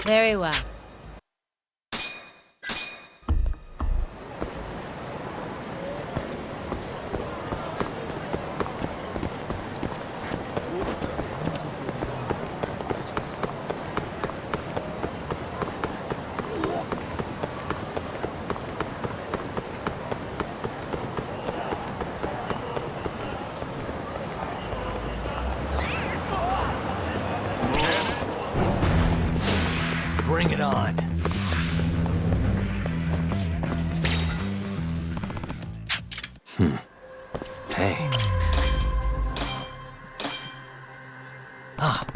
Very well. Bring it on. Hey. Ah.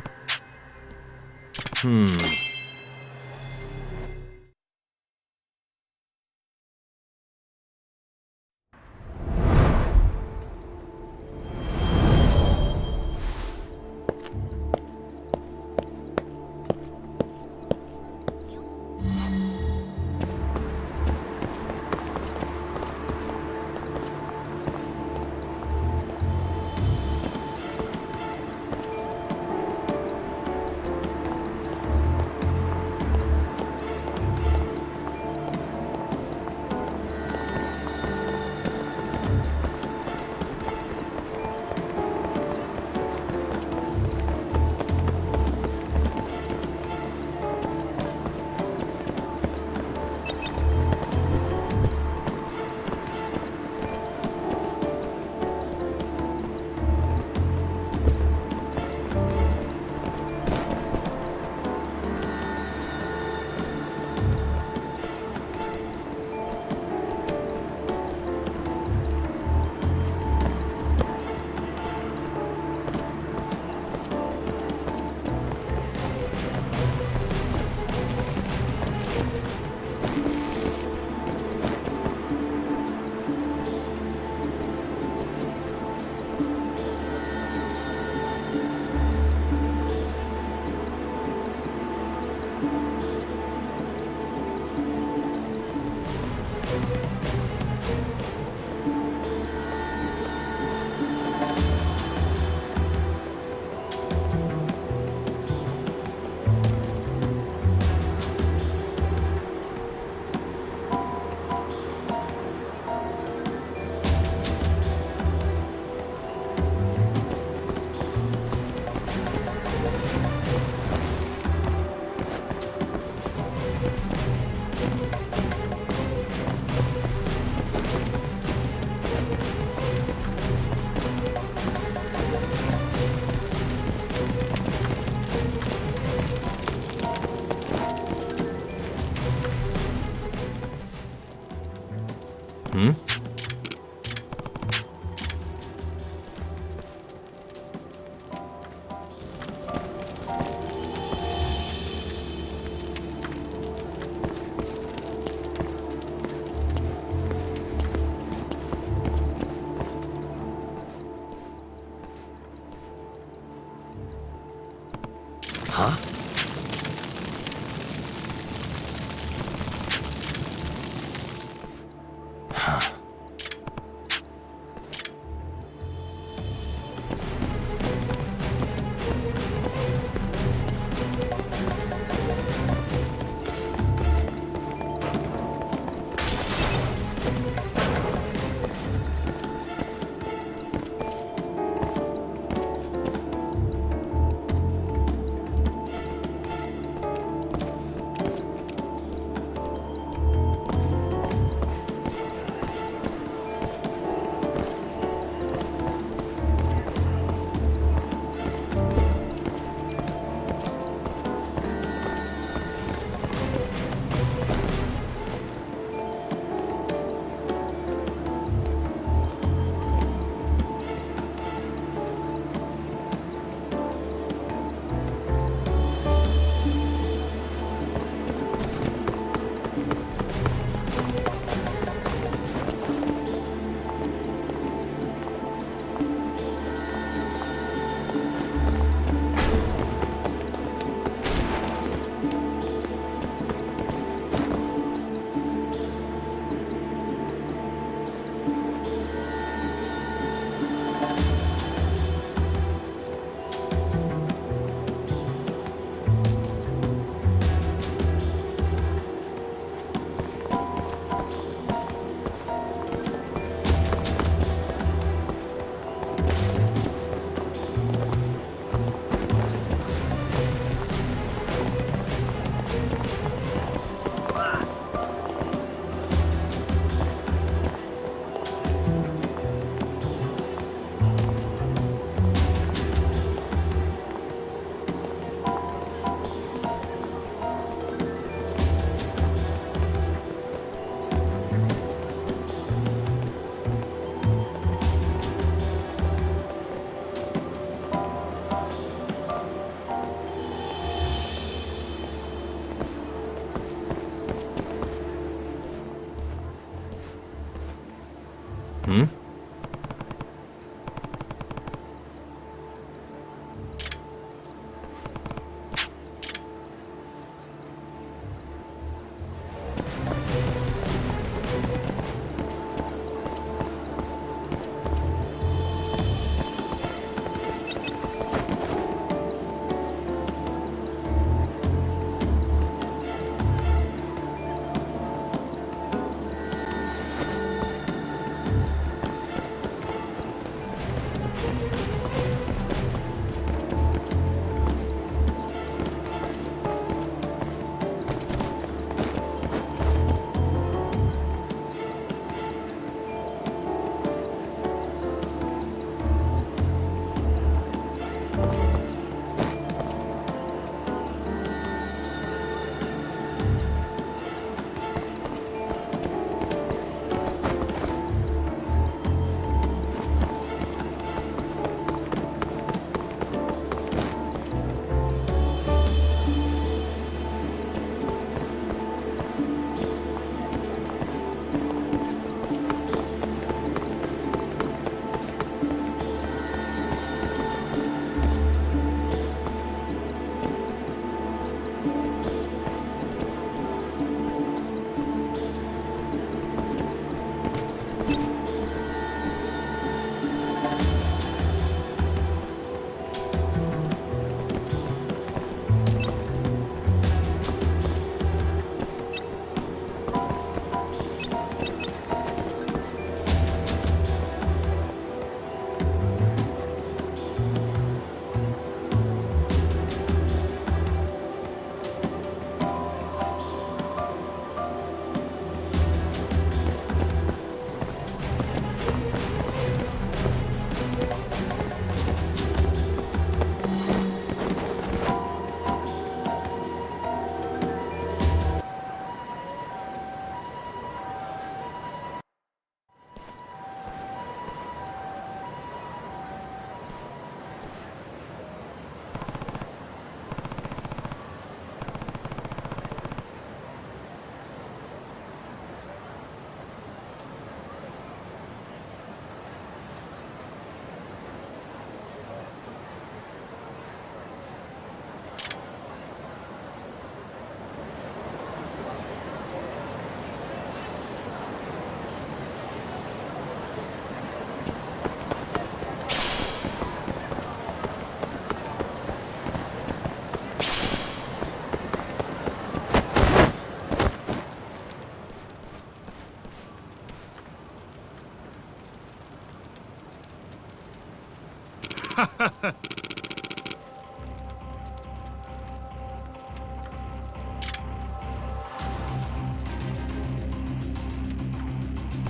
Huh? Huh.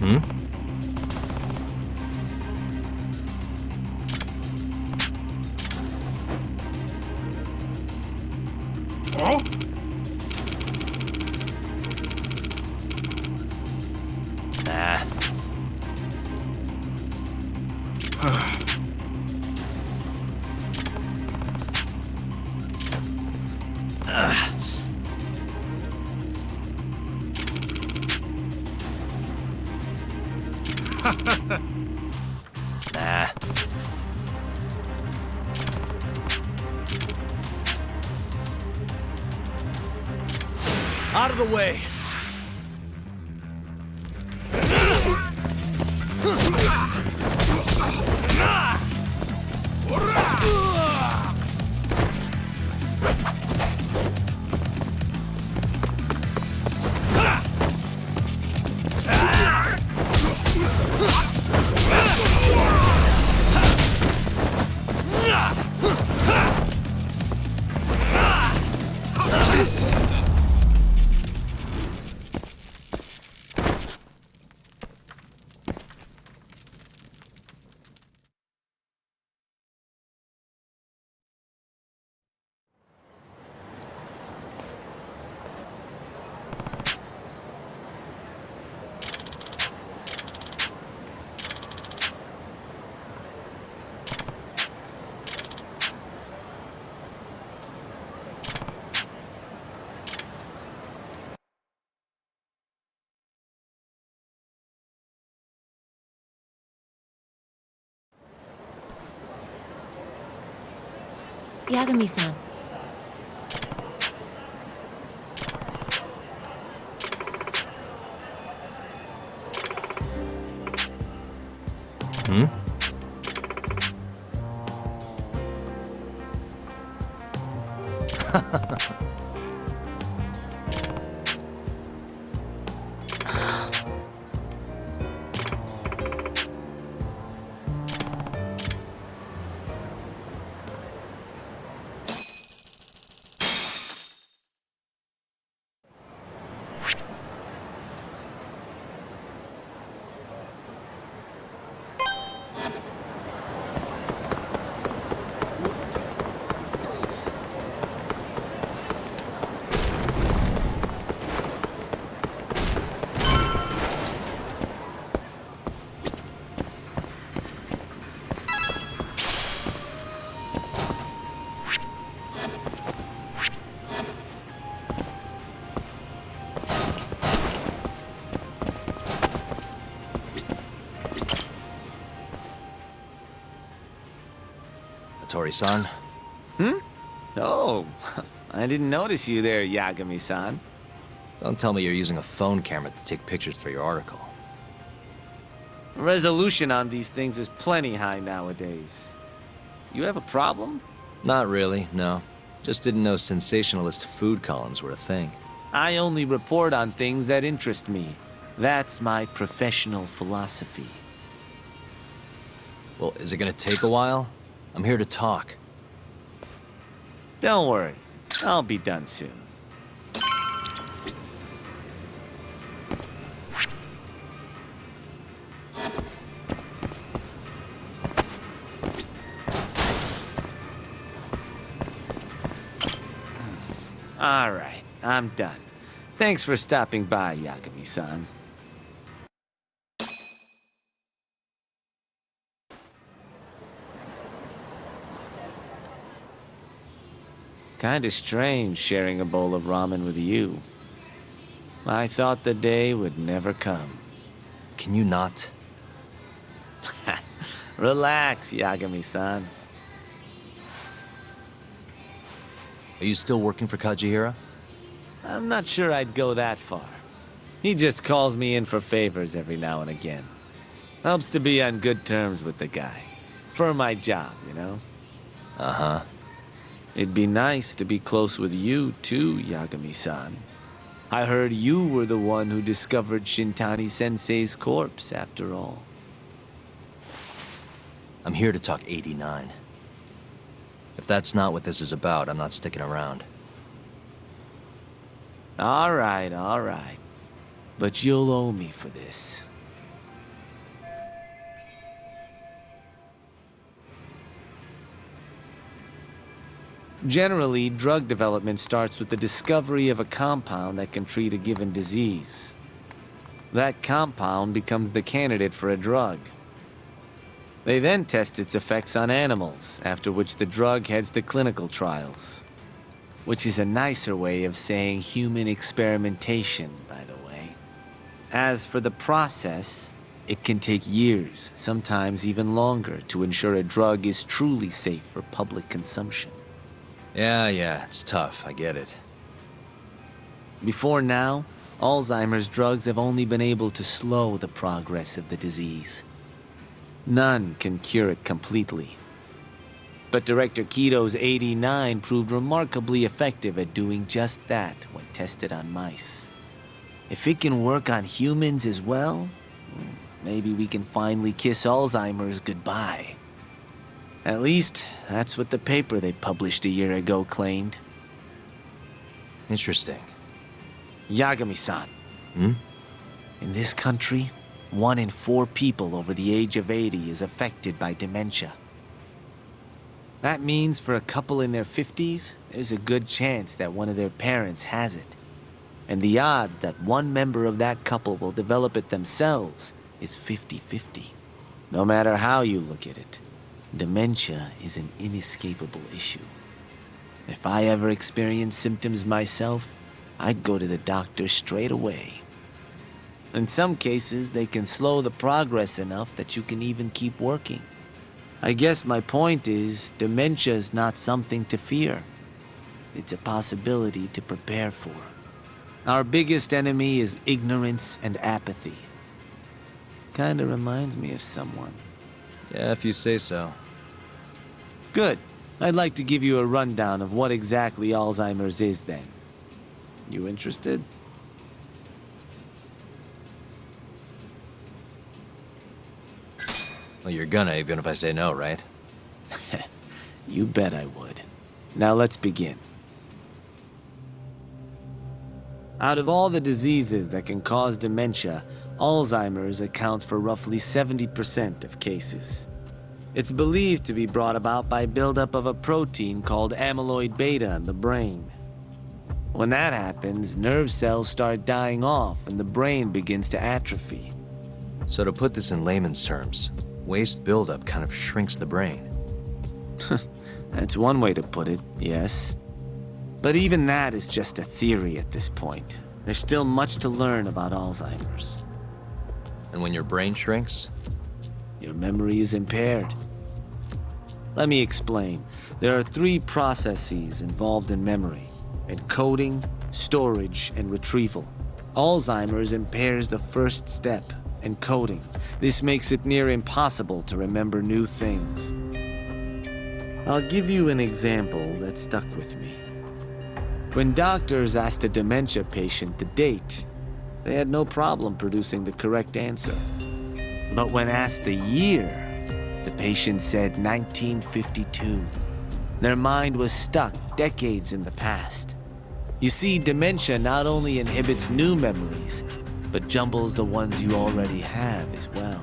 Hmm? Oh? Nah. Nah. Out of the way. Yagami-san. Hmm? Hattori-san. Oh, I didn't notice you there, Yagami-san. Don't tell me you're using a phone camera to take pictures for your article. Resolution on these things is plenty high nowadays. You have a problem? Not really, no. Just didn't know sensationalist food columns were a thing. I only report on things that interest me. That's my professional philosophy. Well, is it gonna take a while? I'm here to talk. Don't worry, I'll be done soon. All right, I'm done. Thanks for stopping by, Yagami-san. Kinda strange sharing a bowl of ramen with you. I thought the day would never come. Can you not? Relax, Yagami-san. Are you still working for Kajihira? I'm not sure I'd go that far. He just calls me in for favors every now and again. Helps to be on good terms with the guy. For my job, you know? Uh-huh. It'd be nice to be close with you, too, Yagami-san. I heard you were the one who discovered Shintani-sensei's corpse, after all. I'm here to talk 89. If that's not what this is about, I'm not sticking around. All right. But you'll owe me for this. Generally, drug development starts with the discovery of a compound that can treat a given disease. That compound becomes the candidate for a drug. They then test its effects on animals, after which the drug heads to clinical trials. Which is a nicer way of saying human experimentation, by the way. As for the process, it can take years, sometimes even longer, to ensure a drug is truly safe for public consumption. Yeah, it's tough, I get it. Before now, Alzheimer's drugs have only been able to slow the progress of the disease. None can cure it completely. But Director Keto's 89 proved remarkably effective at doing just that when tested on mice. If it can work on humans as well, maybe we can finally kiss Alzheimer's goodbye. At least, that's what the paper they published a year ago claimed. Interesting. Yagami-san. In this country, 1 in 4 people over the age of 80 is affected by dementia. That means for a couple in their 50s, there's a good chance that one of their parents has it. And the odds that one member of that couple will develop it themselves is 50-50. No matter how you look at it, dementia is an inescapable issue. If I ever experienced symptoms myself, I'd go to the doctor straight away. In some cases, they can slow the progress enough that you can even keep working. I guess my point is, dementia is not something to fear. It's a possibility to prepare for. Our biggest enemy is ignorance and apathy. Kinda reminds me of someone. Yeah, if you say so. Good. I'd like to give you a rundown of what exactly Alzheimer's is then. You interested? Well, you're gonna, even if I say no, right? You bet I would. Now let's begin. Out of all the diseases that can cause dementia, Alzheimer's accounts for roughly 70% of cases. It's believed to be brought about by buildup of a protein called amyloid beta in the brain. When that happens, nerve cells start dying off and the brain begins to atrophy. So to put this in layman's terms, waste buildup kind of shrinks the brain. That's one way to put it, yes. But even that is just a theory at this point. There's still much to learn about Alzheimer's. And when your brain shrinks? Your memory is impaired. Let me explain. There are 3 processes involved in memory: encoding, storage, and retrieval. Alzheimer's impairs the first step, encoding. This makes it near impossible to remember new things. I'll give you an example that stuck with me. When doctors asked a dementia patient the date, they had no problem producing the correct answer. But when asked the year, the patient said 1952. Their mind was stuck decades in the past. You see, dementia not only inhibits new memories, but jumbles the ones you already have as well.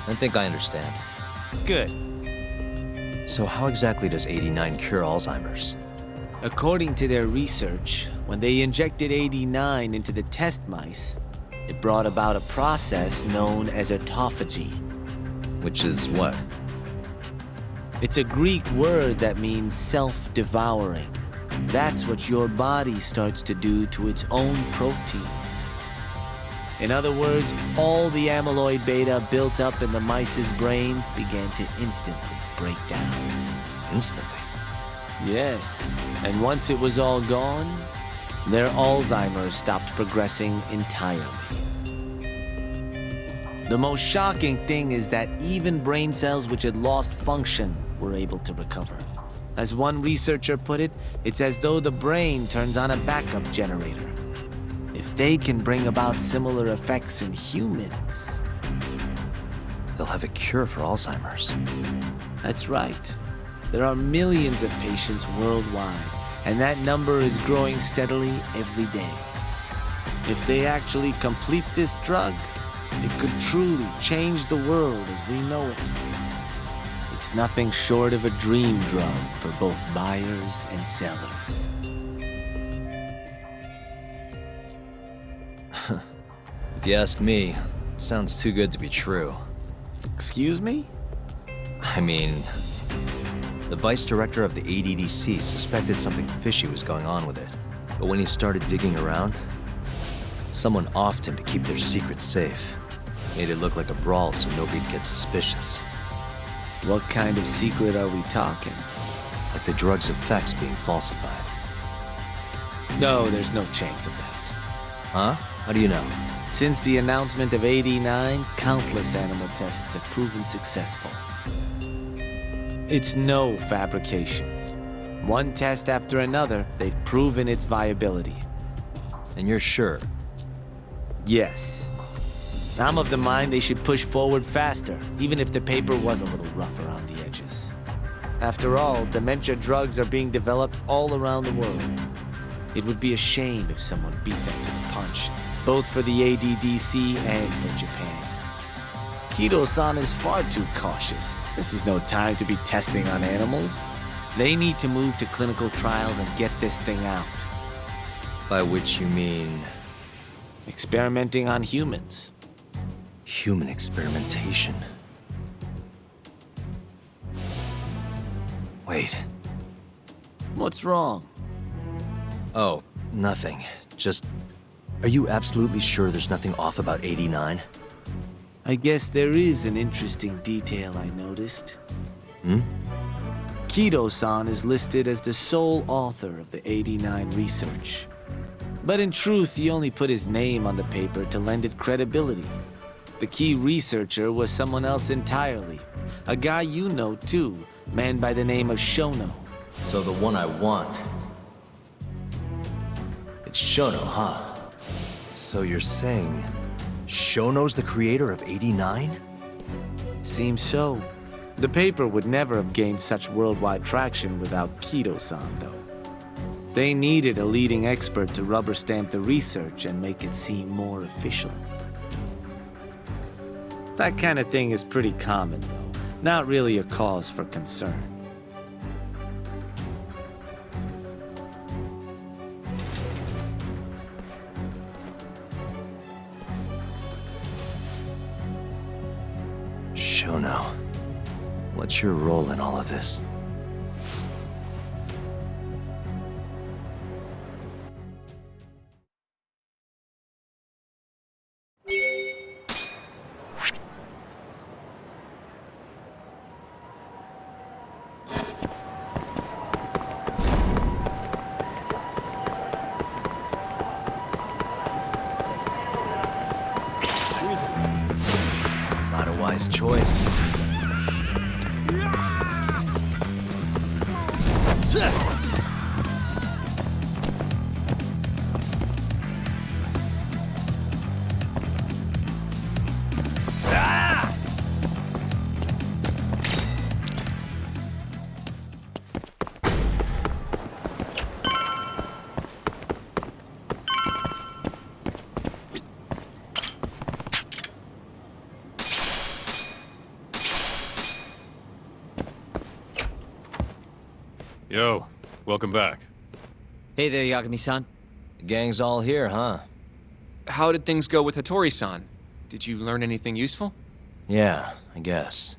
I think I understand. Good. So how exactly does 89 cure Alzheimer's? According to their research, when they injected 89 into the test mice, it brought about a process known as autophagy. Which is what? It's a Greek word that means self-devouring. That's what your body starts to do to its own proteins. In other words, all the amyloid beta built up in the mice's brains began to instantly break down. Instantly? Yes, and once it was all gone, their Alzheimer's stopped progressing entirely. The most shocking thing is that even brain cells which had lost function were able to recover. As one researcher put it, it's as though the brain turns on a backup generator. If they can bring about similar effects in humans... They'll have a cure for Alzheimer's. That's right. There are millions of patients worldwide, and that number is growing steadily every day. If they actually complete this drug, it could truly change the world as we know it. It's nothing short of a dream drug for both buyers and sellers. If you ask me, it sounds too good to be true. Excuse me? I mean, the vice director of the ADDC suspected something fishy was going on with it. But when he started digging around, someone offed him to keep their secret safe. Made it look like a brawl so nobody'd get suspicious. What kind of secret are we talking? Like the drug's effects being falsified. No, there's no chance of that. Huh? How do you know? Since the announcement of AD9, countless animal tests have proven successful. It's no fabrication. One test after another, they've proven its viability. And you're sure? Yes. I'm of the mind they should push forward faster, even if the paper was a little rough around the edges. After all, dementia drugs are being developed all around the world. It would be a shame if someone beat them to the punch, both for the ADDC and for Japan. Kido-san is far too cautious. This is no time to be testing on animals. They need to move to clinical trials and get this thing out. By which you mean... Experimenting on humans. human experimentation. Wait. What's wrong? Oh, nothing. Just... Are you absolutely sure there's nothing off about 89? I guess there is an interesting detail I noticed. Hmm? Kido-san is listed as the sole author of the 89 research. But in truth, he only put his name on the paper to lend it credibility. The key researcher was someone else entirely. A guy you know too, man by the name of Shono. So the one I want... It's Shono, huh? So you're saying... Shono's the creator of 89? Seems so. The paper would never have gained such worldwide traction without Kido-san, though. They needed a leading expert to rubber stamp the research and make it seem more official. That kind of thing is pretty common, though. Not really a cause for concern. Shono, what's your role in all of this? Not a wise choice. Yo, welcome back. Hey there, Yagami-san. The gang's all here, huh? How did things go with Hattori-san? Did you learn anything useful? Yeah, I guess.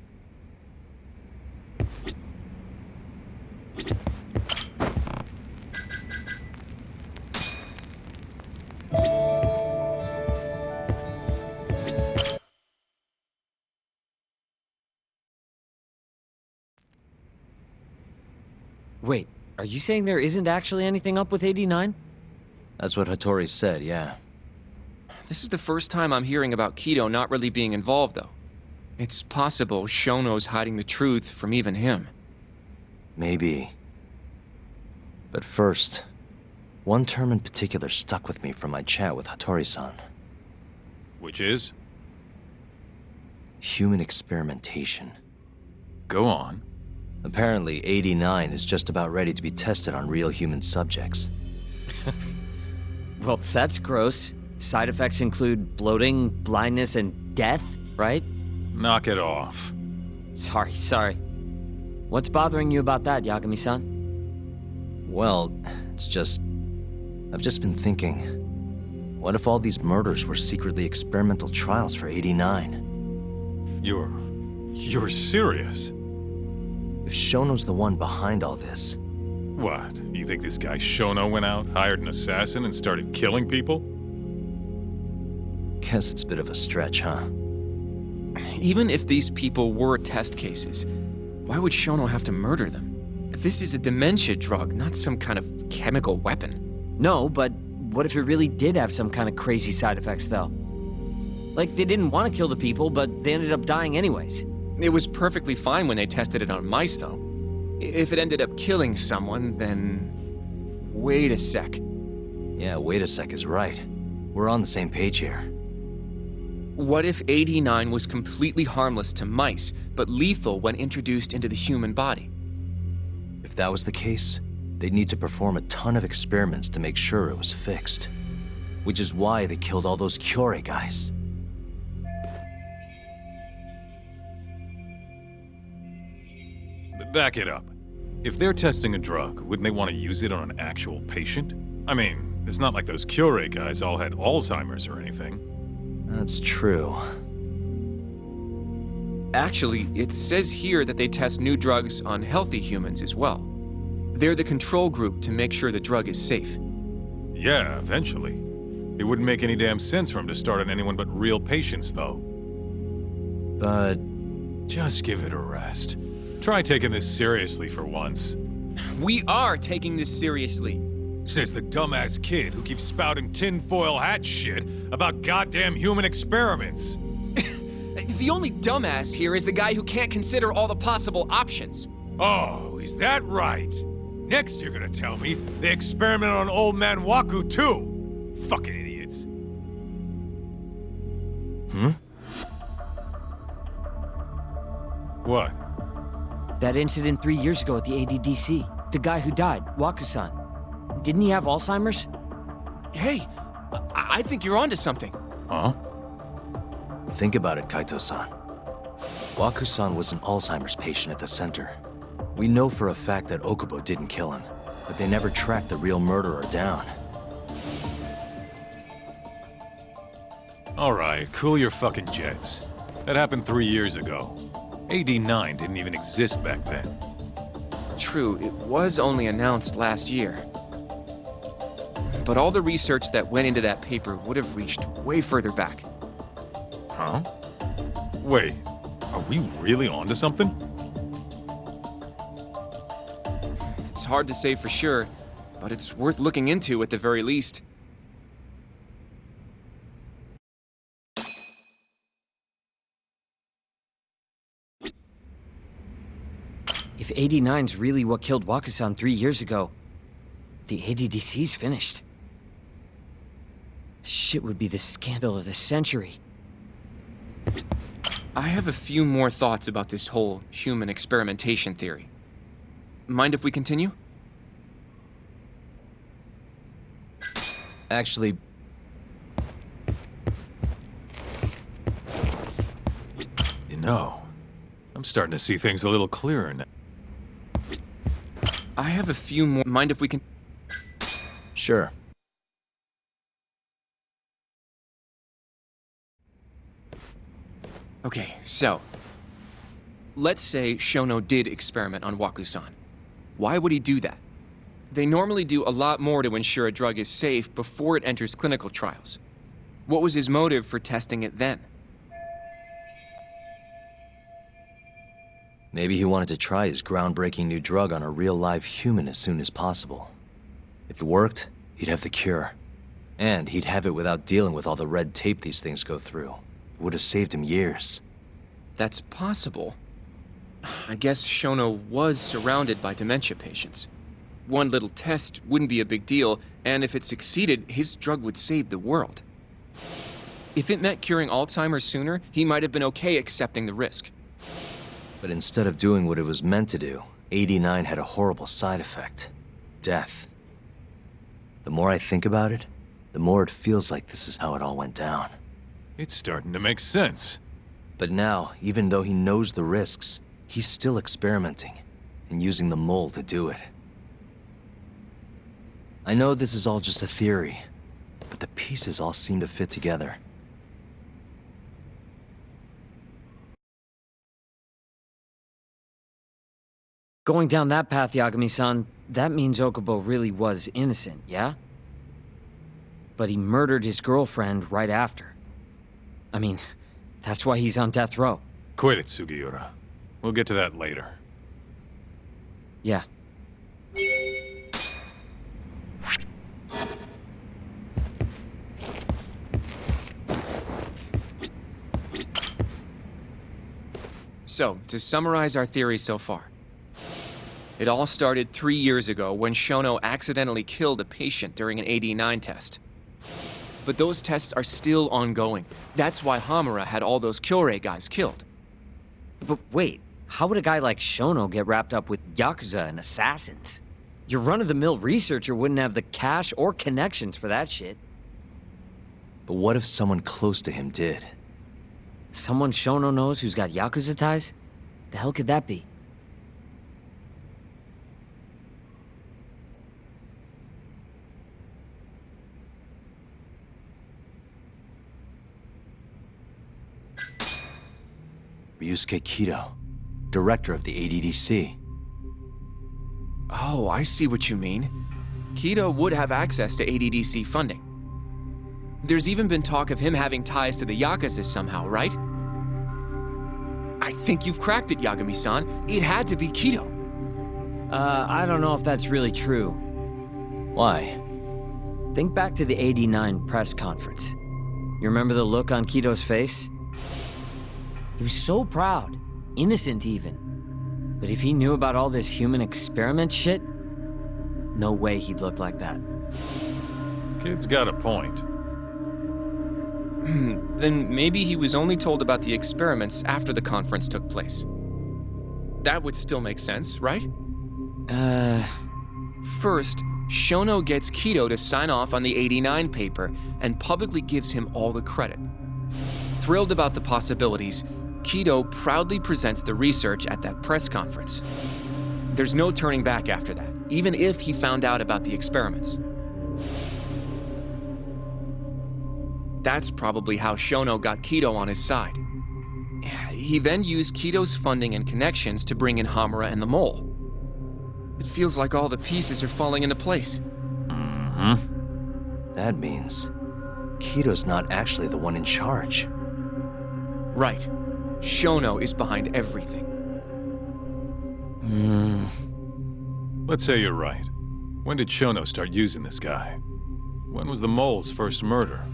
Wait, are you saying there isn't actually anything up with 89? That's what Hattori said, yeah. This is the first time I'm hearing about Kido not really being involved, though. It's possible Shono's hiding the truth from even him. Maybe. But first, one term in particular stuck with me from my chat with Hattori-san. Which is? Human experimentation. Go on. Apparently, 89 is just about ready to be tested on real human subjects. Well, that's gross. Side effects include bloating, blindness, and death, right? Knock it off. Sorry. What's bothering you about that, Yagami-san? Well, it's just... I've just been thinking... What if all these murders were secretly experimental trials for 89? You're serious? If Shono's the one behind all this... What? You think this guy Shono went out, hired an assassin, and started killing people? Guess it's a bit of a stretch, huh? Even if these people were test cases, why would Shono have to murder them? This is a dementia drug, not some kind of chemical weapon. No, but what if it really did have some kind of crazy side effects, though? Like, they didn't want to kill the people, but they ended up dying anyways. It was perfectly fine when they tested it on mice, though. If it ended up killing someone, then... Wait a sec. Yeah, wait a sec is right. We're on the same page here. What if 89 was completely harmless to mice, but lethal when introduced into the human body? If that was the case, they'd need to perform a ton of experiments to make sure it was fixed. Which is why they killed all those Kyorei guys. Back it up. If they're testing a drug, wouldn't they want to use it on an actual patient? I mean, it's not like those Kyorei guys all had Alzheimer's or anything. That's true. Actually, it says here that they test new drugs on healthy humans as well. They're the control group to make sure the drug is safe. Yeah, eventually. It wouldn't make any damn sense for him to start on anyone but real patients, though. But... Just give it a rest. Try taking this seriously for once. We are taking this seriously. Says the dumbass kid who keeps spouting tinfoil hat shit about goddamn human experiments. The only dumbass here is the guy who can't consider all the possible options. Oh, is that right? Next you're gonna tell me they experimented on old man Waku too. Fucking idiots. What? That incident 3 years ago at the ADDC. The guy who died, Waku-san. Didn't he have Alzheimer's? Hey, I think you're onto something. Huh? Think about it, Kaito-san. Waku-san was an Alzheimer's patient at the center. We know for a fact that Okubo didn't kill him, but they never tracked the real murderer down. All right, cool your fucking jets. That happened 3 years ago. AD9 didn't even exist back then. True, it was only announced last year. But all the research that went into that paper would have reached way further back. Huh? Wait, are we really onto something? It's hard to say for sure, but it's worth looking into at the very least. If 89's really what killed Waku-san 3 years ago, the ADDC's finished. Shit would be the scandal of the century. I have a few more thoughts about this whole human experimentation theory. Mind if we continue? Actually... You know, I'm starting to see things a little clearer now. I have a few more. Mind if we can... Sure. Okay, so... Let's say Shono did experiment on Waku-san. Why would he do that? They normally do a lot more to ensure a drug is safe before it enters clinical trials. What was his motive for testing it then? Maybe he wanted to try his groundbreaking new drug on a real live human as soon as possible. If it worked, he'd have the cure. And he'd have it without dealing with all the red tape these things go through. It would have saved him years. That's possible. I guess Shono was surrounded by dementia patients. One little test wouldn't be a big deal, and if it succeeded, his drug would save the world. If it meant curing Alzheimer's sooner, he might have been okay accepting the risk. But instead of doing what it was meant to do, 89 had a horrible side effect. Death. The more I think about it, the more it feels like this is how it all went down. It's starting to make sense. But now, even though he knows the risks, he's still experimenting and using the mole to do it. I know this is all just a theory, but the pieces all seem to fit together. Going down that path, Yagami-san, that means Okubo really was innocent, yeah? But he murdered his girlfriend right after. I mean, that's why he's on death row. Quit it, Sugiura. We'll get to that later. Yeah. So, to summarize our theory so far. It all started 3 years ago when Shono accidentally killed a patient during an AD9 test. But those tests are still ongoing. That's why Hamura had all those Kyorei guys killed. But wait, how would a guy like Shono get wrapped up with Yakuza and assassins? Your run-of-the-mill researcher wouldn't have the cash or connections for that shit. But what if someone close to him did? Someone Shono knows who's got Yakuza ties? The hell could that be? Ryusuke Kido, director of the ADDC. Oh, I see what you mean. Kido would have access to ADDC funding. There's even been talk of him having ties to the Yakuza somehow, right? I think you've cracked it, Yagami-san. It had to be Kido. I don't know if that's really true. Why? Think back to the 89 press conference. You remember the look on Kido's face? He was so proud, innocent even. But if he knew about all this human experiment shit, no way he'd look like that. Kid's got a point. Then maybe he was only told about the experiments after the conference took place. That would still make sense, right? First, Shono gets Kido to sign off on the 89 paper and publicly gives him all the credit. Thrilled about the possibilities, Kido proudly presents the research at that press conference. There's no turning back after that, even if he found out about the experiments. That's probably how Shono got Kido on his side. He then used Kido's funding and connections to bring in Hamura and the Mole. It feels like all the pieces are falling into place. That means Kido's not actually the one in charge. Right. Shono is behind everything. Let's say you're right. When did Shono start using this guy? When was the mole's first murder?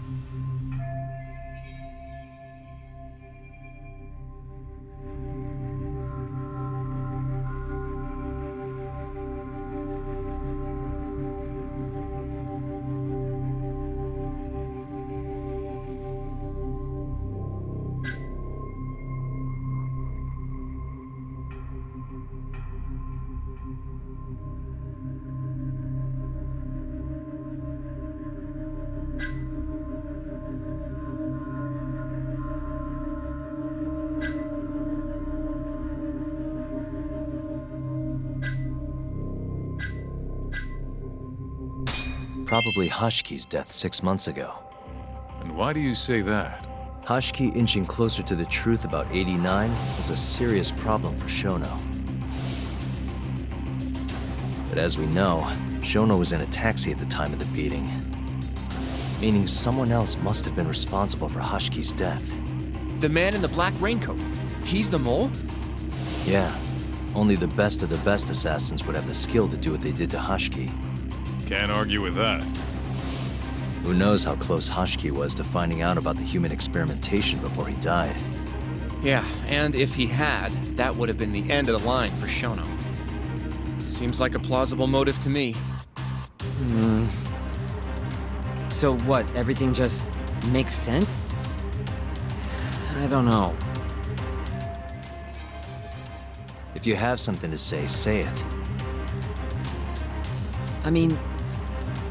Probably Hashki's death 6 months ago. And why do you say that? Hashki inching closer to the truth about 89 was a serious problem for Shono. But as we know, Shono was in a taxi at the time of the beating. Meaning someone else must have been responsible for Hashki's death. The man in the black raincoat. He's the Mole? Yeah, only the best of the best assassins would have the skill to do what they did to Hashki. Can't argue with that. Who knows how close Hashki was to finding out about the human experimentation before he died. Yeah, and if he had, that would have been the end of the line for Shono. Seems like a plausible motive to me. So what, everything just makes sense? I don't know. If you have something to say it. I mean,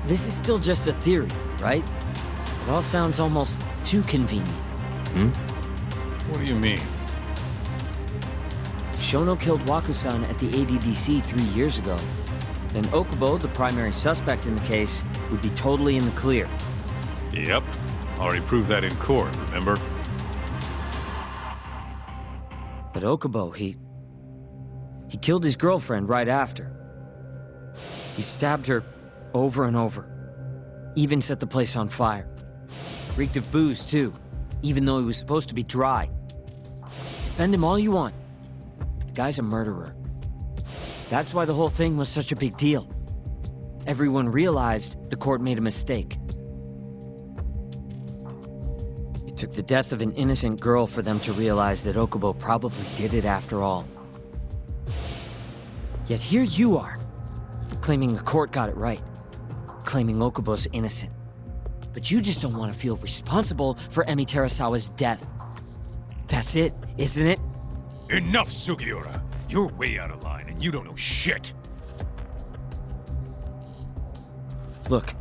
this is still just a theory, right? It all sounds almost too convenient. What do you mean? If Shono killed Wakusan at the ADDC 3 years ago, then Okubo, the primary suspect in the case, would be totally in the clear. Yep. Already proved that in court, remember? But Okubo, he killed his girlfriend right after. He stabbed her over and over. Even set the place on fire. Reeked of booze, too, even though he was supposed to be dry. Defend him all you want. But the guy's a murderer. That's why the whole thing was such a big deal. Everyone realized the court made a mistake. It took the death of an innocent girl for them to realize that Okubo probably did it after all. Yet here you are, claiming the court got it right, claiming Okubo's innocent. But you just don't want to feel responsible for Emi Terasawa's death. That's it, isn't it? Enough, Sugiura! You're way out of line, and you don't know shit! Look,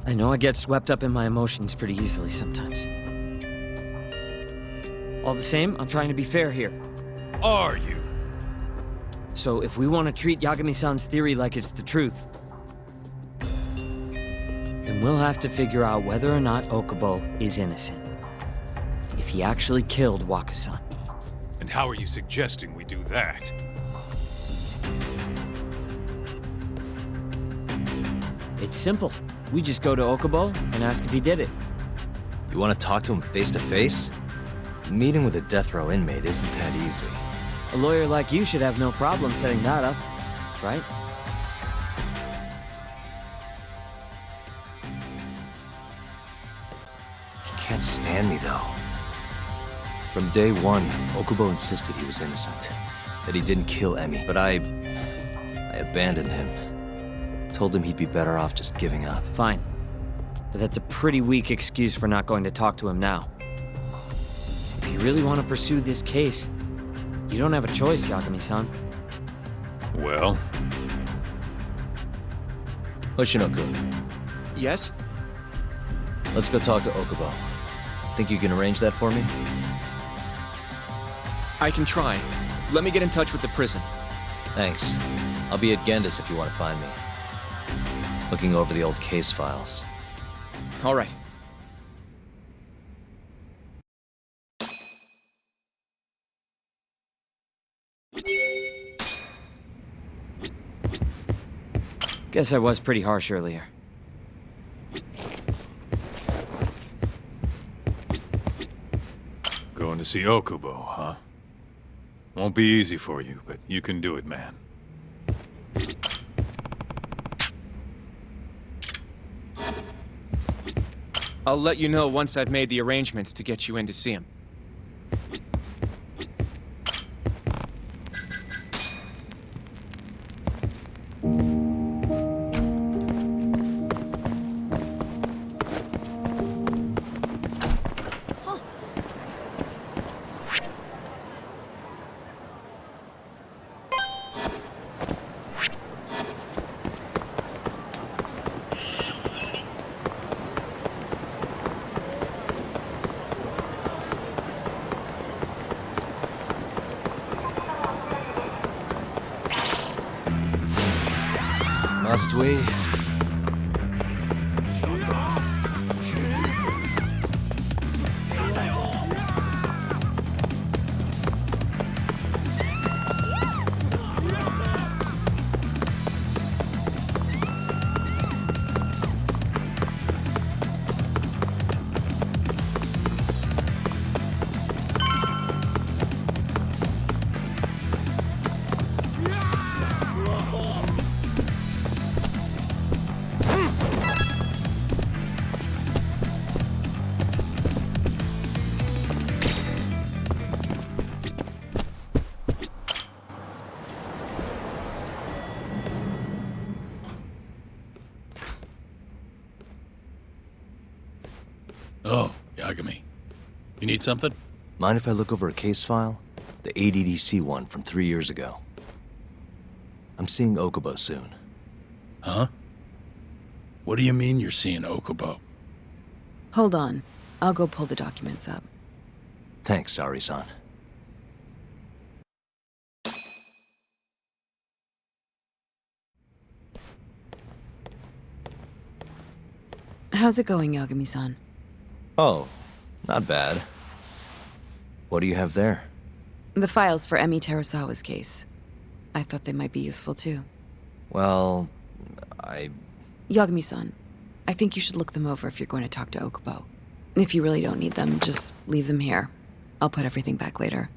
I know I get swept up in my emotions pretty easily sometimes. All the same, I'm trying to be fair here. Are you? So if we want to treat Yagami-san's theory like it's the truth, then we'll have to figure out whether or not Okubo is innocent. If he actually killed Wakusan. And how are you suggesting we do that? It's simple. We just go to Okubo and ask if he did it. You want to talk to him face to face? Meeting with a death row inmate isn't that easy. A lawyer like you should have no problem setting that up, right? He can't stand me, though. From day one, Okubo insisted he was innocent, that he didn't kill Emi, but I abandoned him. Told him he'd be better off just giving up. Fine. But that's a pretty weak excuse for not going to talk to him now. If you really want to pursue this case, you don't have a choice, Yagami-san. Well, Hoshino-kun, Yes? let's go talk to Okubo. Think you can arrange that for me? I can try. Let me get in touch with the prison. Thanks. I'll be at Gendis if you want to find me. Looking over the old case files. All right. Guess I was pretty harsh earlier. going to see Okubo, huh? Won't be easy for you, but you can do it, man. I'll let you know once I've made the arrangements to get you in to see him. Must we? Oh, Yagami. You need something? Mind if I look over a case file? The ADDC one from 3 years ago. I'm seeing Okubo soon. Huh? What do you mean you're seeing Okubo? Hold on. I'll go pull the documents up. Thanks, Ari-san. How's it going, Yagami-san? Oh, not bad. What do you have there? The files for Emi Terasawa's case. I thought they might be useful too. Well, Yagami-san, I think you should look them over if you're going to talk to Okubo. If you really don't need them, just leave them here. I'll put everything back later.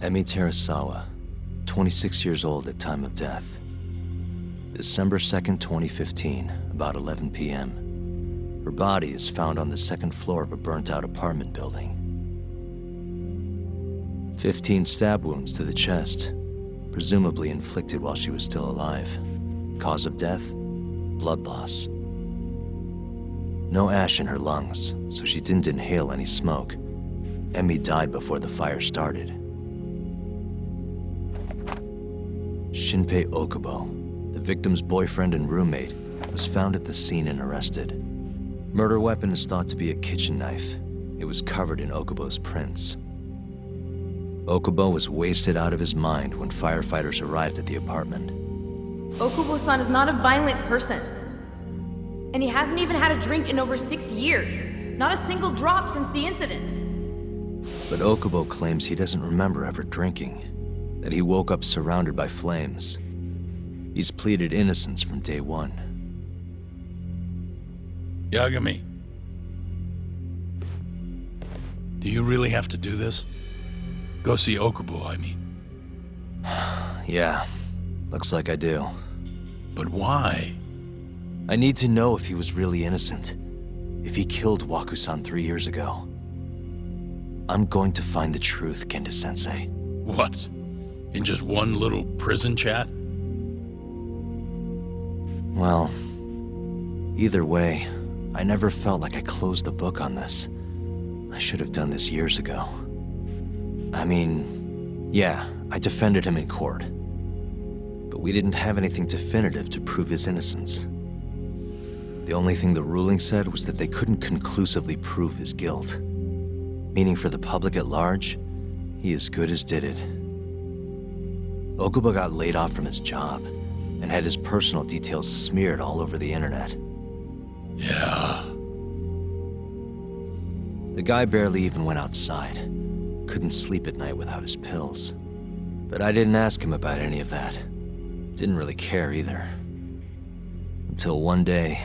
Emi Terasawa, 26 years old at time of death. December 2nd, 2015, about 11 p.m. Her body is found on the second floor of a burnt-out apartment building. 15 stab wounds to the chest, presumably inflicted while she was still alive. Cause of death? Blood loss. No ash in her lungs, so she didn't inhale any smoke. Emi died before the fire started. Shinpei Okubo, the victim's boyfriend and roommate, was found at the scene and arrested. Murder weapon is thought to be a kitchen knife. It was covered in Okubo's prints. Okubo was wasted out of his mind when firefighters arrived at the apartment. Okubo-san is not a violent person. And he hasn't even had a drink in over 6 years. Not a single drop since the incident. But Okubo claims he doesn't remember ever drinking, that he woke up surrounded by flames. He's pleaded innocence from day one. Yagami. Do you really have to do this? Go see Okubo, I mean. Yeah, looks like I do. But why? I need to know if he was really innocent. If he killed Waku-san 3 years ago. I'm going to find the truth, Kenta-sensei. What? In just one little prison chat? Well, either way, I never felt like I closed the book on this. I should have done this years ago. I mean, yeah, I defended him in court. But we didn't have anything definitive to prove his innocence. The only thing the ruling said was that they couldn't conclusively prove his guilt. Meaning for the public at large, he as good as did it. Okubo got laid off from his job and had his personal details smeared all over the internet. Yeah. The guy barely even went outside. Couldn't sleep at night without his pills. But I didn't ask him about any of that. Didn't really care either. Until one day,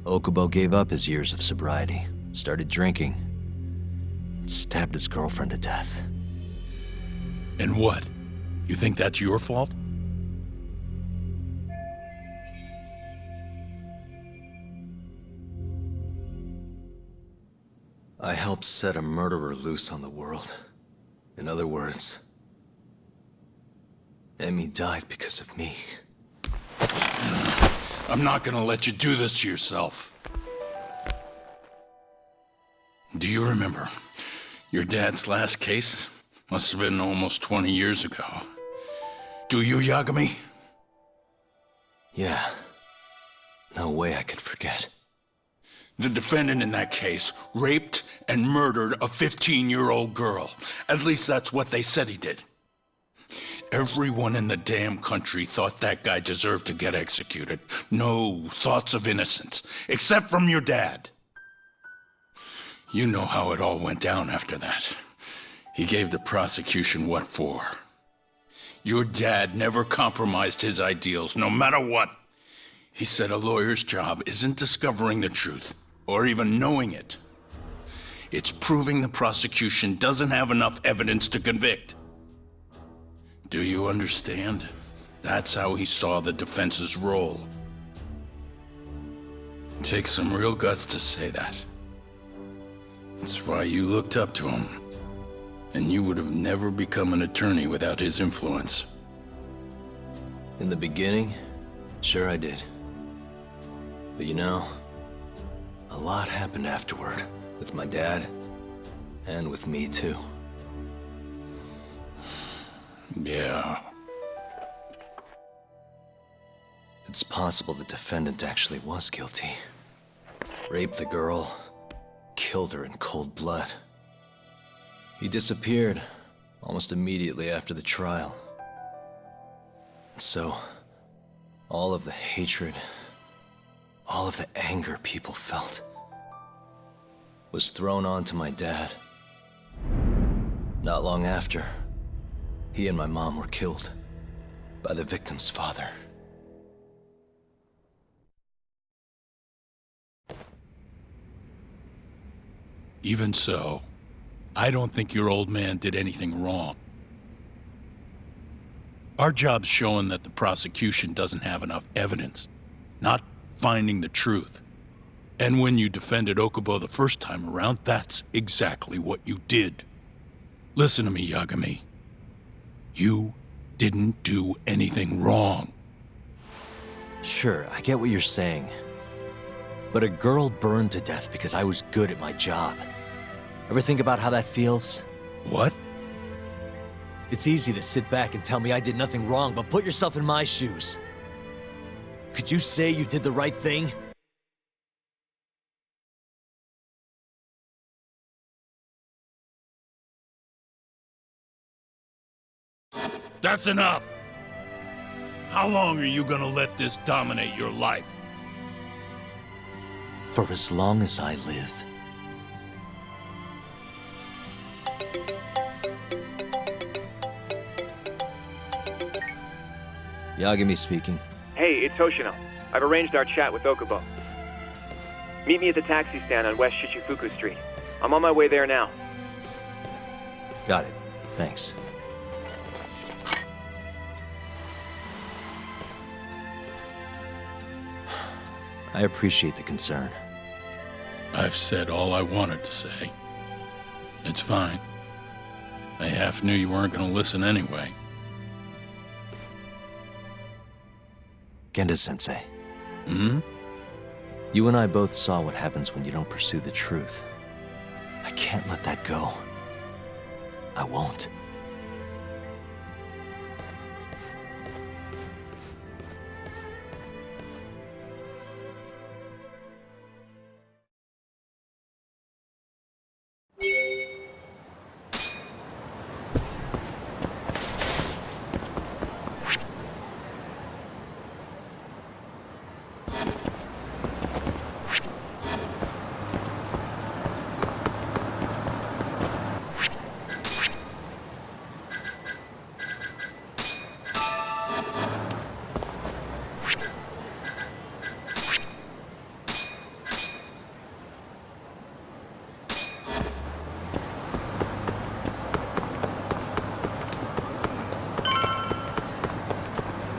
Okubo gave up his years of sobriety, started drinking, and stabbed his girlfriend to death. And what? You think that's your fault? I helped set a murderer loose on the world. In other words, Emi died because of me. I'm not gonna let you do this to yourself. Do you remember your dad's last case? Must have been almost 20 years ago. Do you, Yagami? Yeah. No way I could forget. The defendant in that case raped and murdered a 15-year-old girl. At least that's what they said he did. Everyone in the damn country thought that guy deserved to get executed. No thoughts of innocence, except from your dad. You know how it all went down after that. He gave the prosecution what for. Your dad never compromised his ideals, no matter what. He said a lawyer's job isn't discovering the truth, or even knowing it. It's proving the prosecution doesn't have enough evidence to convict. Do you understand? That's how he saw the defense's role. It takes some real guts to say that. That's why you looked up to him. And you would have never become an attorney without his influence. In the beginning, sure I did. But you know, a lot happened afterward, with my dad, and with me too. Yeah. It's possible the defendant actually was guilty. Raped the girl, killed her in cold blood. He disappeared almost immediately after the trial. And so, all of the hatred, all of the anger people felt, was thrown onto my dad. Not long after, he and my mom were killed by the victim's father. Even so, I don't think your old man did anything wrong. Our job's showing that the prosecution doesn't have enough evidence, not finding the truth. And when you defended Okubo the first time around, that's exactly what you did. Listen to me, Yagami. You didn't do anything wrong. Sure, I get what you're saying. But a girl burned to death because I was good at my job. Ever think about how that feels? What? It's easy to sit back and tell me I did nothing wrong, but put yourself in my shoes. Could you say you did the right thing? That's enough! How long are you gonna let this dominate your life? For as long as I live. Yagami speaking. Hey, it's Hoshino. I've arranged our chat with Okubo. Meet me at the taxi stand on West Shichifuku Street. I'm on my way there now. Got it. Thanks. I appreciate the concern. I've said all I wanted to say. It's fine. I half knew you weren't gonna listen anyway. Genda-sensei. Hmm? You and I both saw what happens when you don't pursue the truth. I can't let that go. I won't.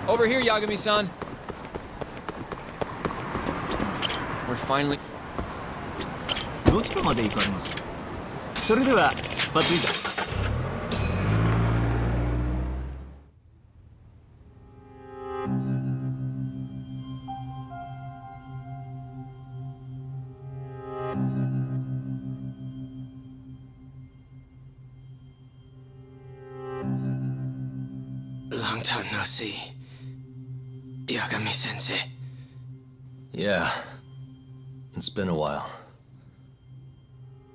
Over here, Yagami-san. We're finally... どちらまで行かれます？それでは出発いざ。Long time no see. Yagami-sensei. Yeah. It's been a while.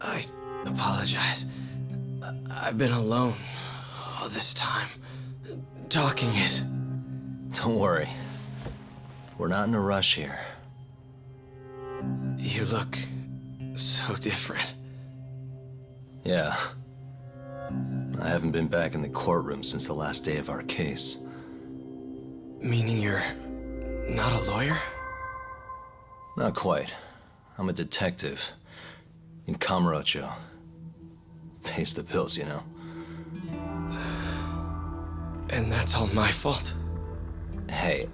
I apologize. I've been alone all this time. Talking is... Don't worry. We're not in a rush here. You look so different. Yeah. I haven't been back in the courtroom since the last day of our case. Meaning you're not a lawyer? Not quite. I'm a detective. In Kamurocho. Pays the bills, you know. And that's all my fault? Hey.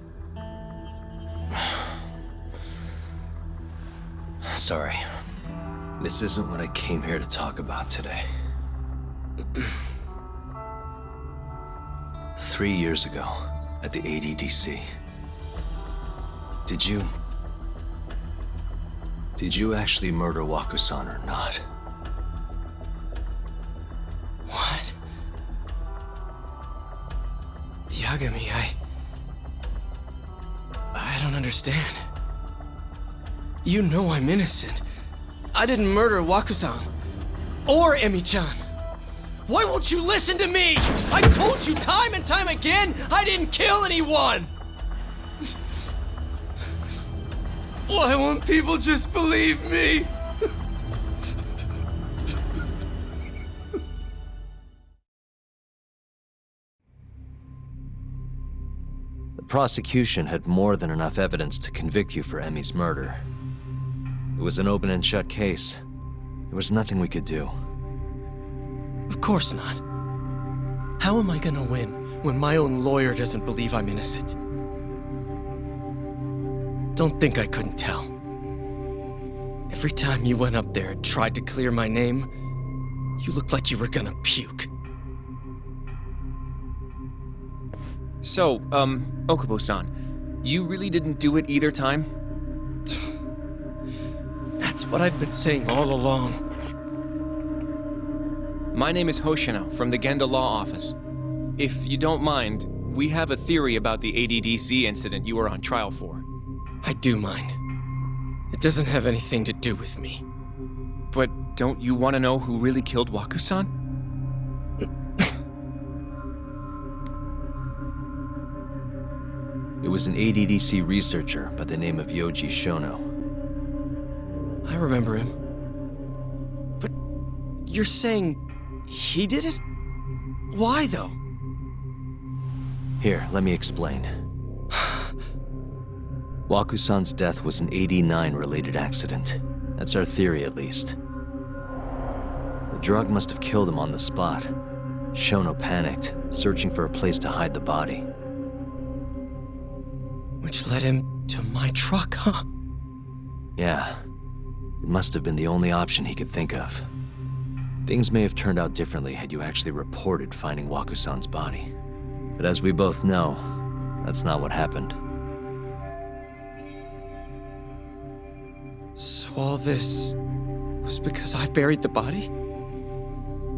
Sorry. This isn't what I came here to talk about today. 3 years ago, at the ADDC. Did you actually murder Waku-san or not? What? Yagami, I don't understand. You know I'm innocent. I didn't murder Waku-san. Or Emi-chan. Why won't you listen to me? I told you time and time again I didn't kill anyone! Why won't people just believe me? The prosecution had more than enough evidence to convict you for Emi's murder. It was an open and shut case. There was nothing we could do. Of course not. How am I gonna win when my own lawyer doesn't believe I'm innocent? Don't think I couldn't tell. Every time you went up there and tried to clear my name, you looked like you were gonna puke. So, Okubo-san, you really didn't do it either time? That's what I've been saying all along. My name is Hoshino from the Genda Law Office. If you don't mind, we have a theory about the ADDC incident you were on trial for. I do mind. It doesn't have anything to do with me. But don't you want to know who really killed Waku-san? It was an ADDC researcher by the name of Yoji Shono. I remember him. But you're saying he did it? Why, though? Here, let me explain. Waku-san's death was an 89-related accident. That's our theory, at least. The drug must have killed him on the spot. Shono panicked, searching for a place to hide the body. Which led him to my truck, huh? Yeah. It must have been the only option he could think of. Things may have turned out differently had you actually reported finding Waku-san's body. But as we both know, that's not what happened. So all this was because I buried the body?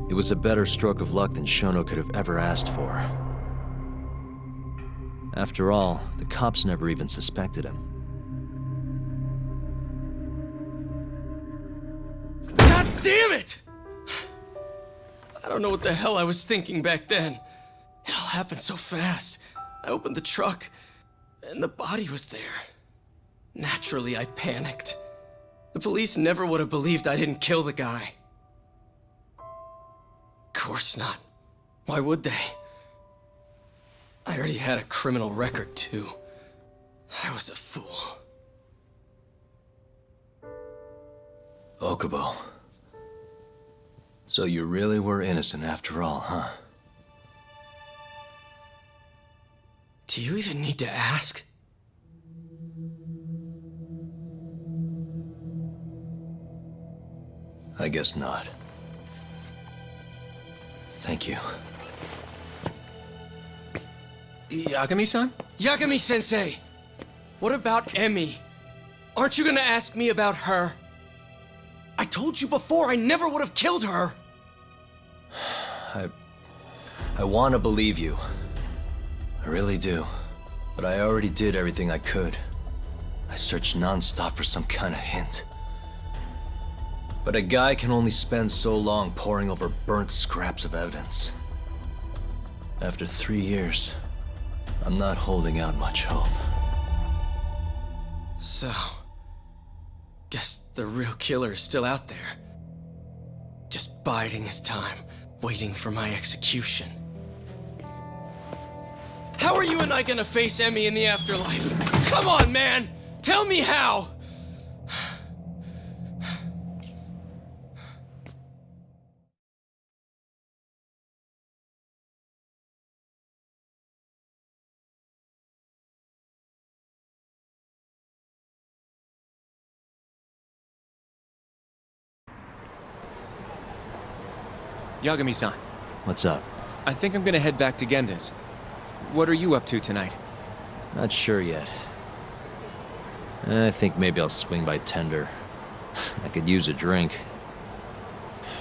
It was a better stroke of luck than Shono could have ever asked for. After all, the cops never even suspected him. God damn it! I don't know what the hell I was thinking back then. It all happened so fast. I opened the truck, and the body was there. Naturally, I panicked. The police never would have believed I didn't kill the guy. Of course not. Why would they? I already had a criminal record, too. I was a fool. Okubo. So you really were innocent after all, huh? Do you even need to ask? I guess not. Thank you. Yagami-san? Yagami-sensei! What about Emi? Aren't you gonna ask me about her? I told you before I never would have killed her! I want to believe you. I really do. But I already did everything I could. I searched non-stop for some kind of hint. But a guy can only spend so long poring over burnt scraps of evidence. After 3 years, I'm not holding out much hope. So, guess the real killer is still out there. Just biding his time, waiting for my execution. How are you and I gonna face Emi in the afterlife? Come on, man! Tell me how! Yagami-san, What's up? I think I'm gonna head back to Genda's. What are you up to tonight? Not sure yet. I think maybe I'll swing by Tender. I could use a drink.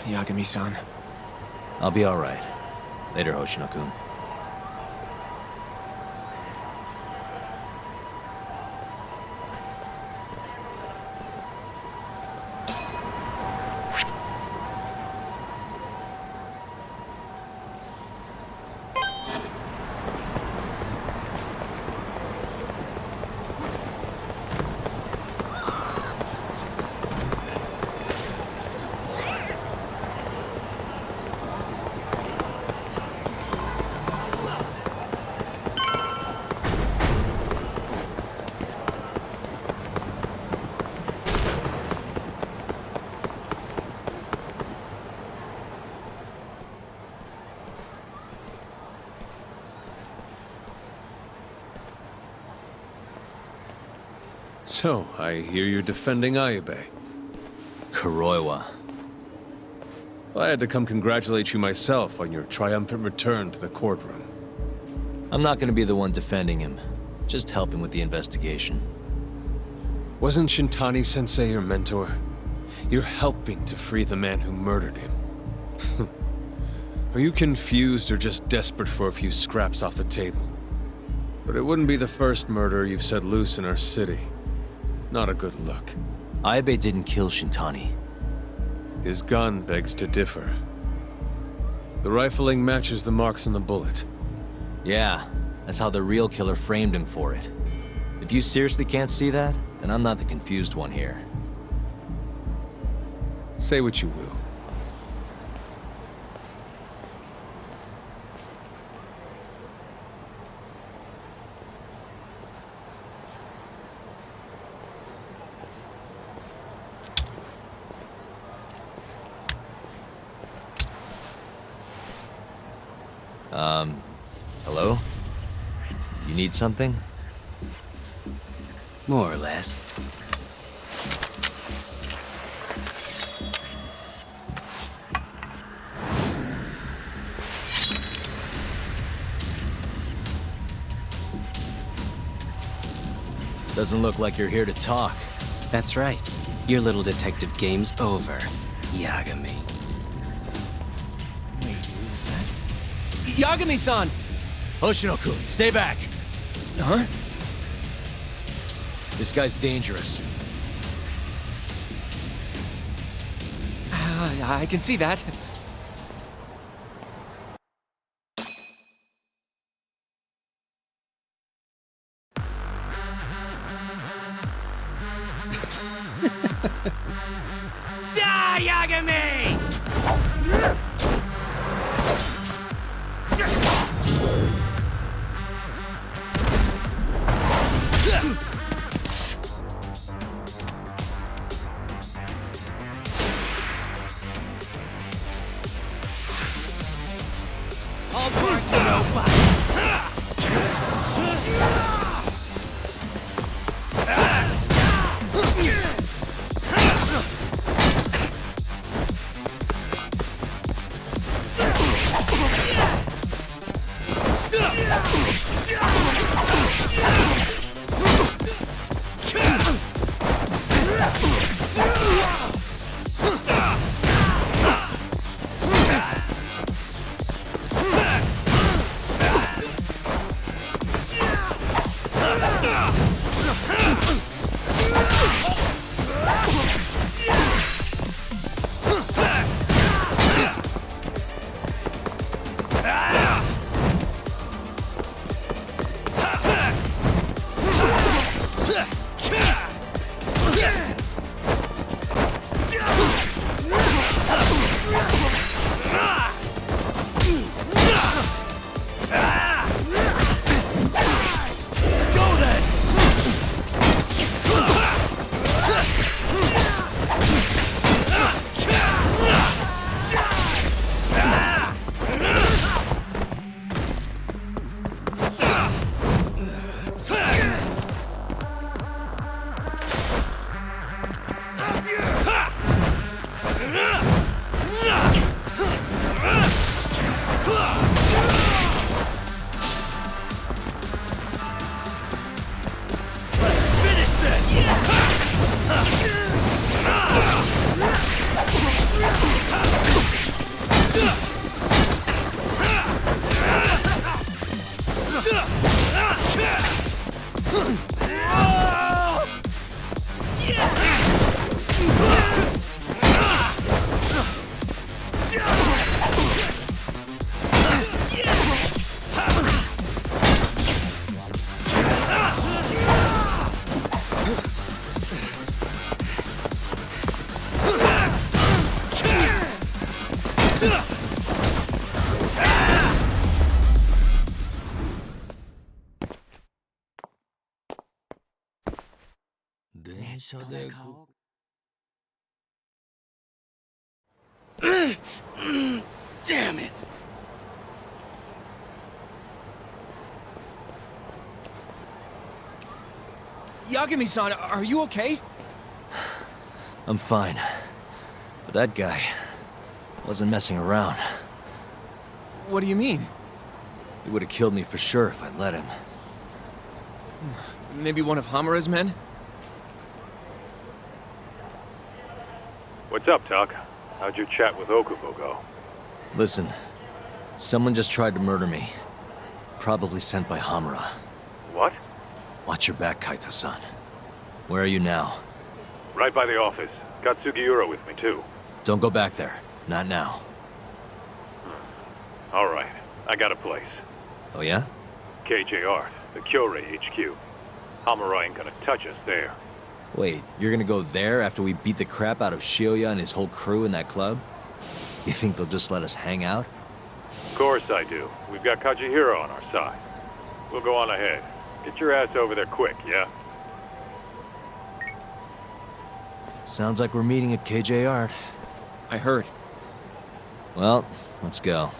Yagami-san. I'll be alright. Later, Hoshino-kun. So, I hear you're defending Ayube. Kuroiwa. I had to come congratulate you myself on your triumphant return to the courtroom. I'm not gonna be the one defending him. Just helping with the investigation. Wasn't Shintani-sensei your mentor? You're helping to free the man who murdered him. Are you confused or just desperate for a few scraps off the table? But it wouldn't be the first murder you've set loose in our city. Not a good look. Ayube didn't kill Shintani. His gun begs to differ. The rifling matches the marks on the bullet. Yeah, that's how the real killer framed him for it. If you seriously can't see that, then I'm not the confused one here. Say what you will. Hello? You need something? More or less. Doesn't look like you're here to talk. That's right. Your little detective game's over, Yagami. Wait, who is that? Yagami-san! Hoshino-kun, stay back! Huh? This guy's dangerous. I can see that. Die, Yagami! Damn it! Yagami-san, are you okay? I'm fine. But that guy wasn't messing around. What do you mean? He would have killed me for sure if I'd let him. Maybe one of Hamura's men? What's up, Tuck? How'd your chat with Okubo go? Listen, someone just tried to murder me. Probably sent by Hamura. What? Watch your back, Kaito-san. Where are you now? Right by the office. Got Sugiura with me, too. Don't go back there. Not now. All right. I got a place. Oh yeah? KJ Art, the Kyorei HQ. Hamura ain't gonna touch us there. Wait, you're gonna go there after we beat the crap out of Shioya and his whole crew in that club? You think they'll just let us hang out? Of course I do. We've got Kajihiro on our side. We'll go on ahead. Get your ass over there quick, yeah? Sounds like we're meeting at KJ Art. I heard. Well, let's go.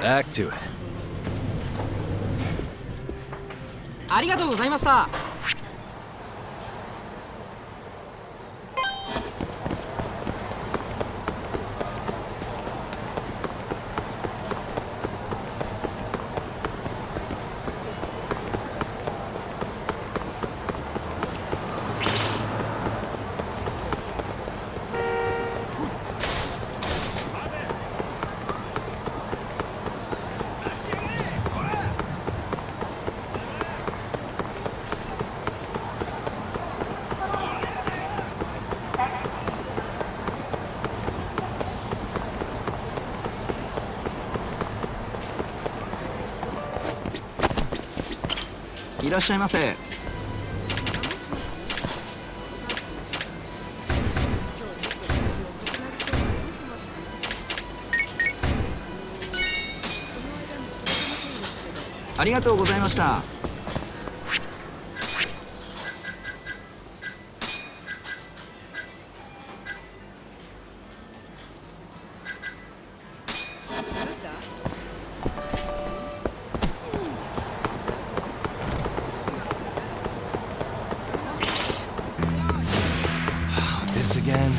Back to it. ありがとうございました。 いらっしゃいませ。ありがとうございました。 This again?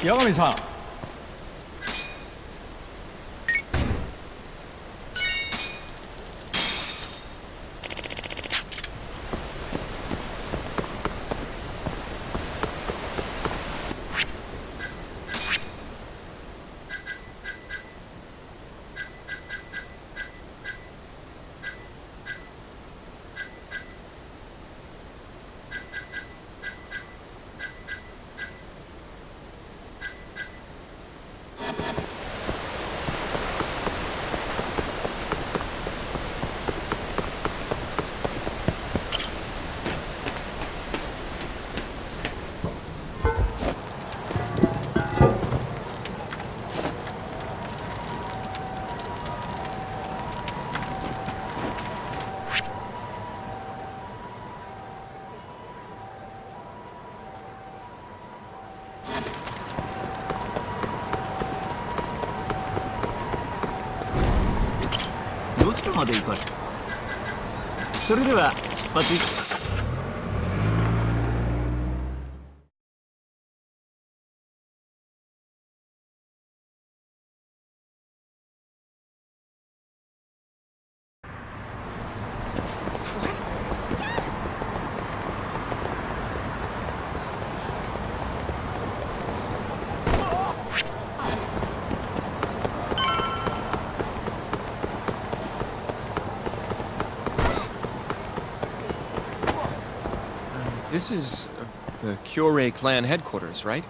Yagami-san. ちかまで行かれそれでは出発。This is the Kyorei clan headquarters, right?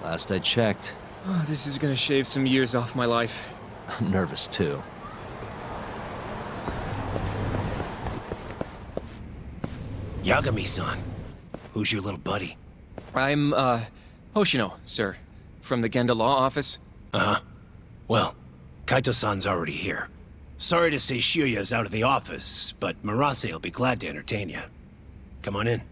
Last I checked. Oh, this is gonna shave some years off my life. I'm nervous too. Yagami-san. Who's your little buddy? I'm, Hoshino, sir. From the Genda Law Office. Uh-huh. Well, Kaito-san's already here. Sorry to say Shiuya's out of the office, but Murase will be glad to entertain you. Come on in.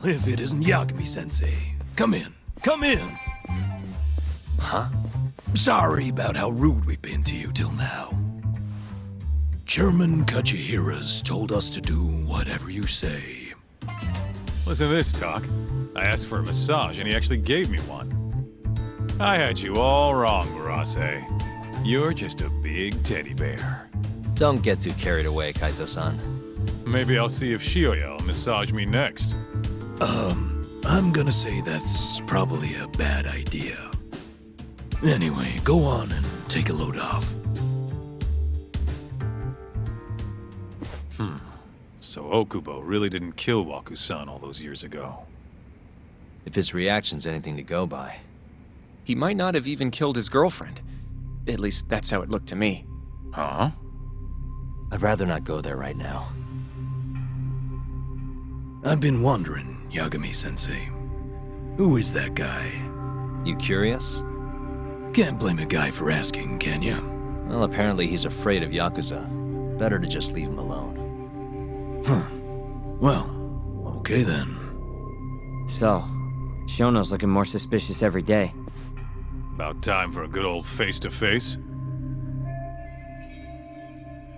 if it isn't Yagami-sensei. Come in. Come in. Huh? Sorry about how rude we've been to you till now. Chairman Kachihira's told us to do whatever you say. Listen to this, Talk. I asked for a massage and he actually gave me one. I had you all wrong, Murase. You're just a big teddy bear. Don't get too carried away, Kaito-san. Maybe I'll see if Shioya will massage me next. I'm gonna say that's probably a bad idea. Anyway, go on and take a load off. So Okubo really didn't kill Waku-san all those years ago. If his reaction's anything to go by. He might not have even killed his girlfriend. At least that's how it looked to me. Huh? I'd rather not go there right now. I've been wondering, Yagami-sensei. Who is that guy? You curious? Can't blame a guy for asking, can ya? Well, apparently he's afraid of Yakuza. Better to just leave him alone. Huh. Well, okay then. So, Shono's looking more suspicious every day. About time for a good old face-to-face.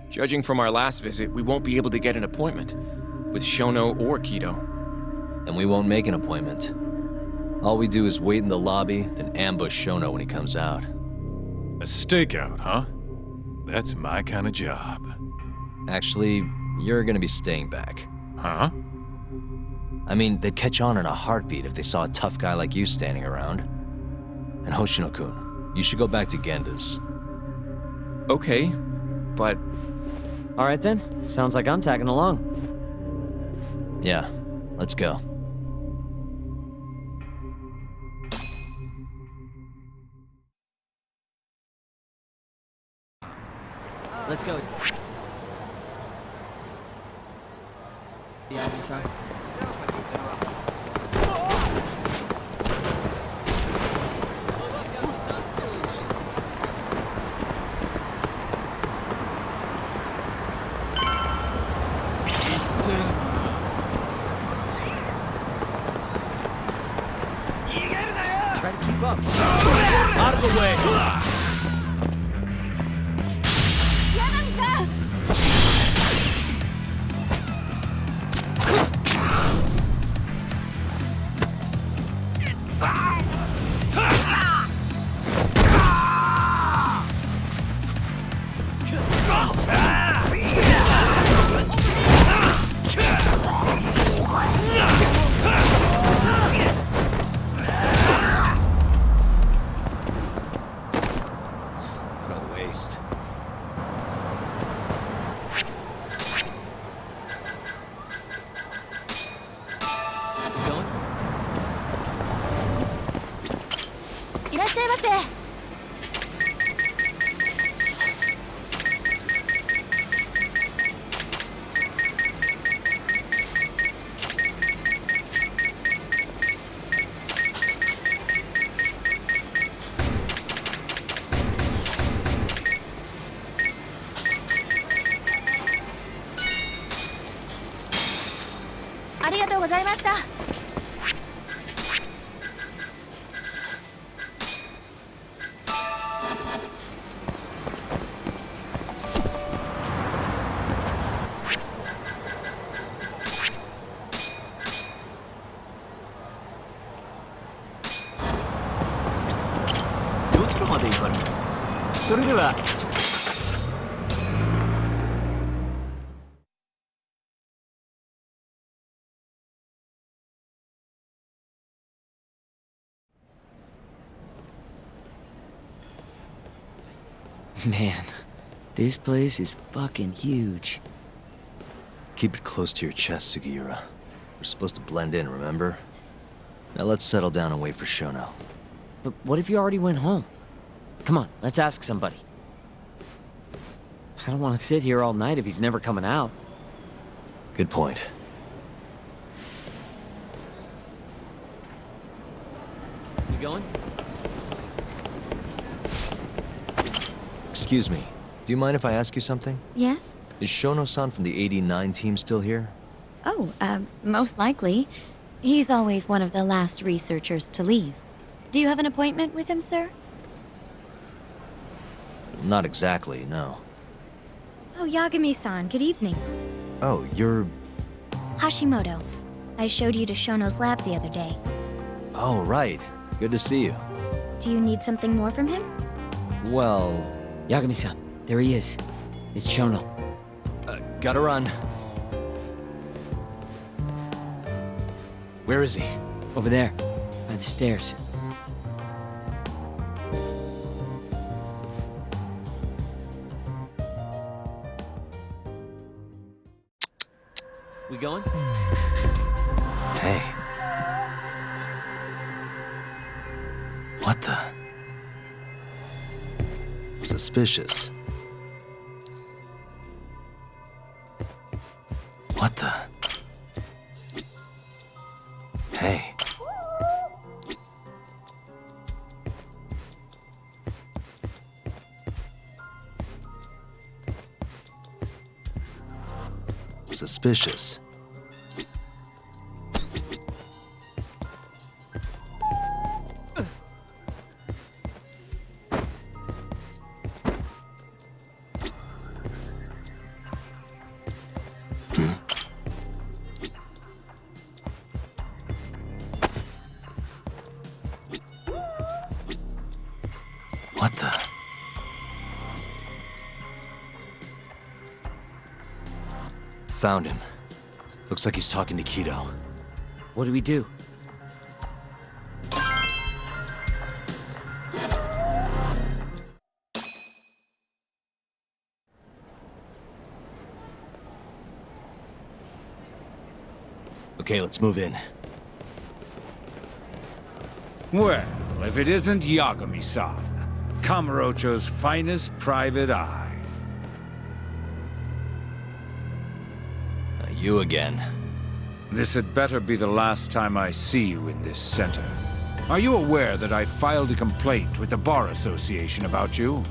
Judging from our last visit, we won't be able to get an appointment with Shono or Kido. And we won't make an appointment. All we do is wait in the lobby, then ambush Shono when he comes out. A stakeout, huh? That's my kind of job. Actually, you're gonna be staying back. Huh? I mean, they'd catch on in a heartbeat if they saw a tough guy like you standing around. And Hoshino-kun, you should go back to Genda's. Okay, but... All right then, sounds like I'm tagging along. Yeah, let's go. Let's go. Yeah, sorry. Try to keep up. Out of the way! Man, this place is fucking huge. Keep it close to your chest, Sugiura. We're supposed to blend in, remember? Now let's settle down and wait for Shono. But what if you already went home? Come on, let's ask somebody. I don't want to sit here all night if he's never coming out. Good point. You going? Excuse me. Do you mind if I ask you something? Yes? Is Shono-san from the 89 team still here? Oh, most likely. He's always one of the last researchers to leave. Do you have an appointment with him, sir? Not exactly, no. Oh, Yagami-san, good evening. Oh, you're... Hashimoto. I showed you to Shono's lab the other day. Oh, right. Good to see you. Do you need something more from him? Well... Yagami-san, there he is. It's Shono. Gotta run. Where is he? Over there, by the stairs. We going? Hey. What the? Suspicious. What the? Hey. Suspicious. What the? Found him. Looks like he's talking to Kido. What do we do? Okay, let's move in. Well, if it isn't Yagami-san, Kamurocho's finest private eye. You again. This had better be the last time I see you in this center. Are you aware that I filed a complaint with the Bar Association about you?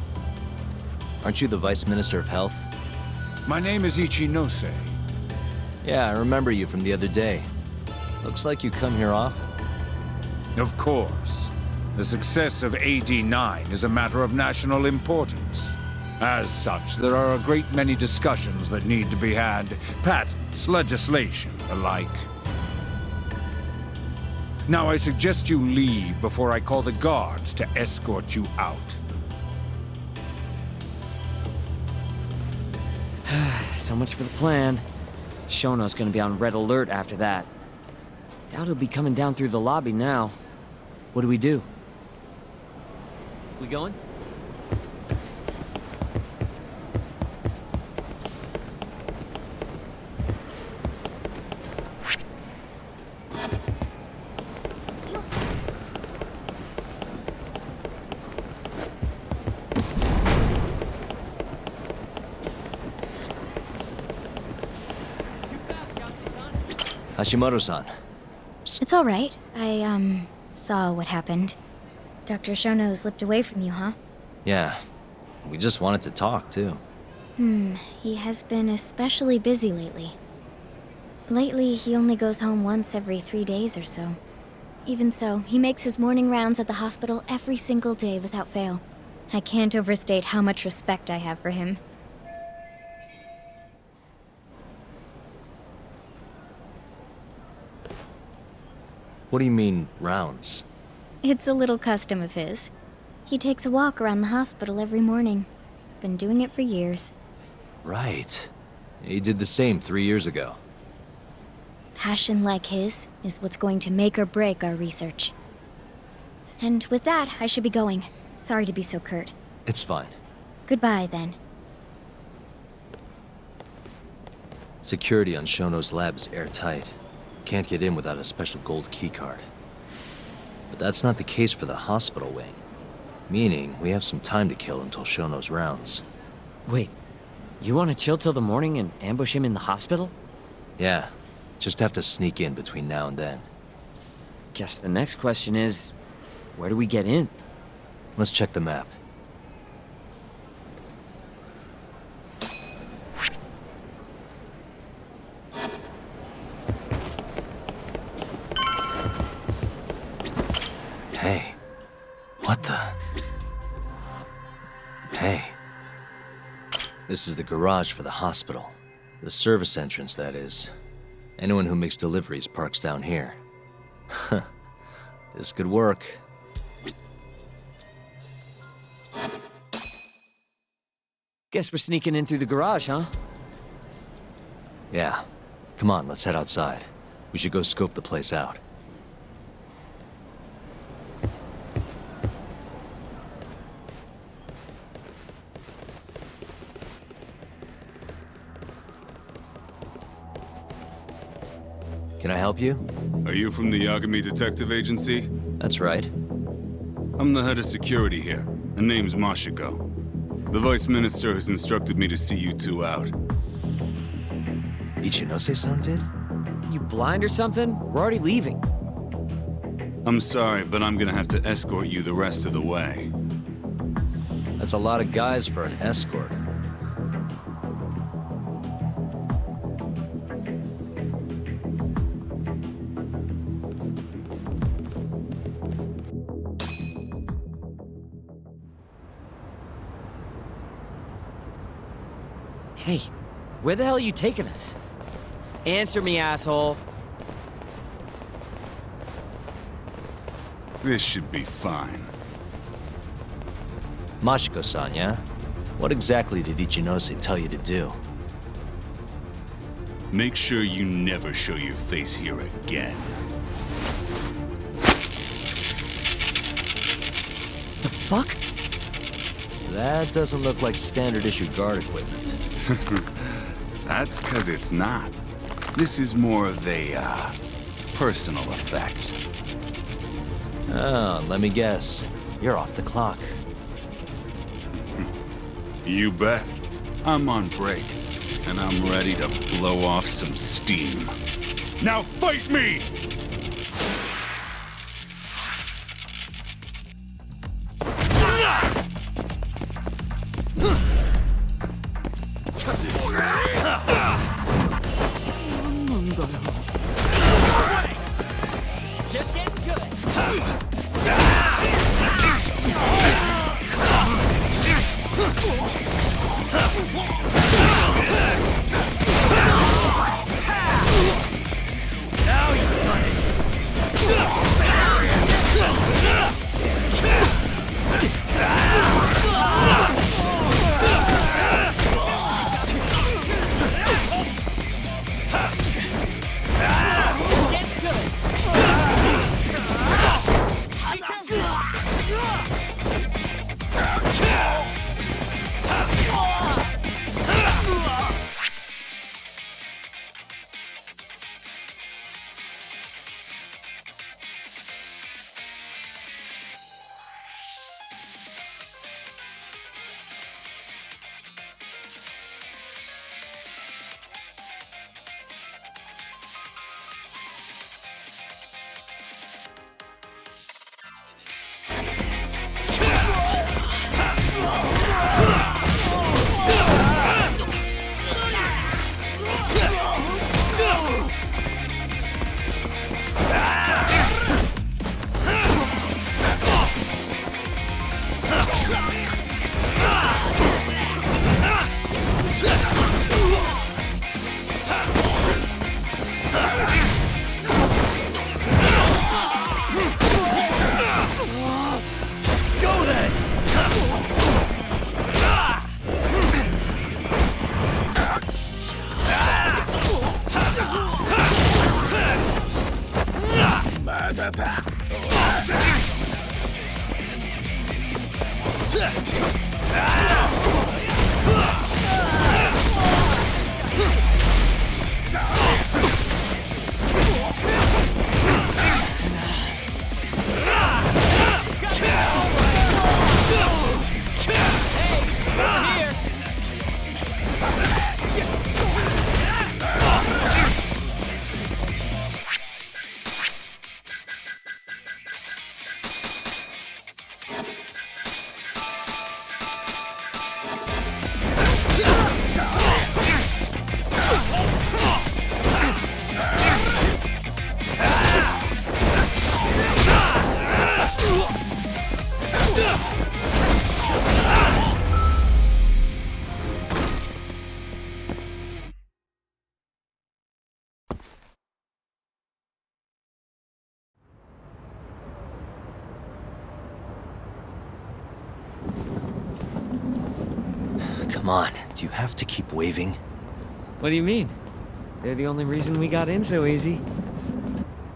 Aren't you the Vice Minister of Health? My name is Ichinose. Yeah, I remember you from the other day. Looks like you come here often. Of course. The success of AD-9 is a matter of national importance. As such, there are a great many discussions that need to be had. Patents, legislation, alike. Now I suggest you leave before I call the guards to escort you out. So much for the plan. Shono's gonna be on red alert after that. Doubt he'll be coming down through the lobby now. What do we do? We going? Hashimoto-san. It's all right. I, saw what happened. Dr. Shono slipped away from you, huh? Yeah. We just wanted to talk, too. He has been especially busy lately. Lately, he only goes home once every 3 days or so. Even so, he makes his morning rounds at the hospital every single day without fail. I can't overstate how much respect I have for him. What do you mean, rounds? It's a little custom of his. He takes a walk around the hospital every morning. Been doing it for years. Right. He did the same 3 years ago. Passion like his is what's going to make or break our research. And with that, I should be going. Sorry to be so curt. It's fine. Goodbye, then. Security on Shono's lab is airtight. Can't get in without a special gold keycard. But that's not the case for the hospital wing. Meaning, we have some time to kill until Shono's rounds. Wait, you want to chill till the morning and ambush him in the hospital? Yeah, just have to sneak in between now and then. Guess the next question is, where do we get in? Let's check the map. What the? Hey. This is the garage for the hospital. The service entrance, that is. Anyone who makes deliveries parks down here. This could work. Guess we're sneaking in through the garage, huh? Yeah. Come on, let's head outside. We should go scope the place out. Can I help you? Are you from the Yagami Detective Agency? That's right. I'm the head of security here. The name's Mashiko. The Vice Minister has instructed me to see you two out. Ichinose-san did? You blind or something? We're already leaving. I'm sorry, but I'm gonna have to escort you the rest of the way. That's a lot of guys for an escort. Hey, where the hell are you taking us? Answer me, asshole. This should be fine. Mashiko-san, yeah? What exactly did Ichinose tell you to do? Make sure you never show your face here again. The fuck? That doesn't look like standard issue guard equipment. That's 'cause it's not. This is more of a, personal effect. Oh, let me guess. You're off the clock. You bet. I'm on break, and I'm ready to blow off some steam. Now fight me! Just getting good. Now you've done it! Come on, do you have to keep waving? What do you mean? They're the only reason we got in so easy.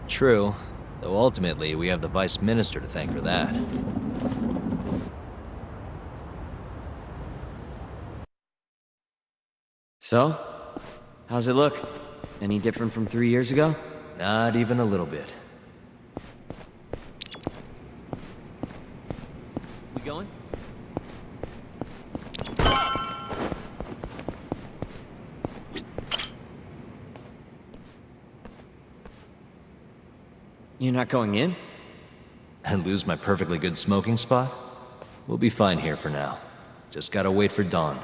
True, though ultimately we have the Vice Minister to thank for that. So? How's it look? Any different from 3 years ago? Not even a little bit. We going? You're not going in? And lose my perfectly good smoking spot? We'll be fine here for now. Just gotta wait for dawn.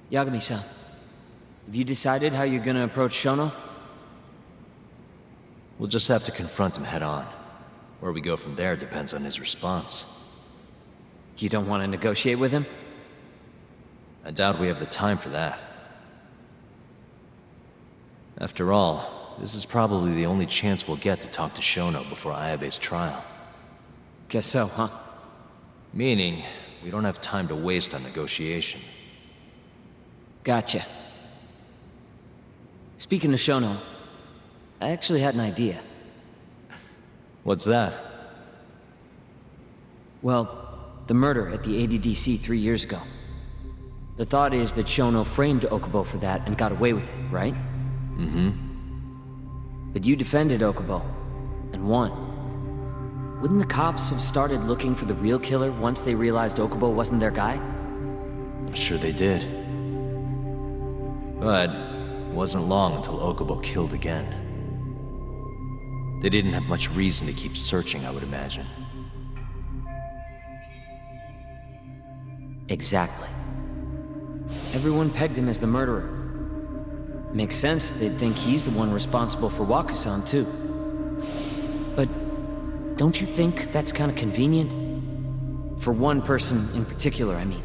Yagami-san, have you decided how you're gonna approach Shono? We'll just have to confront him head on. Where we go from there depends on his response. You don't want to negotiate with him? I doubt we have the time for that. After all, this is probably the only chance we'll get to talk to Shono before Ayabe's trial. Guess so, huh? Meaning, we don't have time to waste on negotiation. Gotcha. Speaking of Shono, I actually had an idea. What's that? Well, the murder at the ADDC 3 years ago. The thought is that Shono framed Okubo for that and got away with it, right? Mm-hmm. But you defended Okubo, and won. Wouldn't the cops have started looking for the real killer once they realized Okubo wasn't their guy? Sure they did. But it wasn't long until Okubo killed again. They didn't have much reason to keep searching, I would imagine. Exactly. Everyone pegged him as the murderer. Makes sense they'd think he's the one responsible for Wakusan, too. But don't you think that's kind of convenient? For one person in particular, I mean.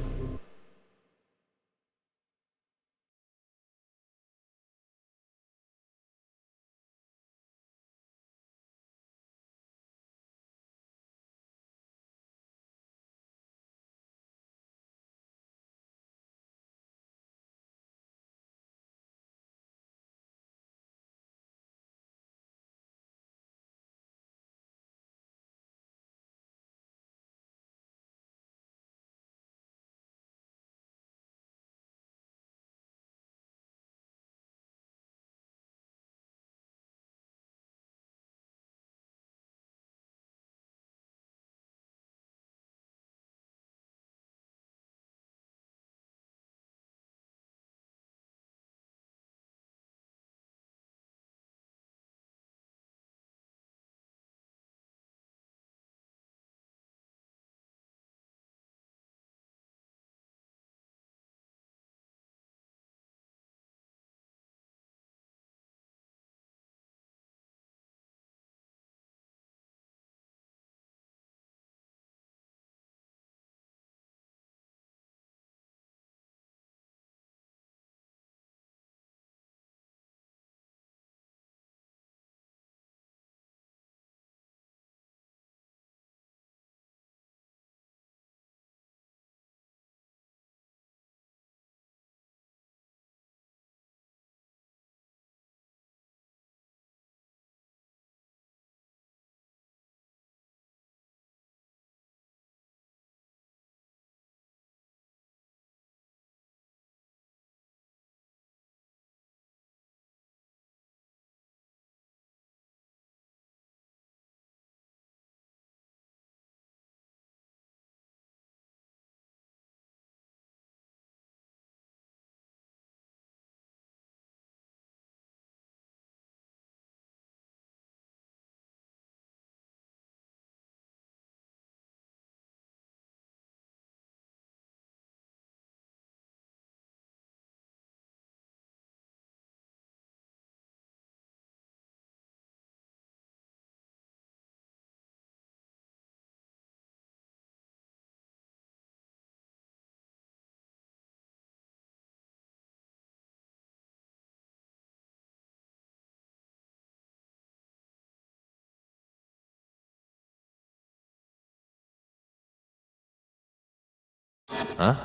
Huh?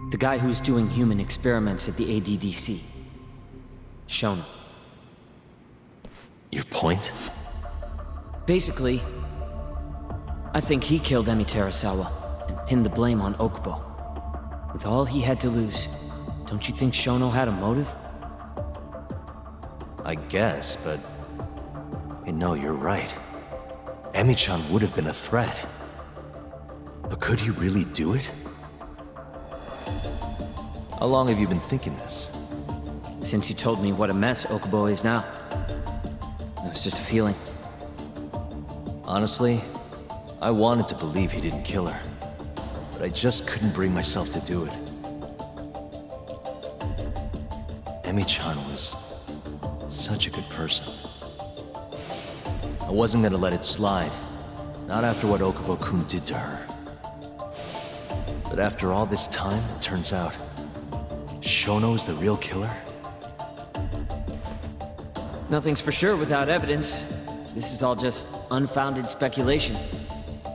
The guy who's doing human experiments at the ADDC. Shono. Your point? Basically, I think he killed Emi Terasawa and pinned the blame on Okubo. With all he had to lose, don't you think Shono had a motive? I guess, but... Wait, no, you're right. Emi-chan would have been a threat. But could he really do it? How long have you been thinking this? Since you told me what a mess Okubo is now. It was just a feeling. Honestly, I wanted to believe he didn't kill her. But I just couldn't bring myself to do it. Emi-chan was such a good person. I wasn't gonna let it slide. Not after what Okubo-kun did to her. But after all this time, it turns out Shono's the real killer? Nothing's for sure without evidence. This is all just unfounded speculation.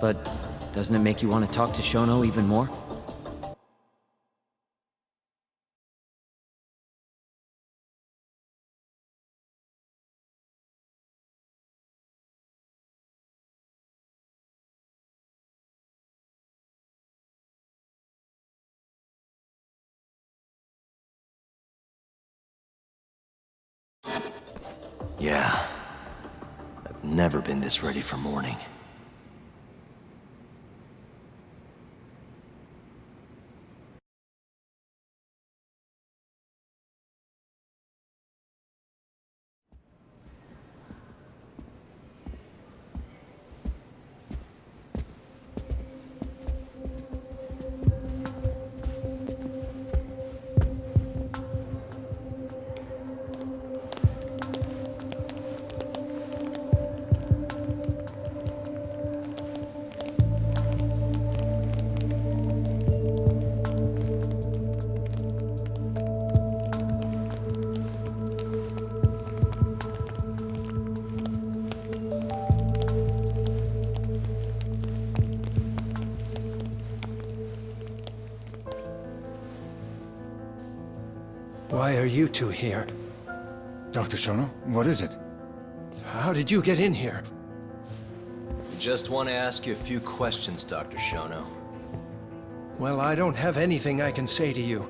But doesn't it make you want to talk to Shono even more? Yeah. I've never been this ready for morning. Why are you two here? Dr. Shono, what is it? How did you get in here? We just want to ask you a few questions, Dr. Shono. Well, I don't have anything I can say to you.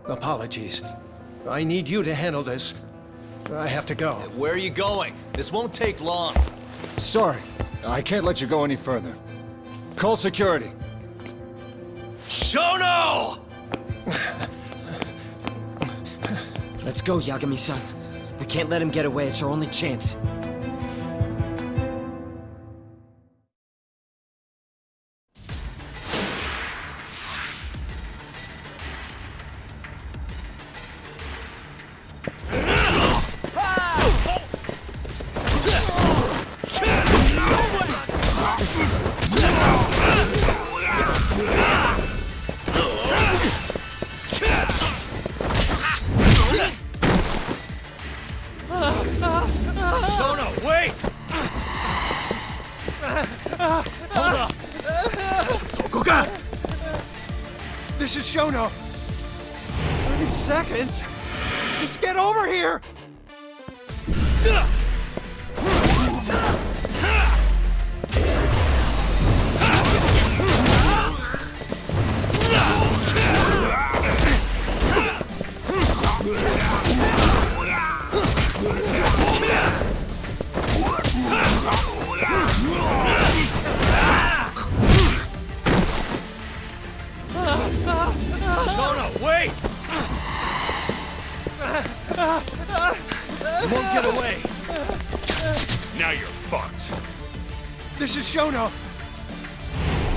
Apologies. I need you to handle this. I have to go. Where are you going? This won't take long. Sorry, I can't let you go any further. Call security. Shono! Let's go, Yagami-san. We can't let him get away. It's our only chance. Shono, wait! Hold up! Sokoka! This is Shono. 30 seconds? Just get over here! Shono, wait! You won't get away. Now you're fucked. This is Shono.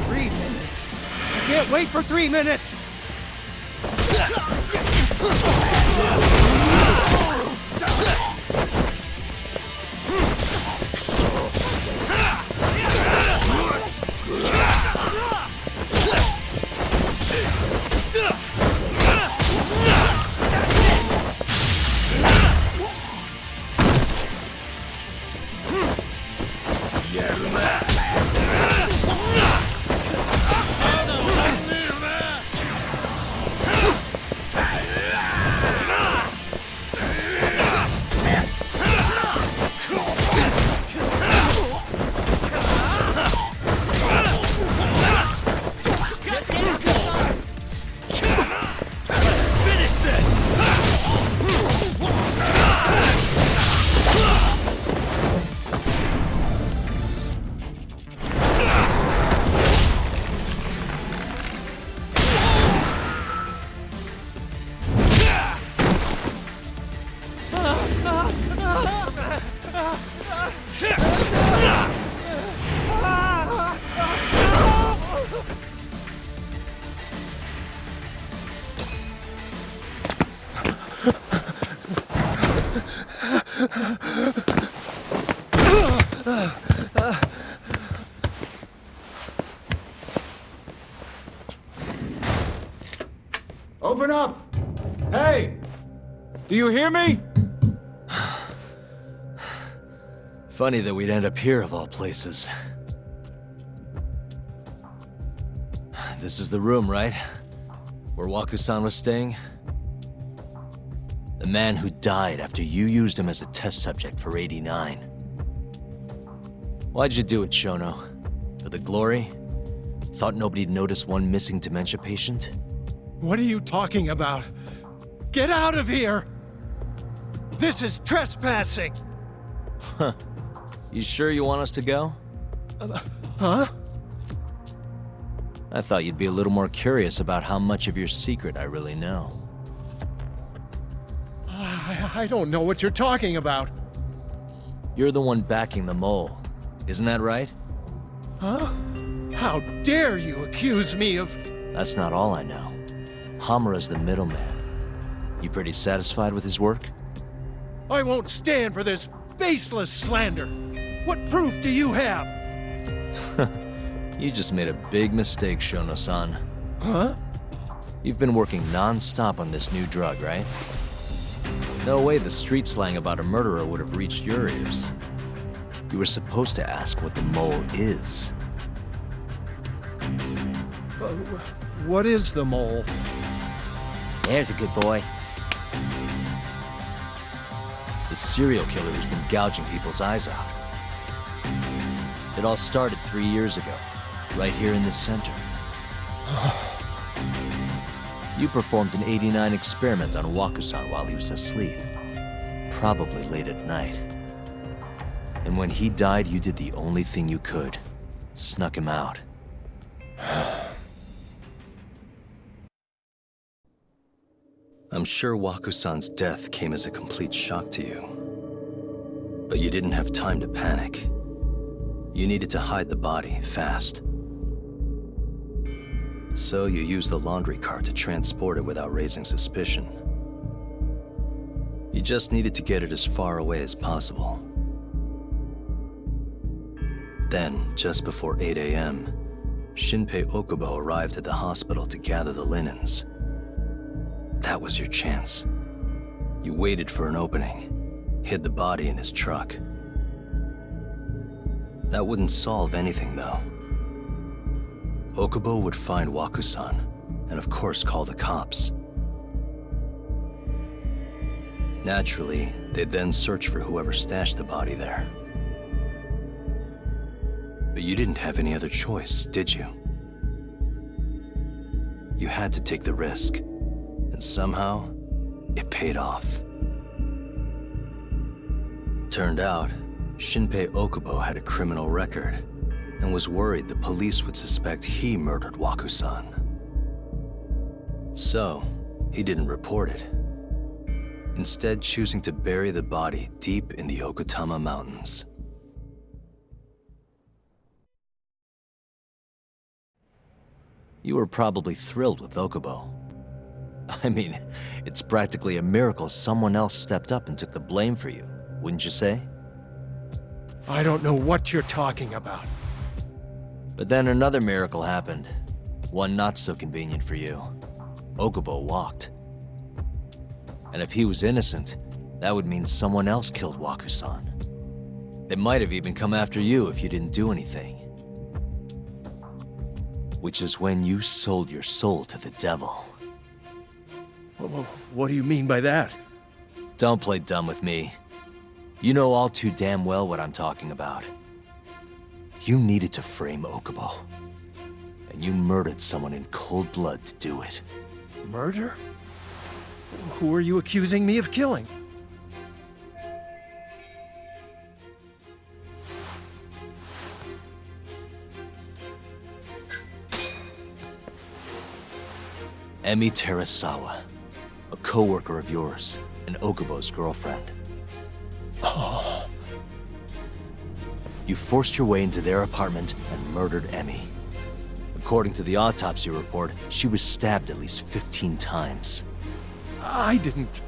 3 minutes. I can't wait for 3 minutes. Open up! Hey! Do you hear me? Funny that we'd end up here of all places. This is the room, right? Where Waku-san was staying? The man who died after you used him as a test subject for 89. Why'd you do it, Shono? For the glory? Thought nobody'd notice one missing dementia patient? What are you talking about? Get out of here! This is trespassing! Huh. You sure you want us to go? Huh? I thought you'd be a little more curious about how much of your secret I really know. I don't know what you're talking about. You're the one backing the mole, isn't that right? Huh? How dare you accuse me of... That's not all I know. Hamura's the middleman. You pretty satisfied with his work? I won't stand for this baseless slander. What proof do you have? You just made a big mistake, Shono-san. Huh? You've been working non-stop on this new drug, right? No way the street slang about a murderer would have reached your ears. You were supposed to ask what the mole is. What is the mole? There's a good boy. The serial killer who's been gouging people's eyes out. It all started 3 years ago, right here in this center. You performed an 89 experiment on Waku-san while he was asleep. Probably late at night. And when he died, you did the only thing you could. Snuck him out. I'm sure Waku-san's death came as a complete shock to you. But you didn't have time to panic. You needed to hide the body, fast. So you used the laundry cart to transport it without raising suspicion. You just needed to get it as far away as possible. Then, just before 8 a.m., Shinpei Okubo arrived at the hospital to gather the linens. That was your chance. You waited for an opening, hid the body in his truck. That wouldn't solve anything, though. Okubo would find Waku-san, and of course call the cops. Naturally, they'd then search for whoever stashed the body there. But you didn't have any other choice, did you? You had to take the risk, and somehow, it paid off. Turned out, Shinpei Okubo had a criminal record, and was worried the police would suspect he murdered Waku-san. So, he didn't report it, instead choosing to bury the body deep in the Okutama Mountains. You were probably thrilled with Okubo. I mean, it's practically a miracle someone else stepped up and took the blame for you, wouldn't you say? I don't know what you're talking about. But then another miracle happened. One not so convenient for you. Okubo walked. And if he was innocent, that would mean someone else killed Waku-san. They might have even come after you if you didn't do anything. Which is when you sold your soul to the devil. What do you mean by that? Don't play dumb with me. You know all too damn well what I'm talking about. You needed to frame Okubo. And you murdered someone in cold blood to do it. Murder? Who are you accusing me of killing? Emi Terasawa, a co-worker of yours, and Okubo's girlfriend. Oh. You forced your way into their apartment and murdered Emi. According to the autopsy report, she was stabbed at least 15 times. I didn't.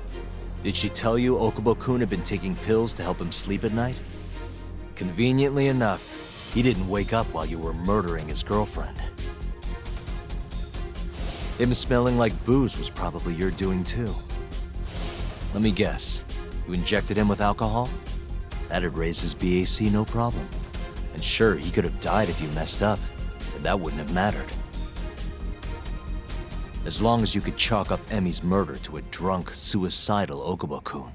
Did she tell you Okubo-kun had been taking pills to help him sleep at night? Conveniently enough, he didn't wake up while you were murdering his girlfriend. Him smelling like booze was probably your doing too. Let me guess, you injected him with alcohol? That'd raise his BAC no problem. And sure, he could have died if you messed up, but that wouldn't have mattered. As long as you could chalk up Emi's murder to a drunk, suicidal Okubo-kun.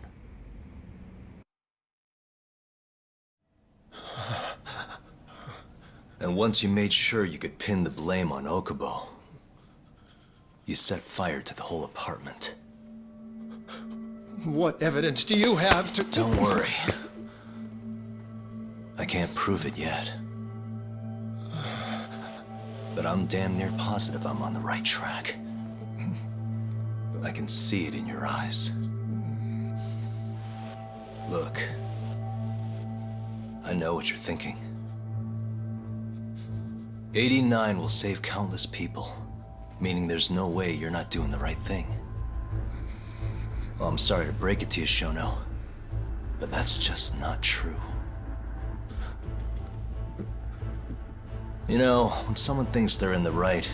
And once you made sure you could pin the blame on Okubo, you set fire to the whole apartment. What evidence do you have to... Don't worry. I can't prove it yet. But I'm damn near positive I'm on the right track. I can see it in your eyes. Look, I know what you're thinking. 89 will save countless people, meaning there's no way you're not doing the right thing. Well, I'm sorry to break it to you, Shono, but that's just not true. You know, when someone thinks they're in the right,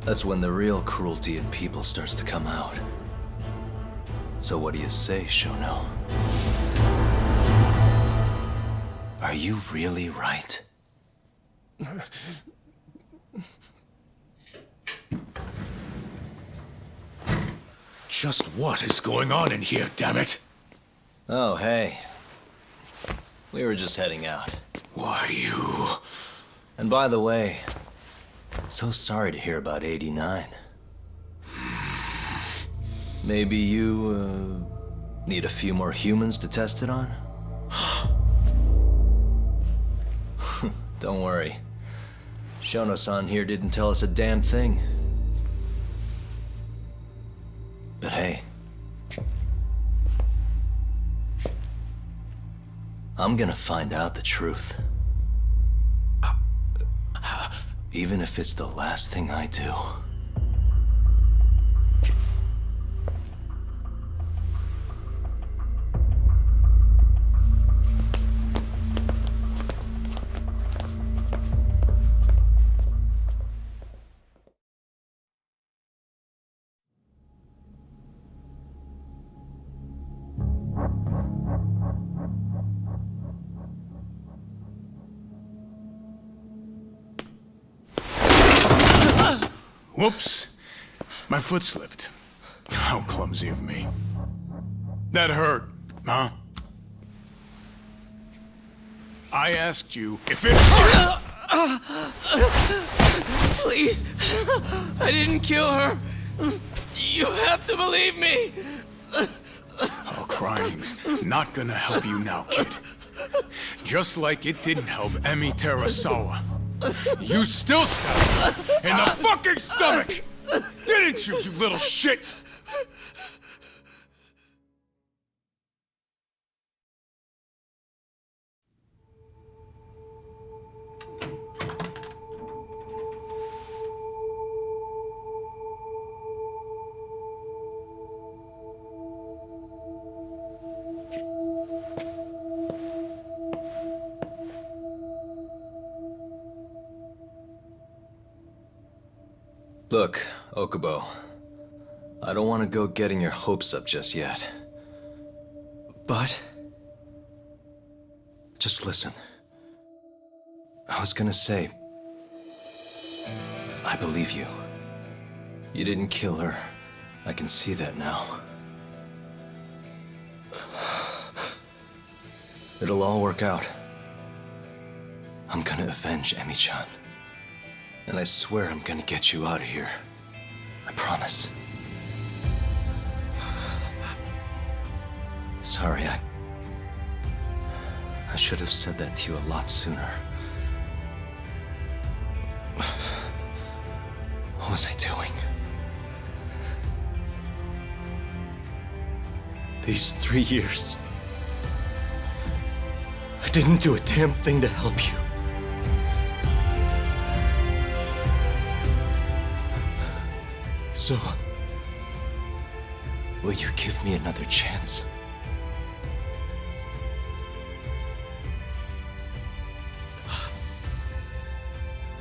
that's when the real cruelty in people starts to come out. So what do you say, Shono? Are you really right? Just what is going on in here, damn it? Oh, hey. We were just heading out. Why, you... And by the way, so sorry to hear about 89. Maybe you, need a few more humans to test it on? Don't worry. Shono-san here didn't tell us a damn thing. But hey, I'm gonna find out the truth. Even if it's the last thing I do. Whoops. My foot slipped. How clumsy of me. That hurt, huh? I asked you if it hurt! Please! I didn't kill her! You have to believe me! Oh, crying's not gonna help you now, kid. Just like it didn't help Emi Terasawa. You still stabbed her in the fucking stomach! Didn't you, you little shit? Look, Okubo, I don't want to go getting your hopes up just yet. But? Just listen. I was gonna say, I believe you. You didn't kill her. I can see that now. It'll all work out. I'm gonna avenge Emi-chan. And I swear I'm gonna get you out of here. I promise. Sorry, I should have said that to you a lot sooner. What was I doing? These 3 years, I didn't do a damn thing to help you. So, will you give me another chance?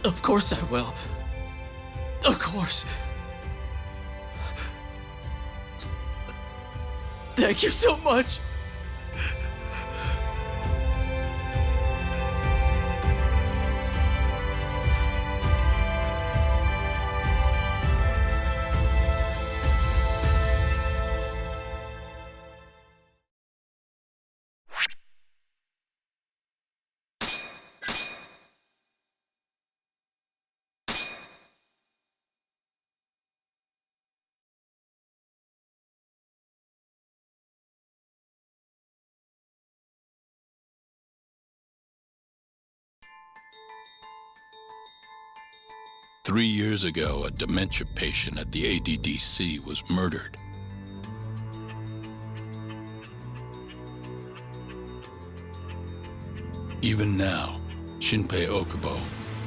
Of course I will. Of course. Thank you so much. Three years ago, a dementia patient at the ADDC was murdered. Even now, Shinpei Okubo,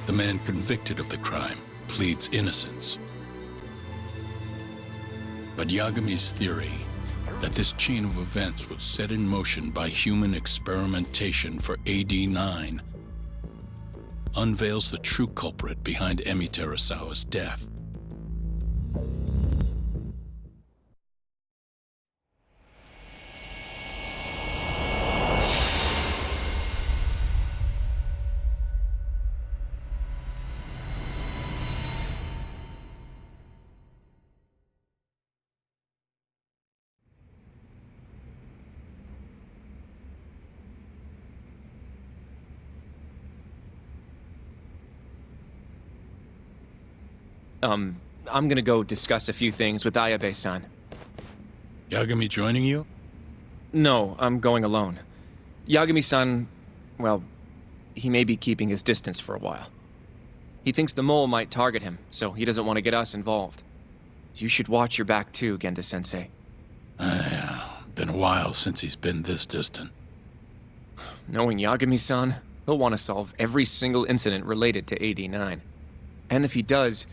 the man convicted of the crime, pleads innocence. But Yagami's theory that this chain of events was set in motion by human experimentation for AD-9 unveils the true culprit behind Emi Terasawa's death. I'm gonna go discuss a few things with Ayabe-san. Yagami joining you? No, I'm going alone. Yagami-san, well, he may be keeping his distance for a while. He thinks the mole might target him, so he doesn't want to get us involved. You should watch your back too, Genda-sensei. Been a while since he's been this distant. Knowing Yagami-san, he'll want to solve every single incident related to AD-9. And if he does,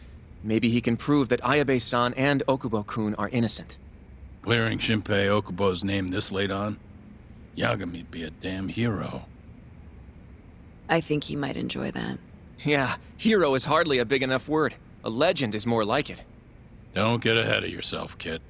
maybe he can prove that Ayabe-san and Okubo-kun are innocent. Clearing Shinpei Okubo's name this late on? Yagami'd be a damn hero. I think he might enjoy that. Yeah, hero is hardly a big enough word. A legend is more like it. Don't get ahead of yourself, kid.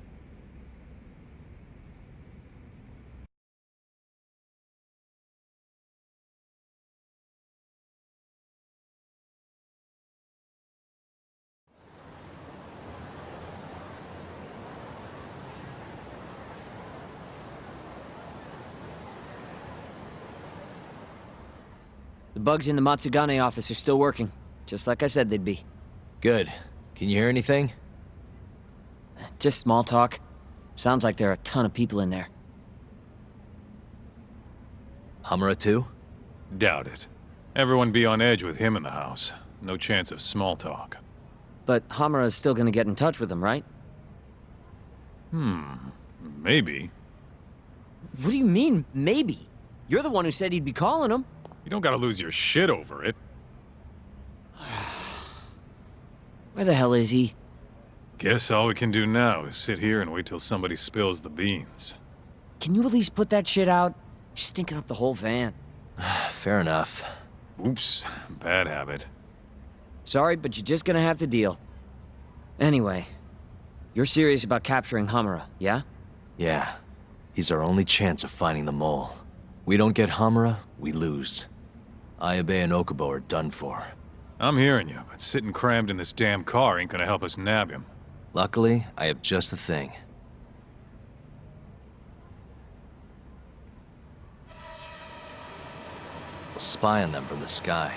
The bugs in the Matsugane office are still working, just like I said they'd be. Good. Can you hear anything? Just small talk. Sounds like there are a ton of people in there. Hamura too? Doubt it. Everyone be on edge with him in the house. No chance of small talk. But Hamura's still gonna get in touch with them, right? Maybe. What do you mean, maybe? You're the one who said he'd be calling him. You don't gotta lose your shit over it. Where the hell is he? Guess all we can do now is sit here and wait till somebody spills the beans. Can you at least put that shit out? You're stinking up the whole van. Fair enough. Oops, bad habit. Sorry, but you're just gonna have to deal. Anyway, you're serious about capturing Hamura, yeah? Yeah. He's our only chance of finding the mole. We don't get Hamura, we lose. Ayabe and Okubo are done for. I'm hearing you, but sitting crammed in this damn car ain't gonna help us nab him. Luckily, I have just the thing. We'll spy on them from the sky.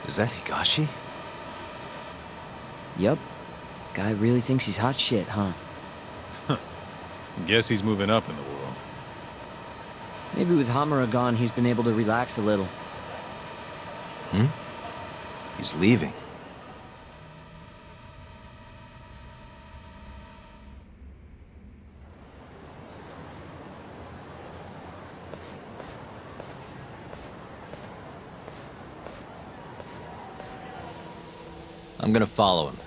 Is that Higashi? Yep. Guy really thinks he's hot shit, huh? Guess he's moving up in the world. Maybe with Hamura gone, he's been able to relax a little. He's leaving. I'm gonna follow him.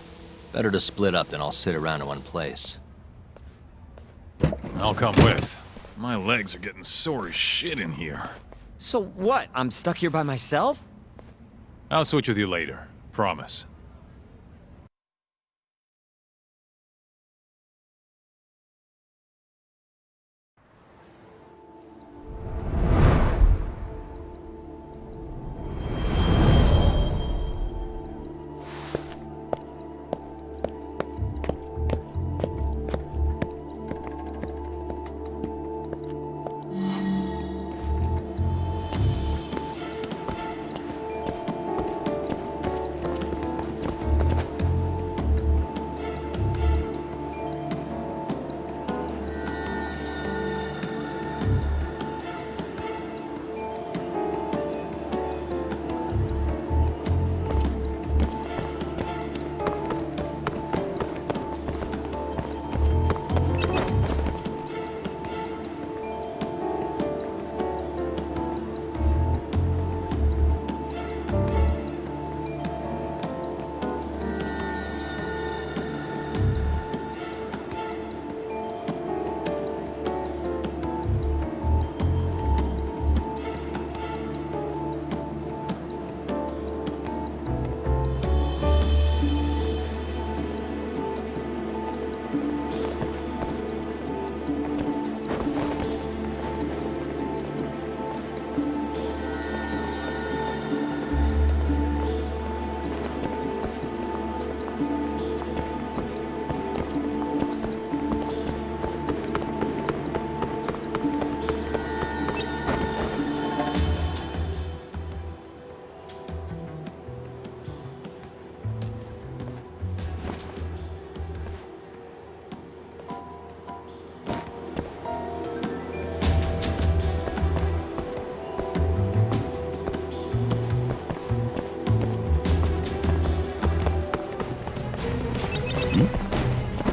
Better to split up than I'll sit around in one place. I'll come with. My legs are getting sore as shit in here. So what? I'm stuck here by myself? I'll switch with you later. Promise.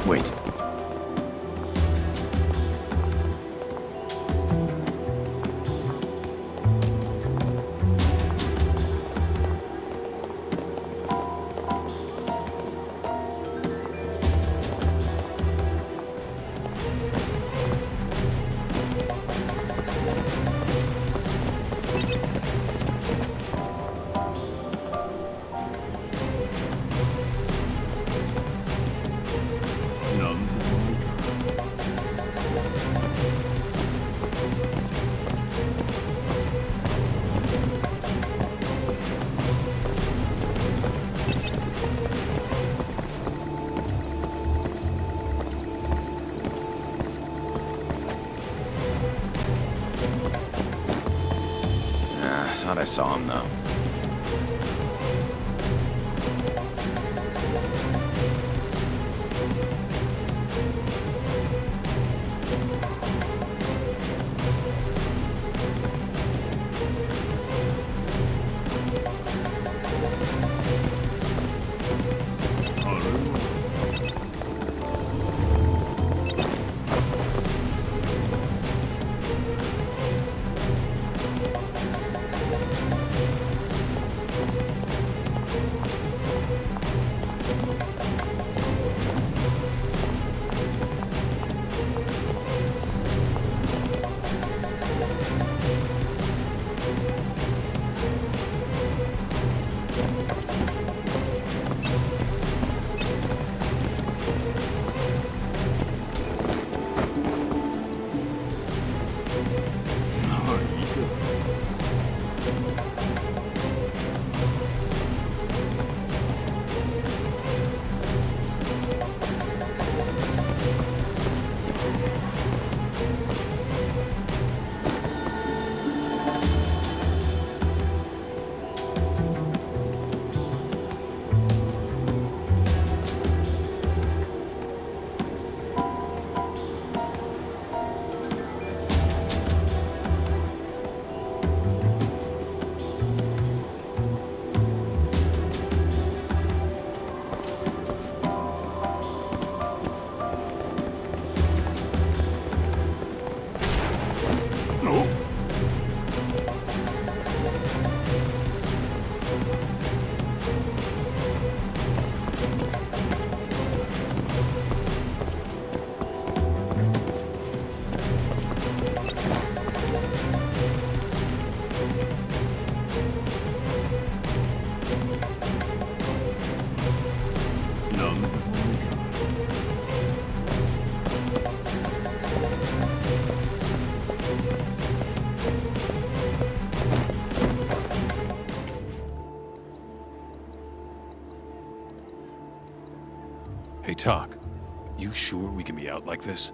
Wait. Thought I saw him, though. Hey, Talk. You sure we can be out like this?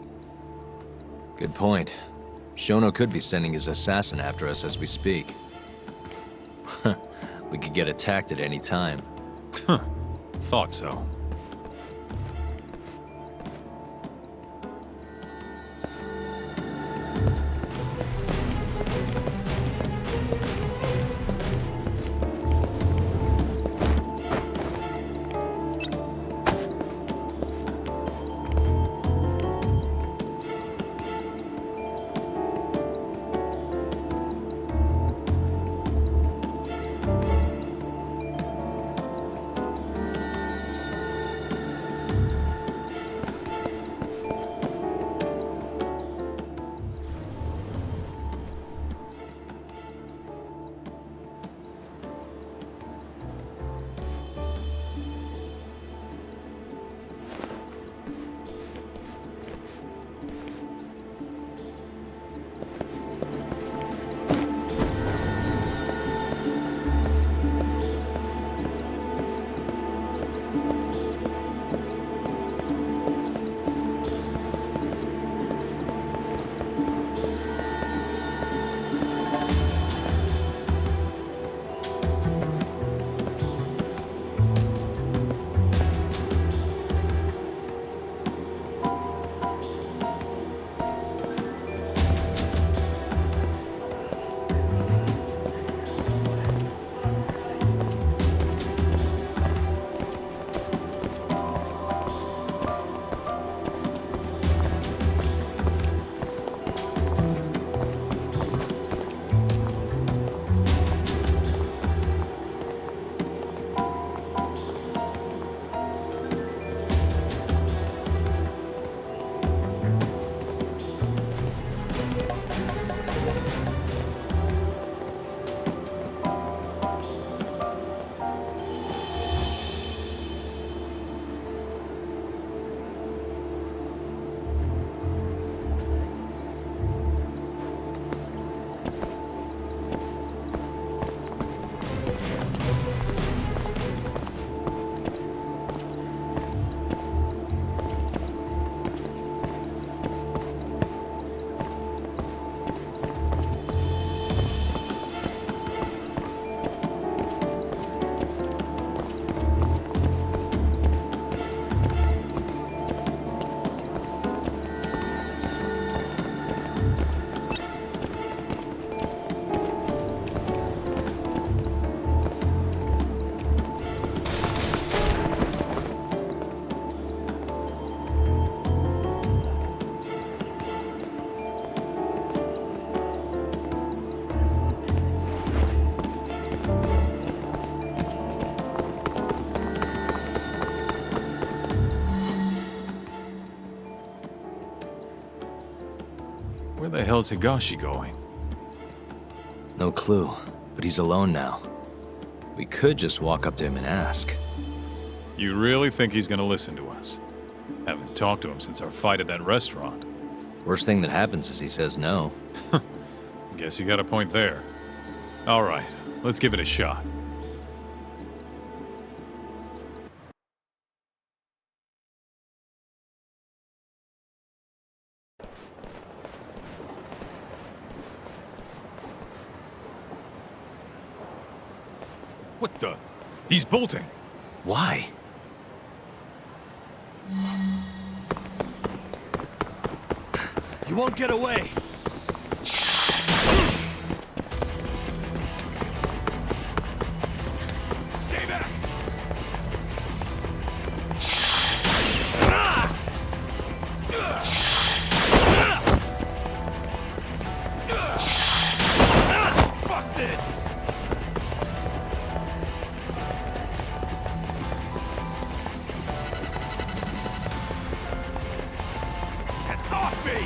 Good point. Shono could be sending his assassin after us as we speak. We could get attacked at any time. Thought so. Where the hell's Higashi going? No clue, but he's alone now. We could just walk up to him and ask. You really think he's gonna listen to us? Haven't talked to him since our fight at that restaurant. Worst thing that happens is he says no. Guess you got a point there. All right, let's give it a shot. What the? He's bolting. Why? You won't get away. Stay back. Fuck this. Get off me!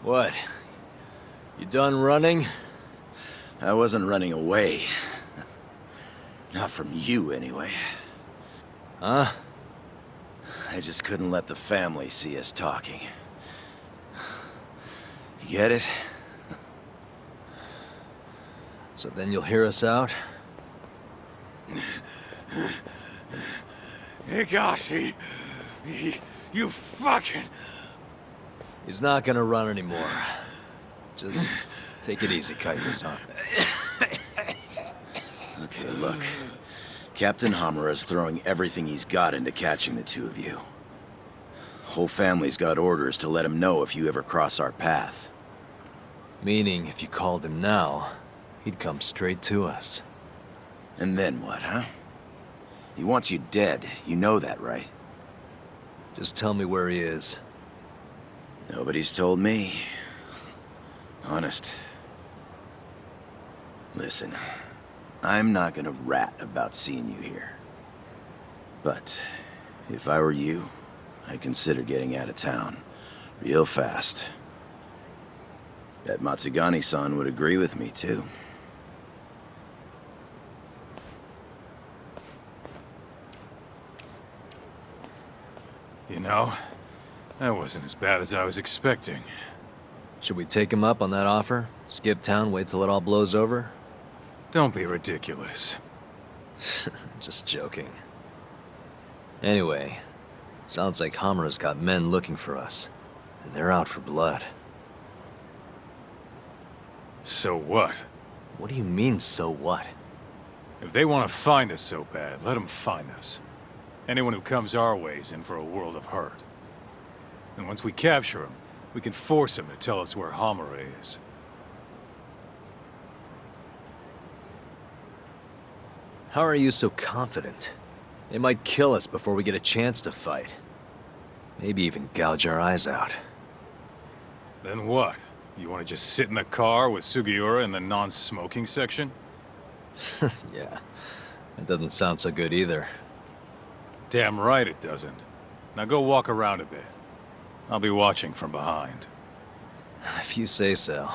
What? You done running? I wasn't running away. Not from you, anyway. Huh? I just couldn't let the family see us talking. You get it? So then you'll hear us out? Higashi, you fucking... He's not gonna run anymore. Just take it easy, Kaito-san. Okay, look. Captain Hamura is throwing everything he's got into catching the two of you. Whole family's got orders to let him know if you ever cross our path. Meaning, if you called him now, he'd come straight to us. And then what, huh? He wants you dead. You know that, right? Just tell me where he is. Nobody's told me. Honest. Listen, I'm not gonna rat about seeing you here. But if I were you, I'd consider getting out of town real fast. Bet Matsugani-san would agree with me, too. You know, that wasn't as bad as I was expecting. Should we take him up on that offer? Skip town, wait till it all blows over? Don't be ridiculous. Just joking. Anyway, sounds like Hamura's got men looking for us. And they're out for blood. So what? What do you mean, so what? If they want to find us so bad, let them find us. Anyone who comes our way is in for a world of hurt. And once we capture him, we can force him to tell us where Hamura is. How are you so confident? They might kill us before we get a chance to fight. Maybe even gouge our eyes out. Then what? You want to just sit in the car with Sugiura in the non-smoking section? Yeah, that doesn't sound so good either. Damn right it doesn't. Now go walk around a bit. I'll be watching from behind. If you say so.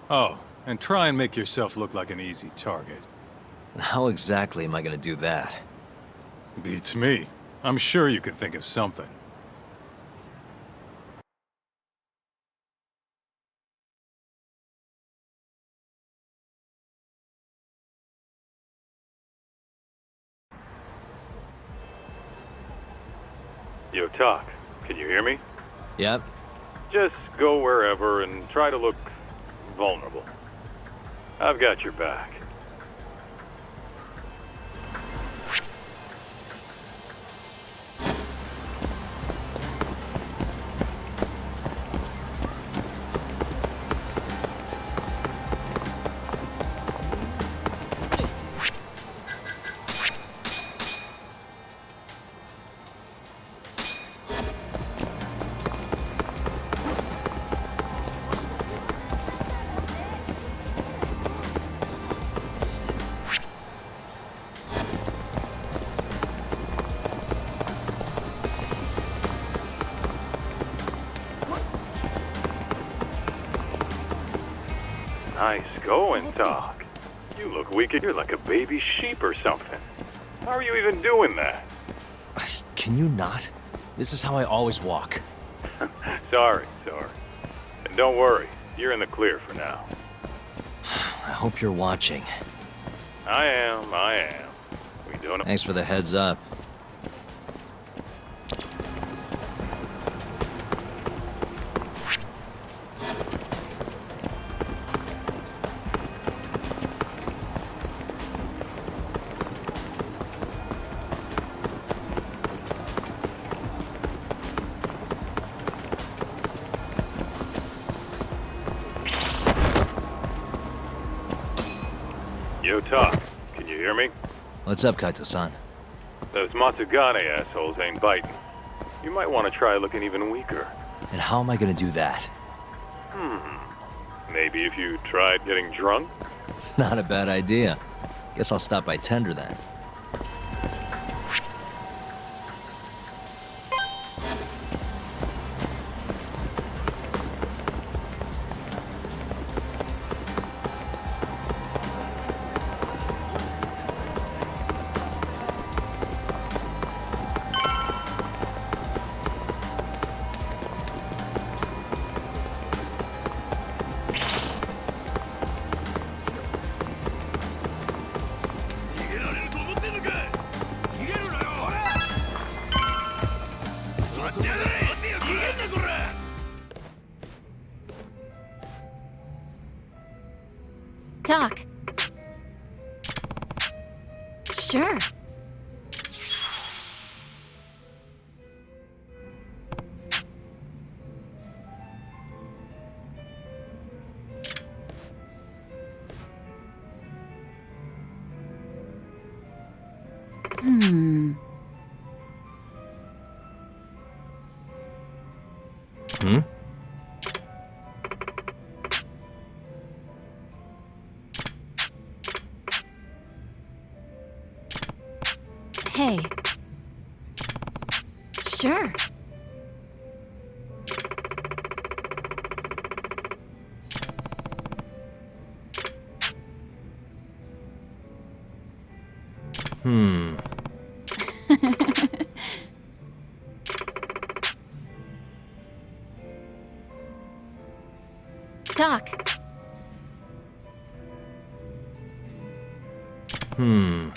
Oh, and try and make yourself look like an easy target. And how exactly am I gonna do that? Beats me. I'm sure you could think of something. Yo, Talk, can you hear me? Yep. Just go wherever and try to look vulnerable. I've got your back. Nice going, Talk. You look weak. You're like a baby sheep or something. How are you even doing that? Can you not? This is how I always walk. Sorry. And don't worry, you're in the clear for now. I hope you're watching. I am. We don't... Thanks for the heads up. Yo, Talk, can you hear me? What's up, Kaito-san? Those Matsugane assholes ain't biting. You might want to try looking even weaker. And how am I gonna do that? Maybe if you tried getting drunk? Not a bad idea. Guess I'll stop by Tender then. Doc. Sure. Hmm. Hmm? Hey. Sure. Hmm. Doc. Hmm.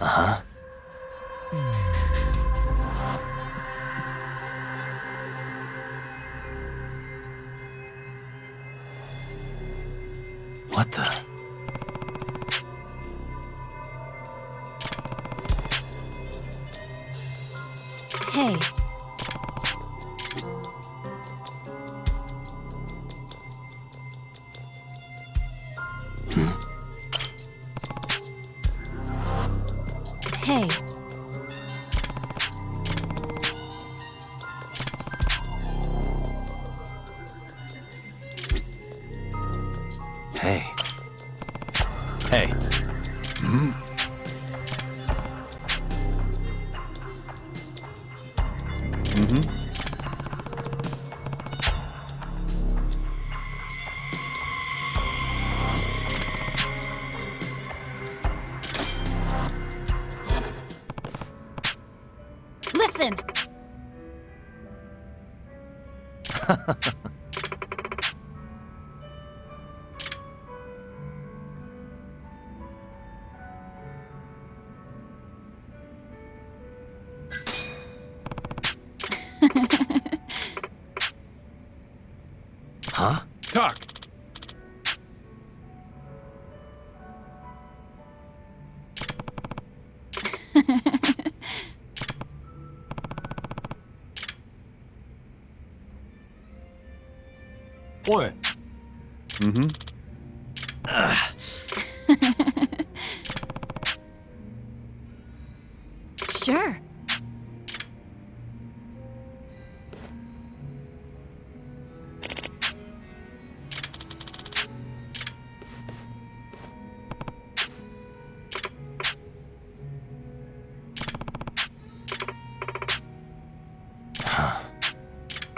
Uh-huh. What the? Hey. Hey. Hey. Hey. Hmm? Mm-hmm. Listen. Huh? Talk. What? Mm-hmm. Sure.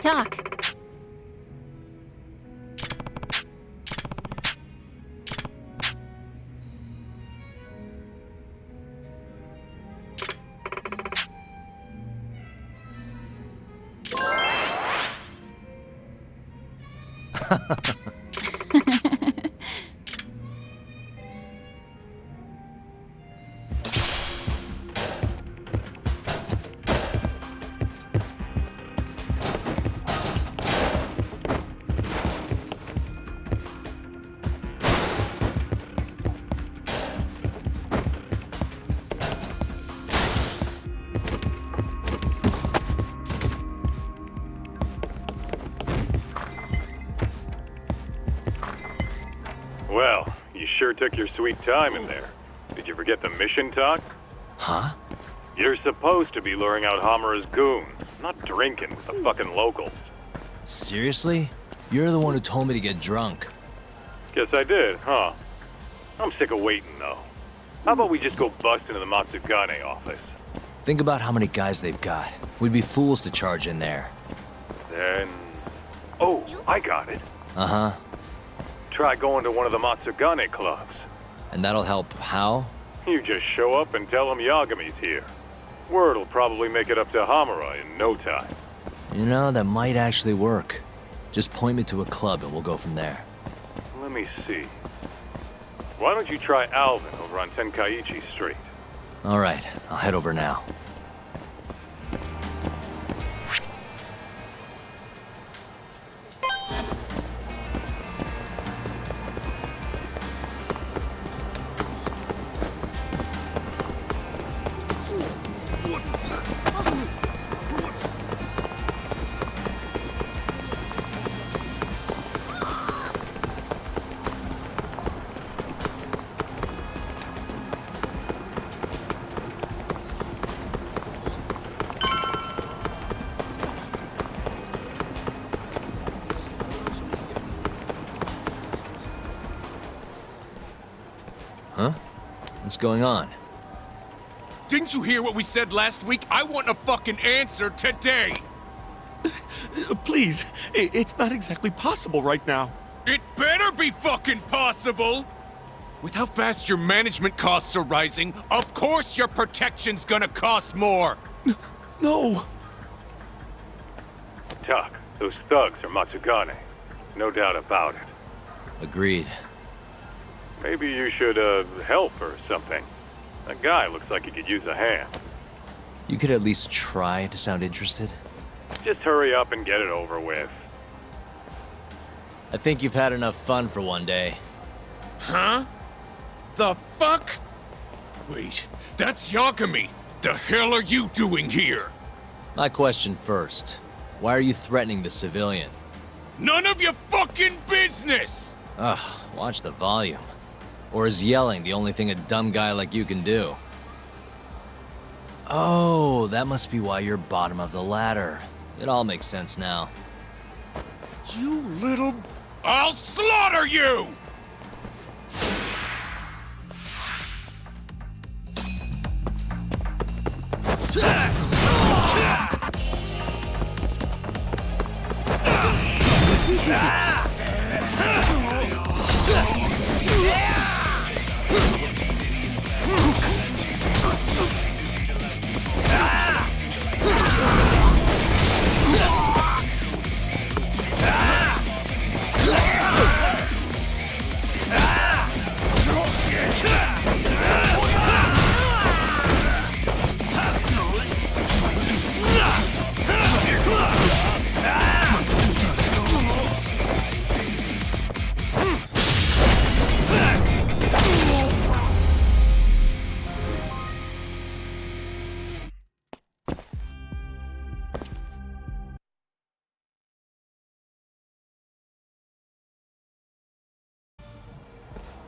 Doc. Well, you sure took your sweet time in there. Did you forget the mission talk? Huh? You're supposed to be luring out Hamura's goons, not drinking with the fucking locals. Seriously? You're the one who told me to get drunk. Guess I did, huh? I'm sick of waiting, though. How about we just go bust into the Matsugane office? Think about how many guys they've got. We'd be fools to charge in there. Then... Oh, I got it. Uh-huh. Try going to one of the Matsugane clubs. And that'll help how? You just show up and tell them Yagami's here. Word'll probably make it up to Hamura in no time. You know, that might actually work. Just point me to a club and we'll go from there. Let me see. Why don't you try Alvin over on Tenkaichi Street? All right, I'll head over now. Huh? What's going on? Didn't you hear what we said last week? I want a fucking answer today! Please, it's not exactly possible right now. It better be fucking possible! With how fast your management costs are rising, of course your protection's gonna cost more! No! Tuck, those thugs are Matsugane. No doubt about it. Agreed. Maybe you should, help or something. That guy looks like he could use a hand. You could at least try to sound interested. Just hurry up and get it over with. I think you've had enough fun for one day. Huh? The fuck? Wait, that's Yagami! The hell are you doing here? My question first. Why are you threatening the civilian? None of your fucking business! Ugh, watch the volume. Or is yelling the only thing a dumb guy like you can do? Oh, that must be why you're bottom of the ladder. It all makes sense now. You little... I'll slaughter you!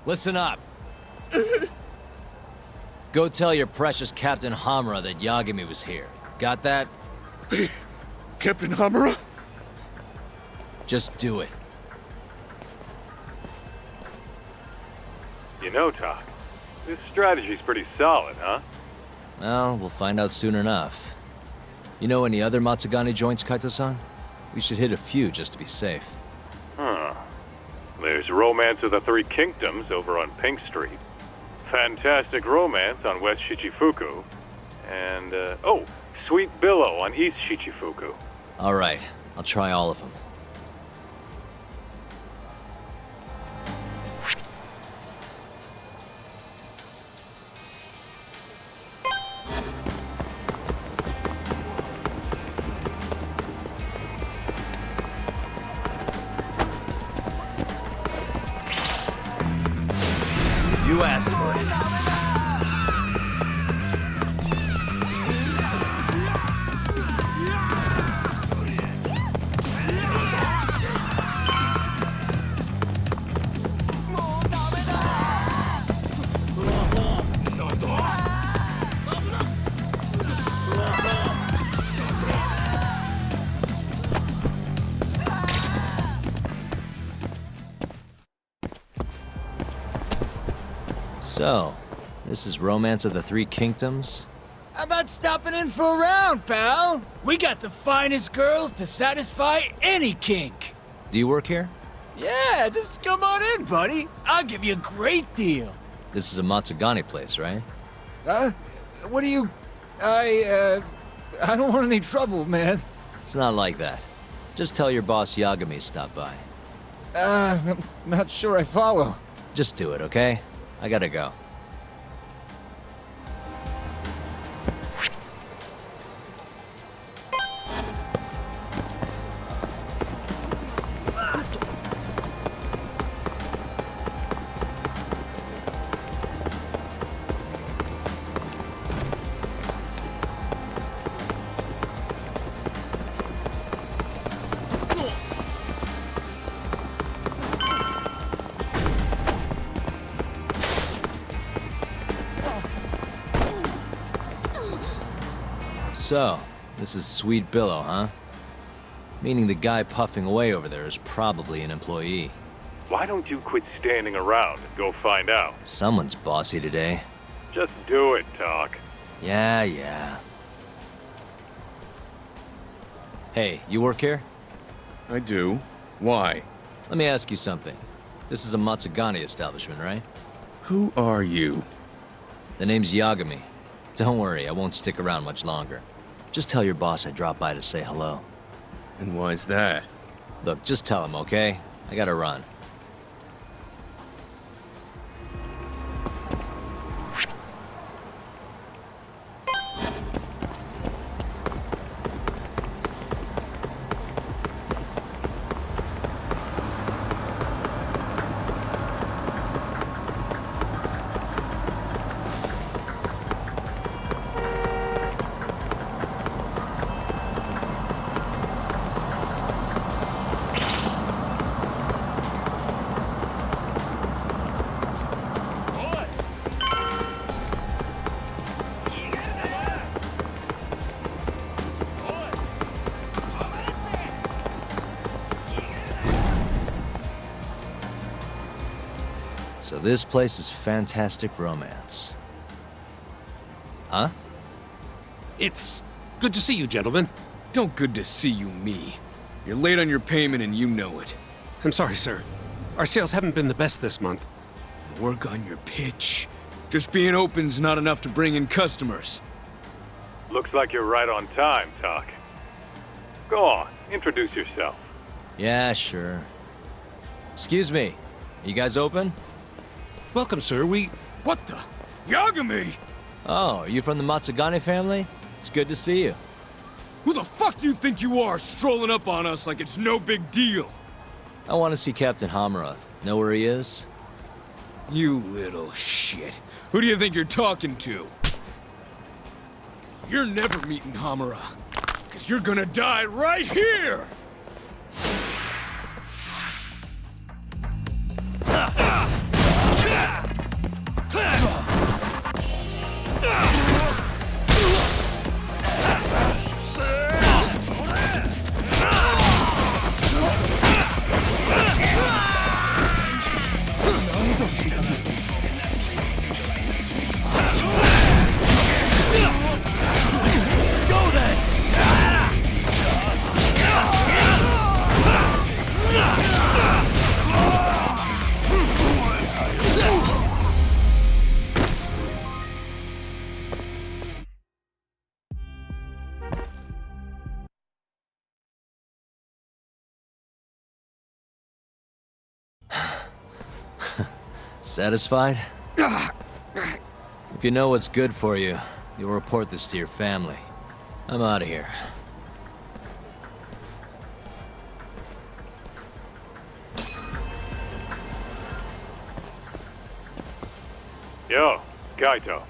Listen up. Go tell your precious Captain Hamura that Yagami was here. Got that? Captain Hamura? Just do it. You know, Tuck, this strategy's pretty solid, huh? Well, we'll find out soon enough. You know any other Matsugane joints, Kaito-san? We should hit a few just to be safe. Huh. There's Romance of the Three Kingdoms over on Pink Street. Fantastic Romance on West Shichifuku. And, oh, Sweet Billow on East Shichifuku. All right, I'll try all of them. You asked for it. So, this is Romance of the Three Kingdoms? How about stopping in for a round, pal? We got the finest girls to satisfy any kink. Do you work here? Yeah, just come on in, buddy. I'll give you a great deal. This is a Matsugane place, right? Huh? What do you... I don't want any trouble, man. It's not like that. Just tell your boss Yagami stopped by. I'm not sure I follow. Just do it, okay? I gotta go. So, this is Sweet Billow, huh? Meaning the guy puffing away over there is probably an employee. Why don't you quit standing around and go find out? Someone's bossy today. Just do it, Talk. Yeah. Hey, you work here? I do. Why? Let me ask you something. This is a Matsugane establishment, right? Who are you? The name's Yagami. Don't worry, I won't stick around much longer. Just tell your boss I dropped by to say hello. And why's that? Look, just tell him, okay? I gotta run. So this place is Fantastic Romance. Huh? It's good to see you, gentlemen. Don't good to see you me. You're late on your payment and you know it. I'm sorry, sir. Our sales haven't been the best this month. Work on your pitch. Just being open's not enough to bring in customers. Looks like you're right on time, Talk. Go on, introduce yourself. Yeah, sure. Excuse me, are you guys open? Welcome, sir. What the? Yagami! Oh, are you from the Matsugane family? It's good to see you. Who the fuck do you think you are, strolling up on us like it's no big deal? I want to see Captain Hamura. Know where he is? You little shit. Who do you think you're talking to? You're never meeting Hamura. Because you're gonna die right here! Satisfied? If you know what's good for you, you'll report this to your family. I'm out of here. Yo, it's Kaito.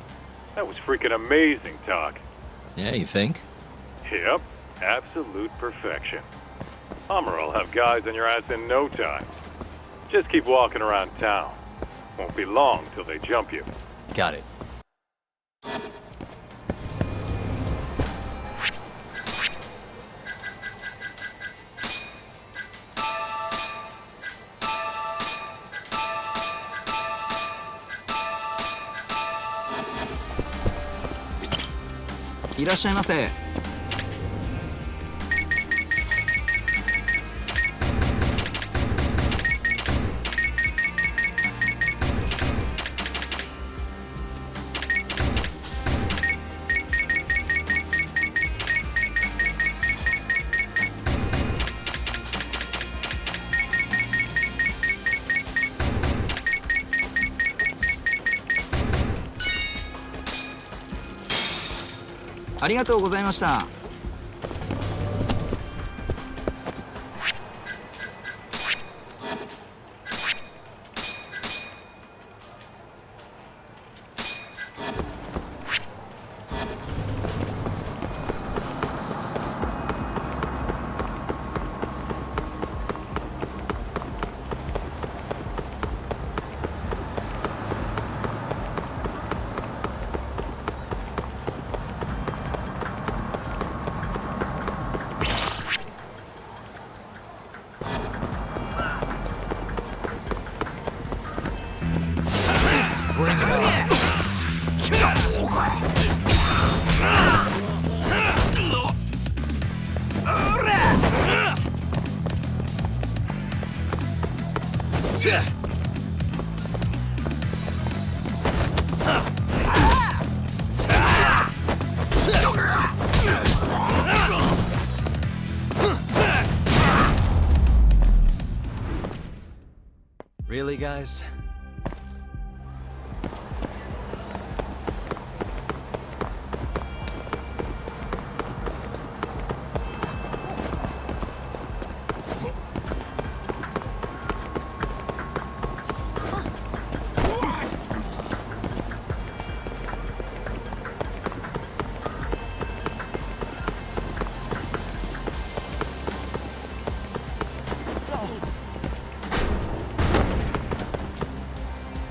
That was freaking amazing, Talk. Yeah, you think? Yep, absolute perfection. Hamura will have guys on your ass in no time. Just keep walking around town. Won't be long till they jump you. Got it. いらっしゃいませ。ありがとうございました。Bring it on. Really, guys?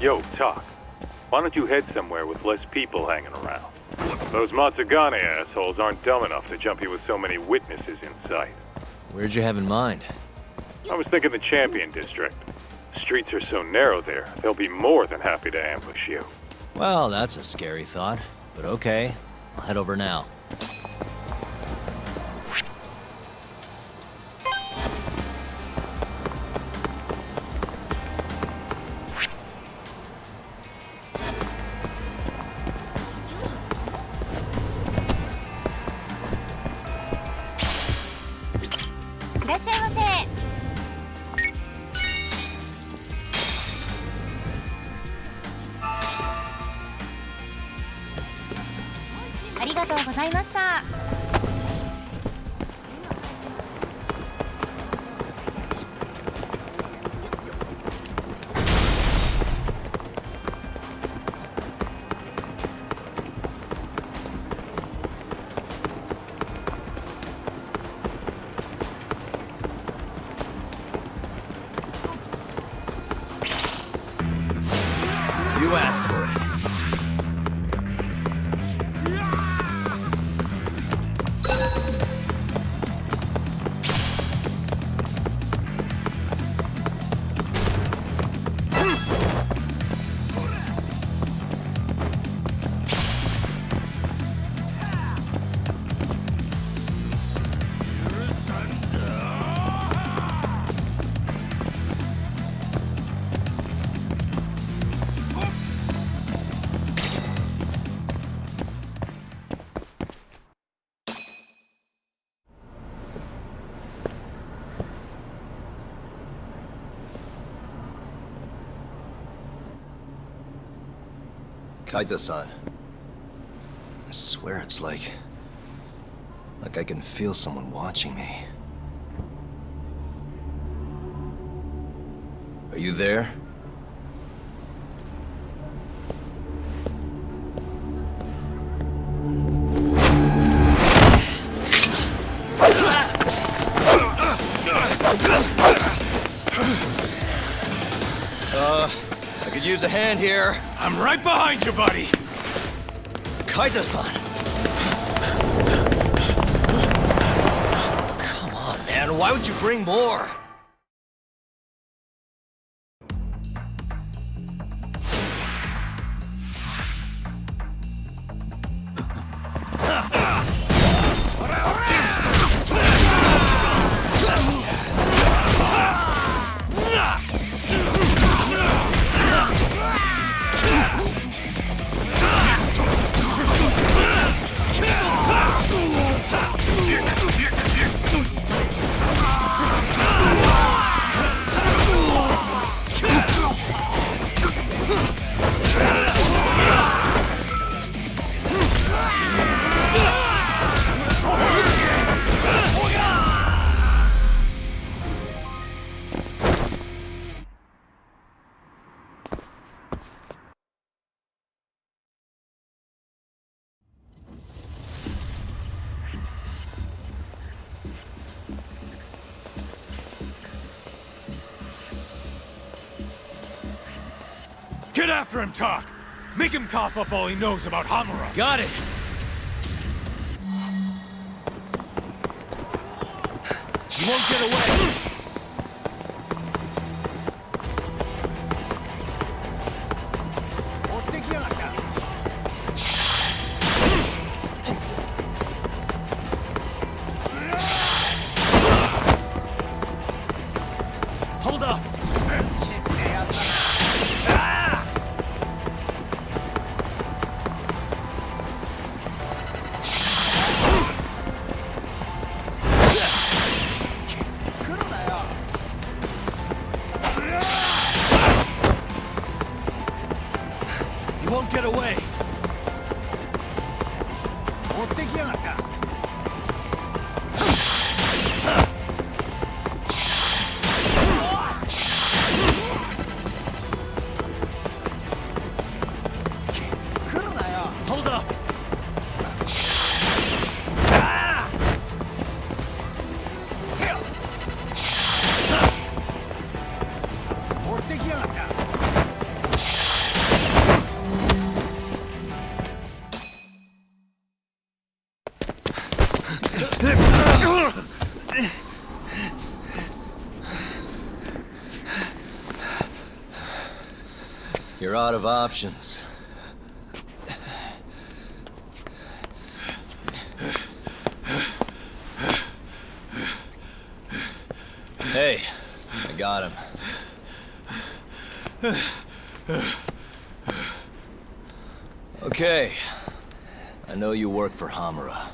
Yo, Talk. Why don't you head somewhere with less people hanging around? Those Matsugane assholes aren't dumb enough to jump you with so many witnesses in sight. Where'd you have in mind? I was thinking the Champion District. Streets are so narrow there, they'll be more than happy to ambush you. Well, that's a scary thought, but okay. I'll head over now. You asked for it. Kaita-san. I swear it's like I can feel someone watching me. Are you there? I could use a hand here. I'm right behind you, buddy. Kaita-san. Come on, man. Why would you bring more? Get after him, Tak! Make him cough up all he knows about Hamura! Got it! You won't get away! Hold up! You won't get away! Hold up! You're out of options. Hey, I got him. Okay. I know you work for Hamura.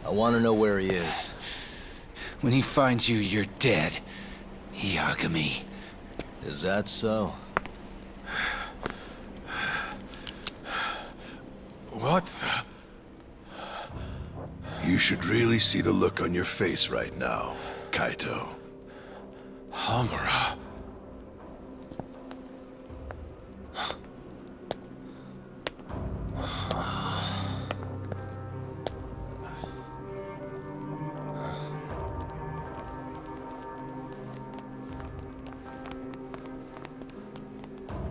I want to know where he is. When he finds you, you're dead. Yagami. Is that so? What the... You should really see the look on your face right now, Kaito. Hamura.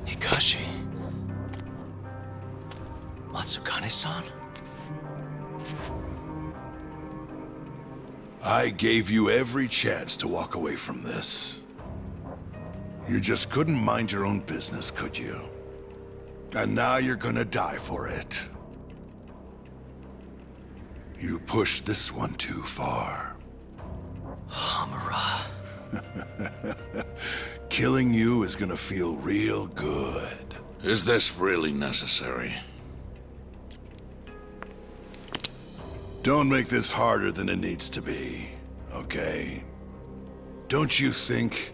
Hikashi. Matsukane-san? I gave you every chance to walk away from this. You just couldn't mind your own business, could you? And now you're gonna die for it. You pushed this one too far. Hamura. Killing you is gonna feel real good. Is this really necessary? Don't make this harder than it needs to be, okay? Don't you think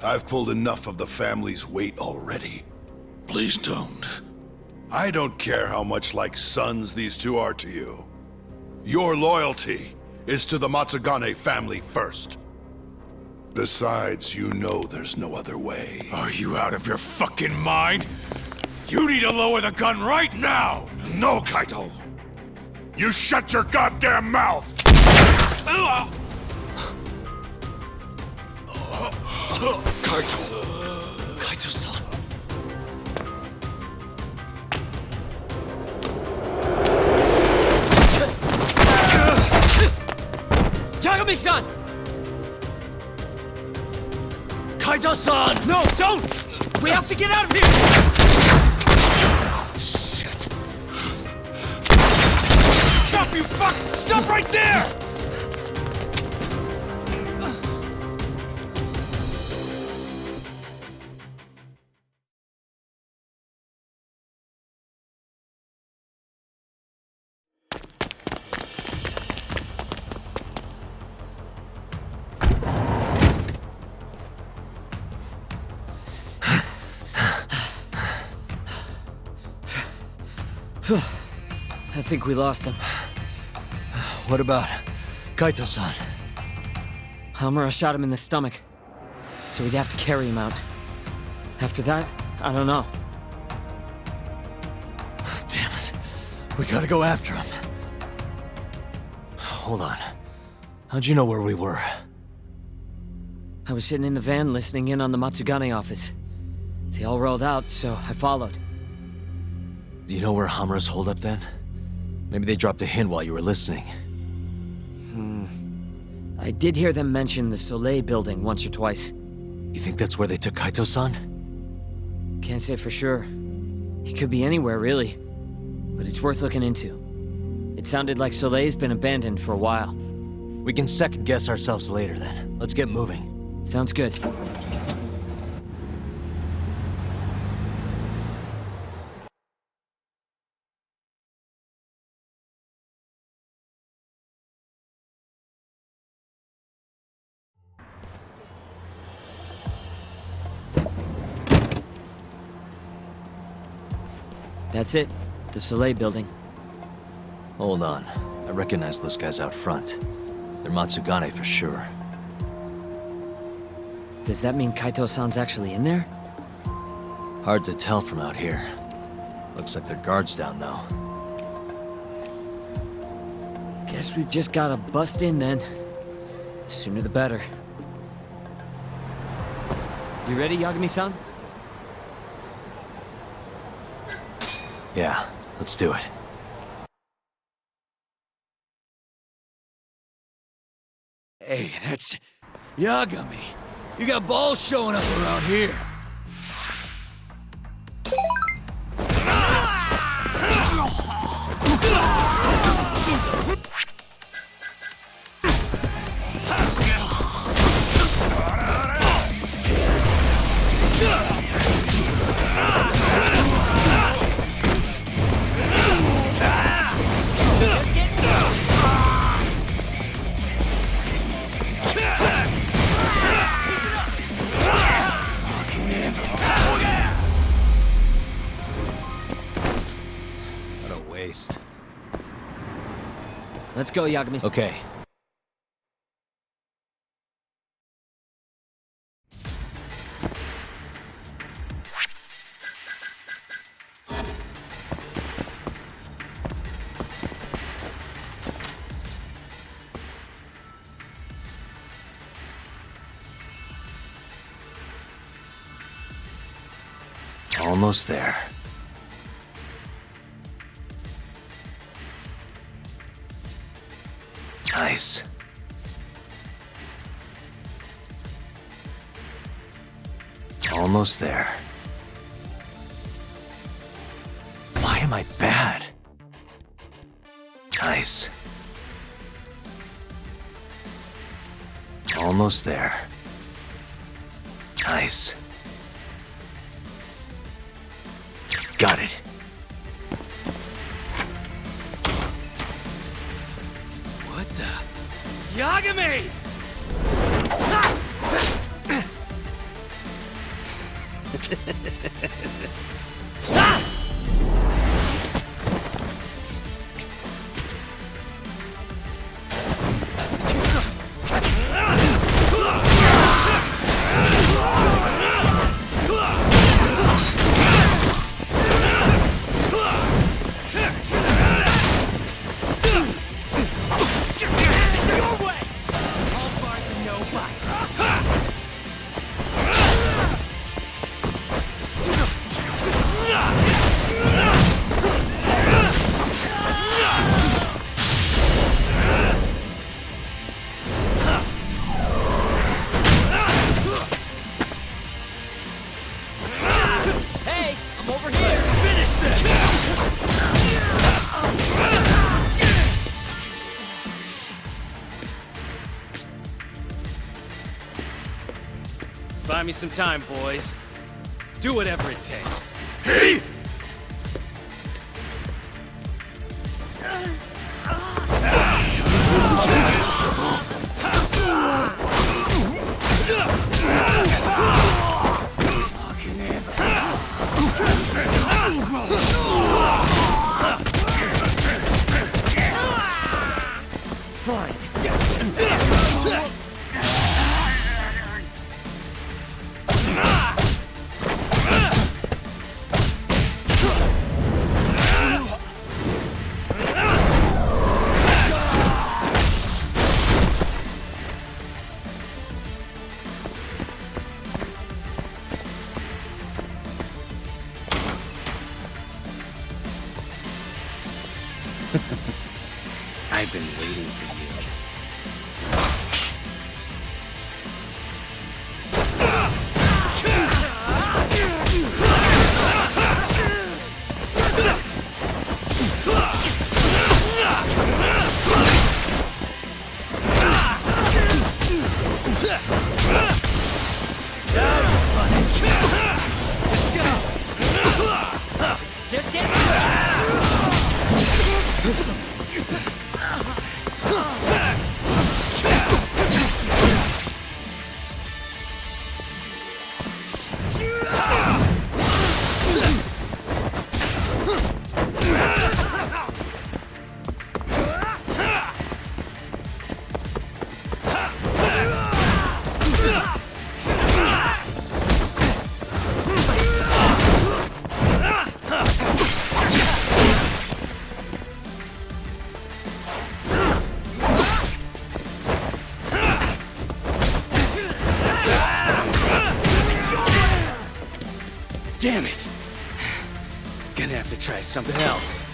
I've pulled enough of the family's weight already? Please don't. I don't care how much like sons these two are to you. Your loyalty is to the Matsugane family first. Besides, you know there's no other way. Are you out of your fucking mind? You need to lower the gun right now! No, Kaito! You shut your goddamn mouth! Kaito! Kaito-san. Yagami-san! Kaito-san! No, don't! We have to get out of here! Shit! Stop, you fuck! Stop right there! I think we lost him. What about Kaito-san? Hamura shot him in the stomach, so we'd have to carry him out. After that, I don't know. Damn it. We gotta go after him. Hold on. How'd you know where we were? I was sitting in the van listening in on the Matsugane office. They all rolled out, so I followed. Do you know where Hamura's hold up then? Maybe they dropped a hint while you were listening. I did hear them mention the Soleil building once or twice. You think that's where they took Kaito-san? Can't say for sure. He could be anywhere, really. But it's worth looking into. It sounded like Soleil's been abandoned for a while. We can second guess ourselves later then. Let's get moving. Sounds good. That's it. The Soleil building. Hold on. I recognize those guys out front. They're Matsugane for sure. Does that mean Kaito-san's actually in there? Hard to tell from out here. Looks like their guard's down, though. Guess we've just gotta bust in then. Sooner the better. You ready, Yagami-san? Yeah, let's do it. Hey, that's Yagami. You got balls showing up around here. What a waste. Let's go, Yagami. Okay. Almost there. Nice. Almost there. Why am I bad? Nice. Almost there. Nice. Got it. What the? Yagami! Hey, I'm over here. Let's finish this. Buy me some time, boys. Do whatever it takes. Hey! I've been waiting for you. Just get Damn it! Gonna have to try something else.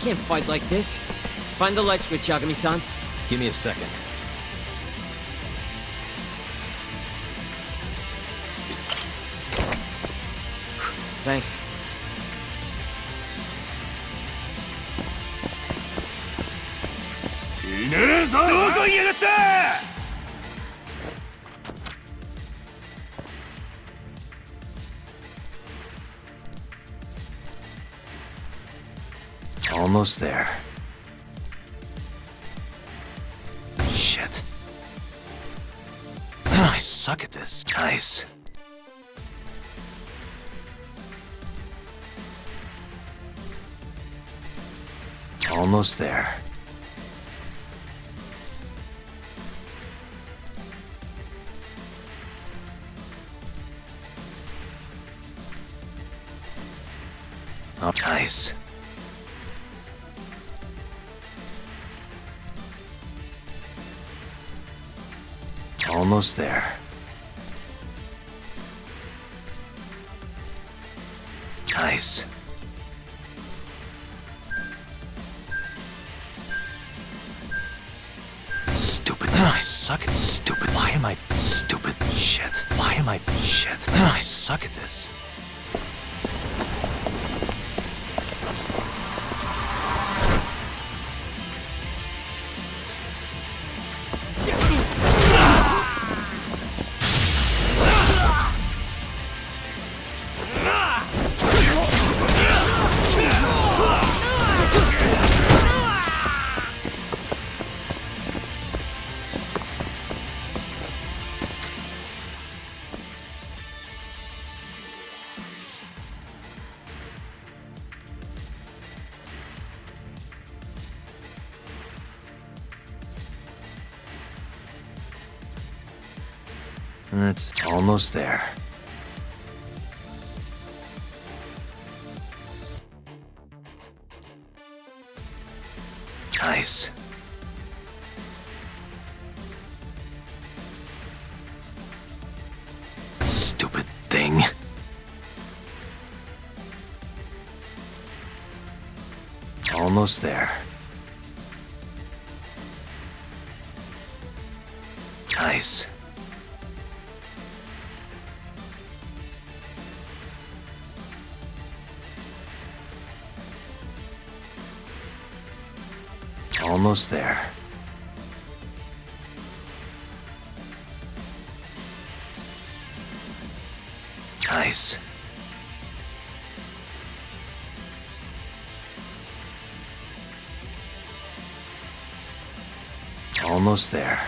can't fight like this. Find the light switch, Yagami-san. Give me a second. Thanks. Almost there. Shit. I suck at this. Nice. Almost there. Oh, nice. Almost there. Nice. Stupid. I suck at stupid. Why am I stupid? Shit. Why am I shit? I suck at this. That's almost there. Nice. Stupid thing. Almost there. Nice. Almost there. Nice. Almost there.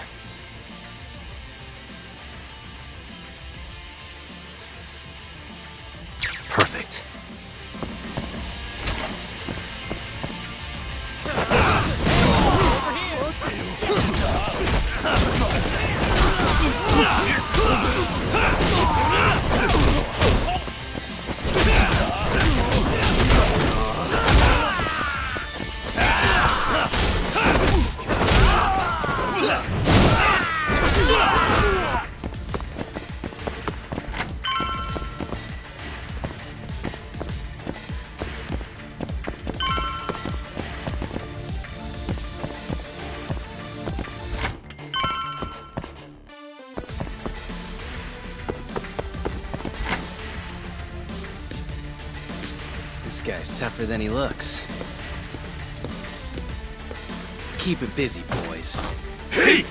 This guy's tougher than he looks. Keep it busy, boys. Hey!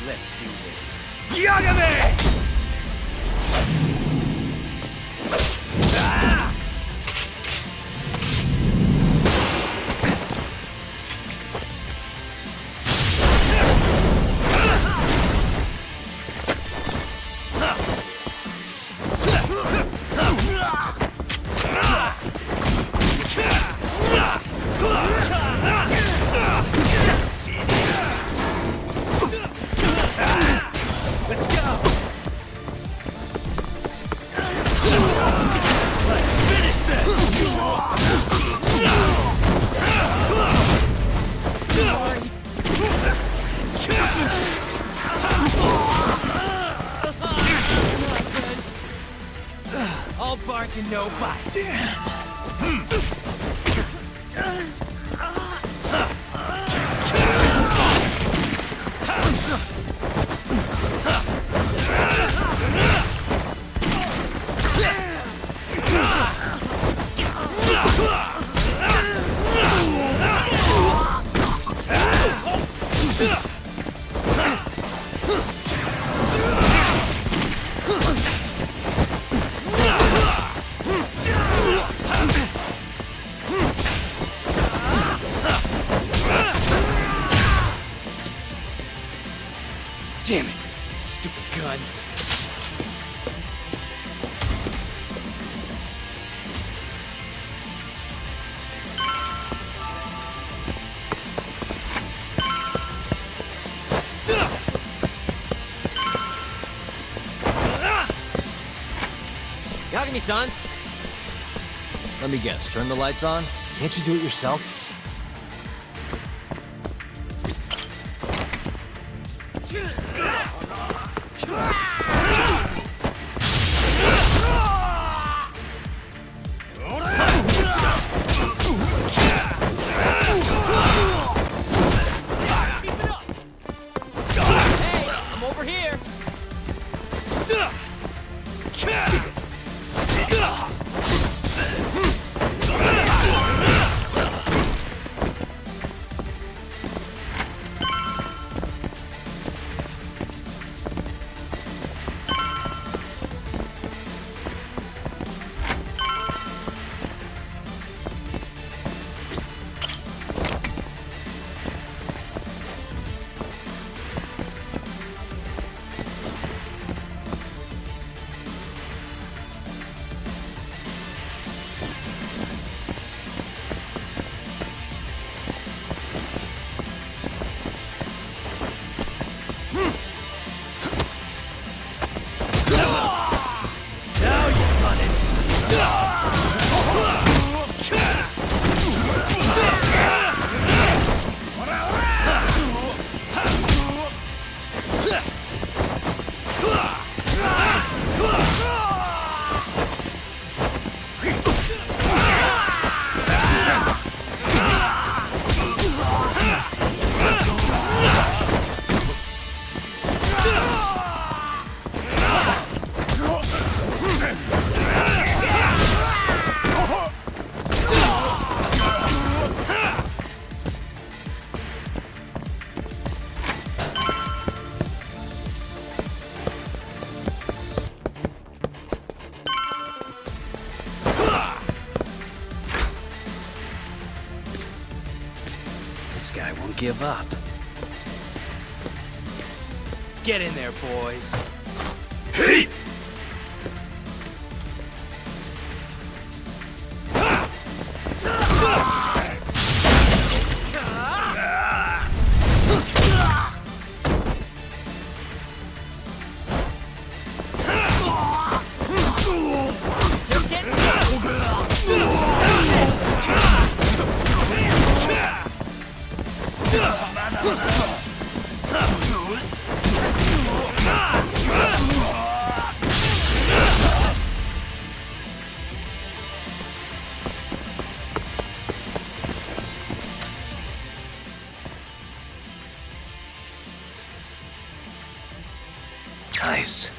Let's do this. Yagami! All bark and no bite. Damn it, stupid gun. Yagami-san! Let me guess, turn the lights on? Can't you do it yourself? I'm over here. This guy won't give up. Get in there, boys. Hey! Nice.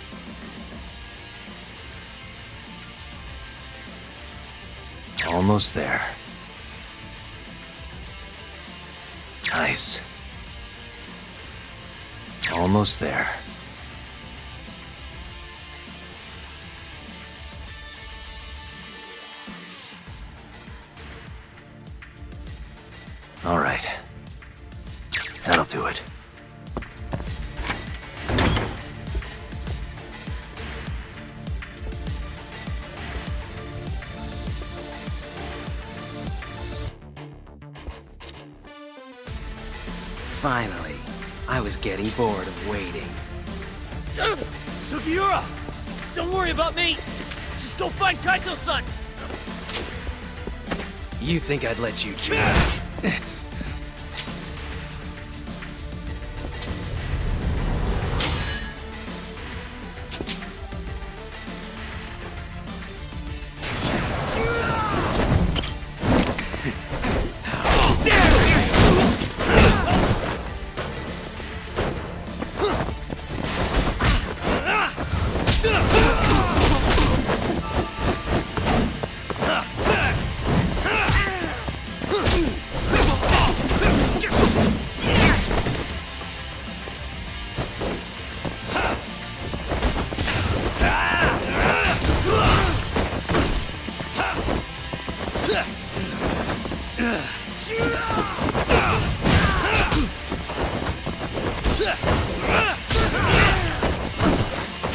Almost there. Nice. Almost there. All right. That'll do it. Finally. I was getting bored of waiting. Sugiura! Don't worry about me! Just go find Kaito-san! You think I'd let you choose?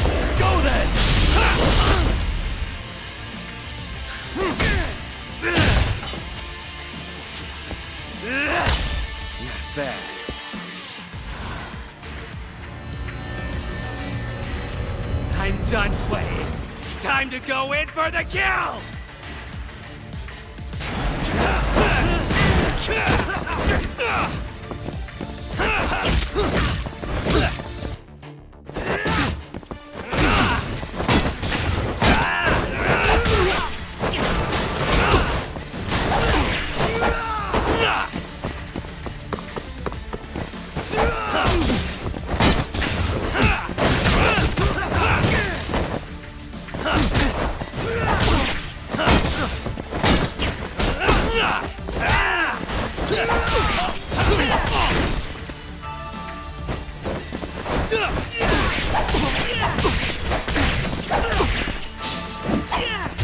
Let's go then! Not bad. I'm done playing. Time to go in for the kill!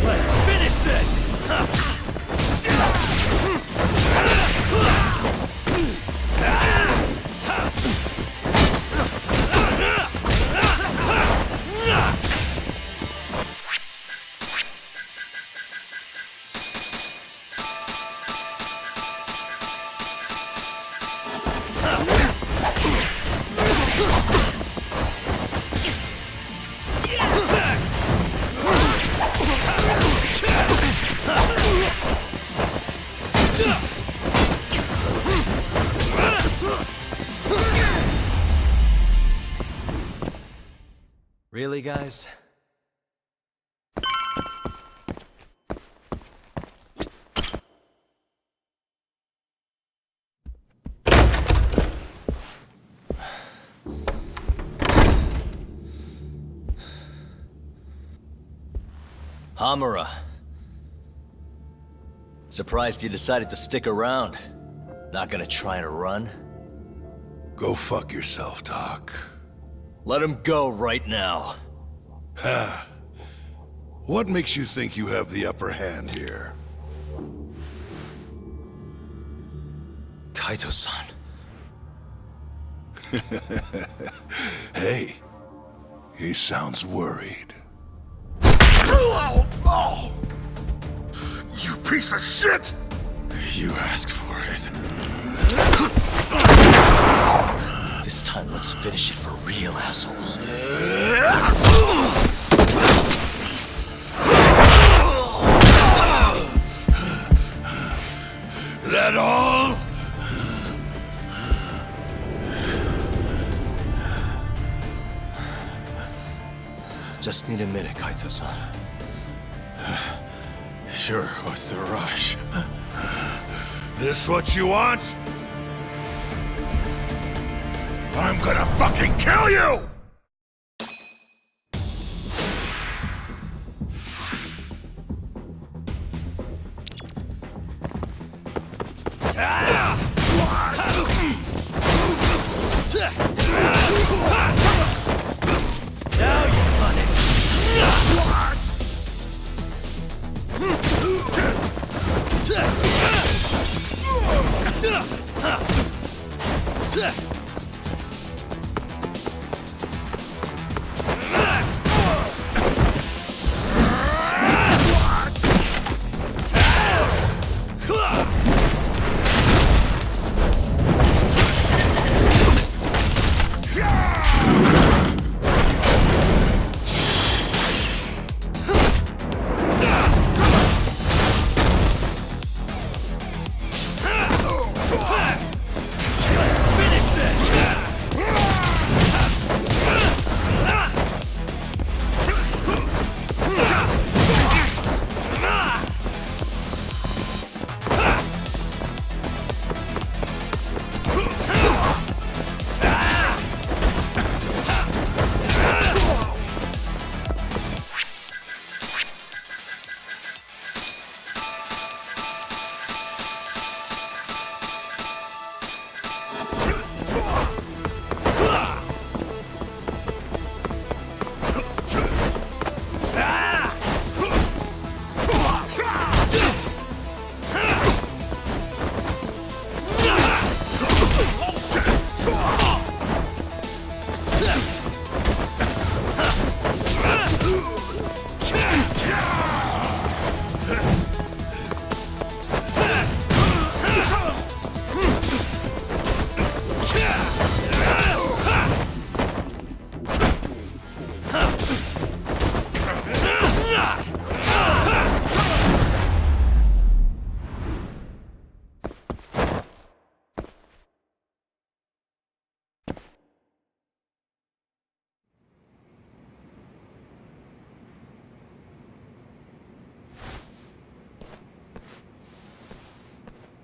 Let's finish this! Really, guys? Hamura. Surprised you decided to stick around. Not gonna try and run? Go fuck yourself, Doc. Let him go right now. Ha. What makes you think you have the upper hand here? Kaito-san. Hey, he sounds worried. Oh! You piece of shit! You asked for it. This time, let's finish it for real, assholes. That all? Just need a minute, Kaito-san. Sure, what's the rush? This what you want? I'm gonna fucking kill you! Now you're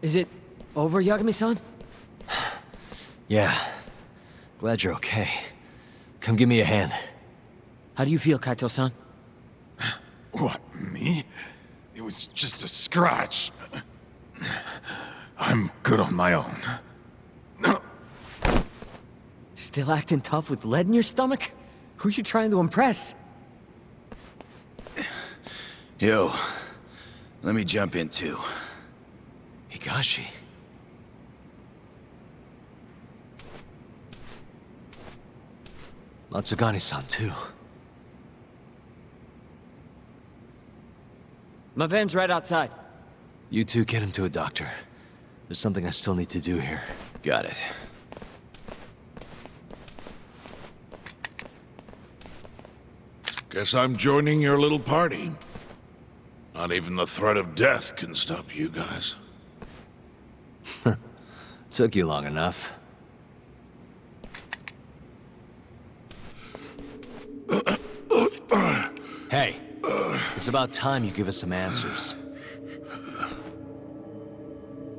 Is it over, Yagami-san? Yeah. Glad you're okay. Come give me a hand. How do you feel, Kaito-san? What, me? It was just a scratch. I'm good on my own. Still acting tough with lead in your stomach? Who are you trying to impress? Yo, let me jump in too. Higashi. Matsugane-san, too. My van's right outside. You two get him to a doctor. There's something I still need to do here. Got it. Guess I'm joining your little party. Not even the threat of death can stop you guys. Took you long enough. Hey, it's about time you give us some answers.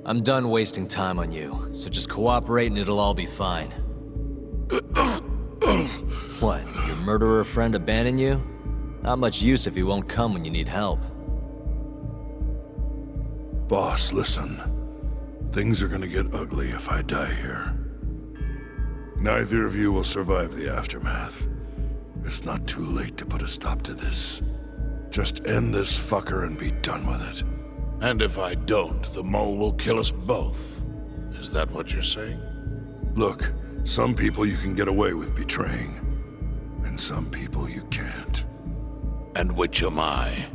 I'm done wasting time on you, so just cooperate and it'll all be fine. What, your murderer friend abandon you? Not much use if he won't come when you need help. Boss, listen. Things are gonna get ugly if I die here. Neither of you will survive the aftermath. It's not too late to put a stop to this. Just end this fucker and be done with it. And if I don't, the mole will kill us both. Is that what you're saying? Look, some people you can get away with betraying, and some people you can't. And which am I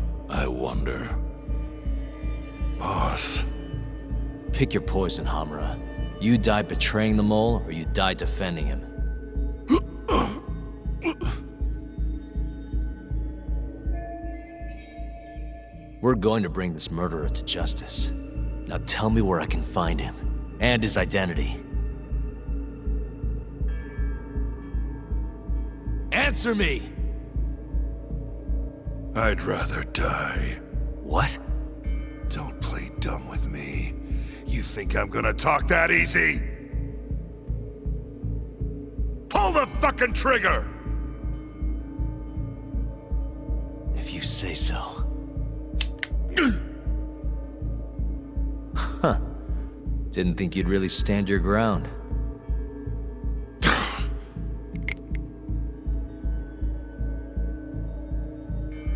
wonder? Boss. Pick your poison, Hamura. You die betraying the mole, or you die defending him. We're going to bring this murderer to justice. Now tell me where I can find him, and his identity. Answer me! I'd rather die. What? Don't play dumb with me. You think I'm gonna talk that easy? Pull the fucking trigger! If you say so. Huh. Didn't think you'd really stand your ground.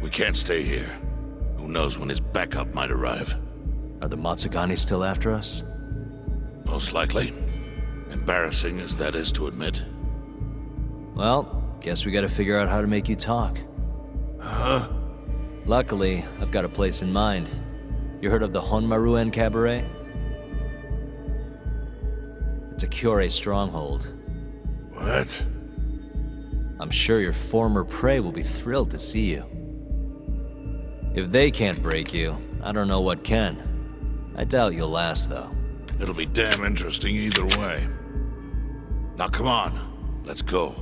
We can't stay here. Who knows when his backup might arrive? Are the Matsugane still after us? Most likely. Embarrassing as that is to admit. Well, guess we gotta figure out how to make you talk. Huh? Luckily, I've got a place in mind. You heard of the Honmaruen Cabaret? It's a Kyorei stronghold. What? I'm sure your former prey will be thrilled to see you. If they can't break you, I don't know what can. I doubt you'll last, though. It'll be damn interesting either way. Now come on, let's go.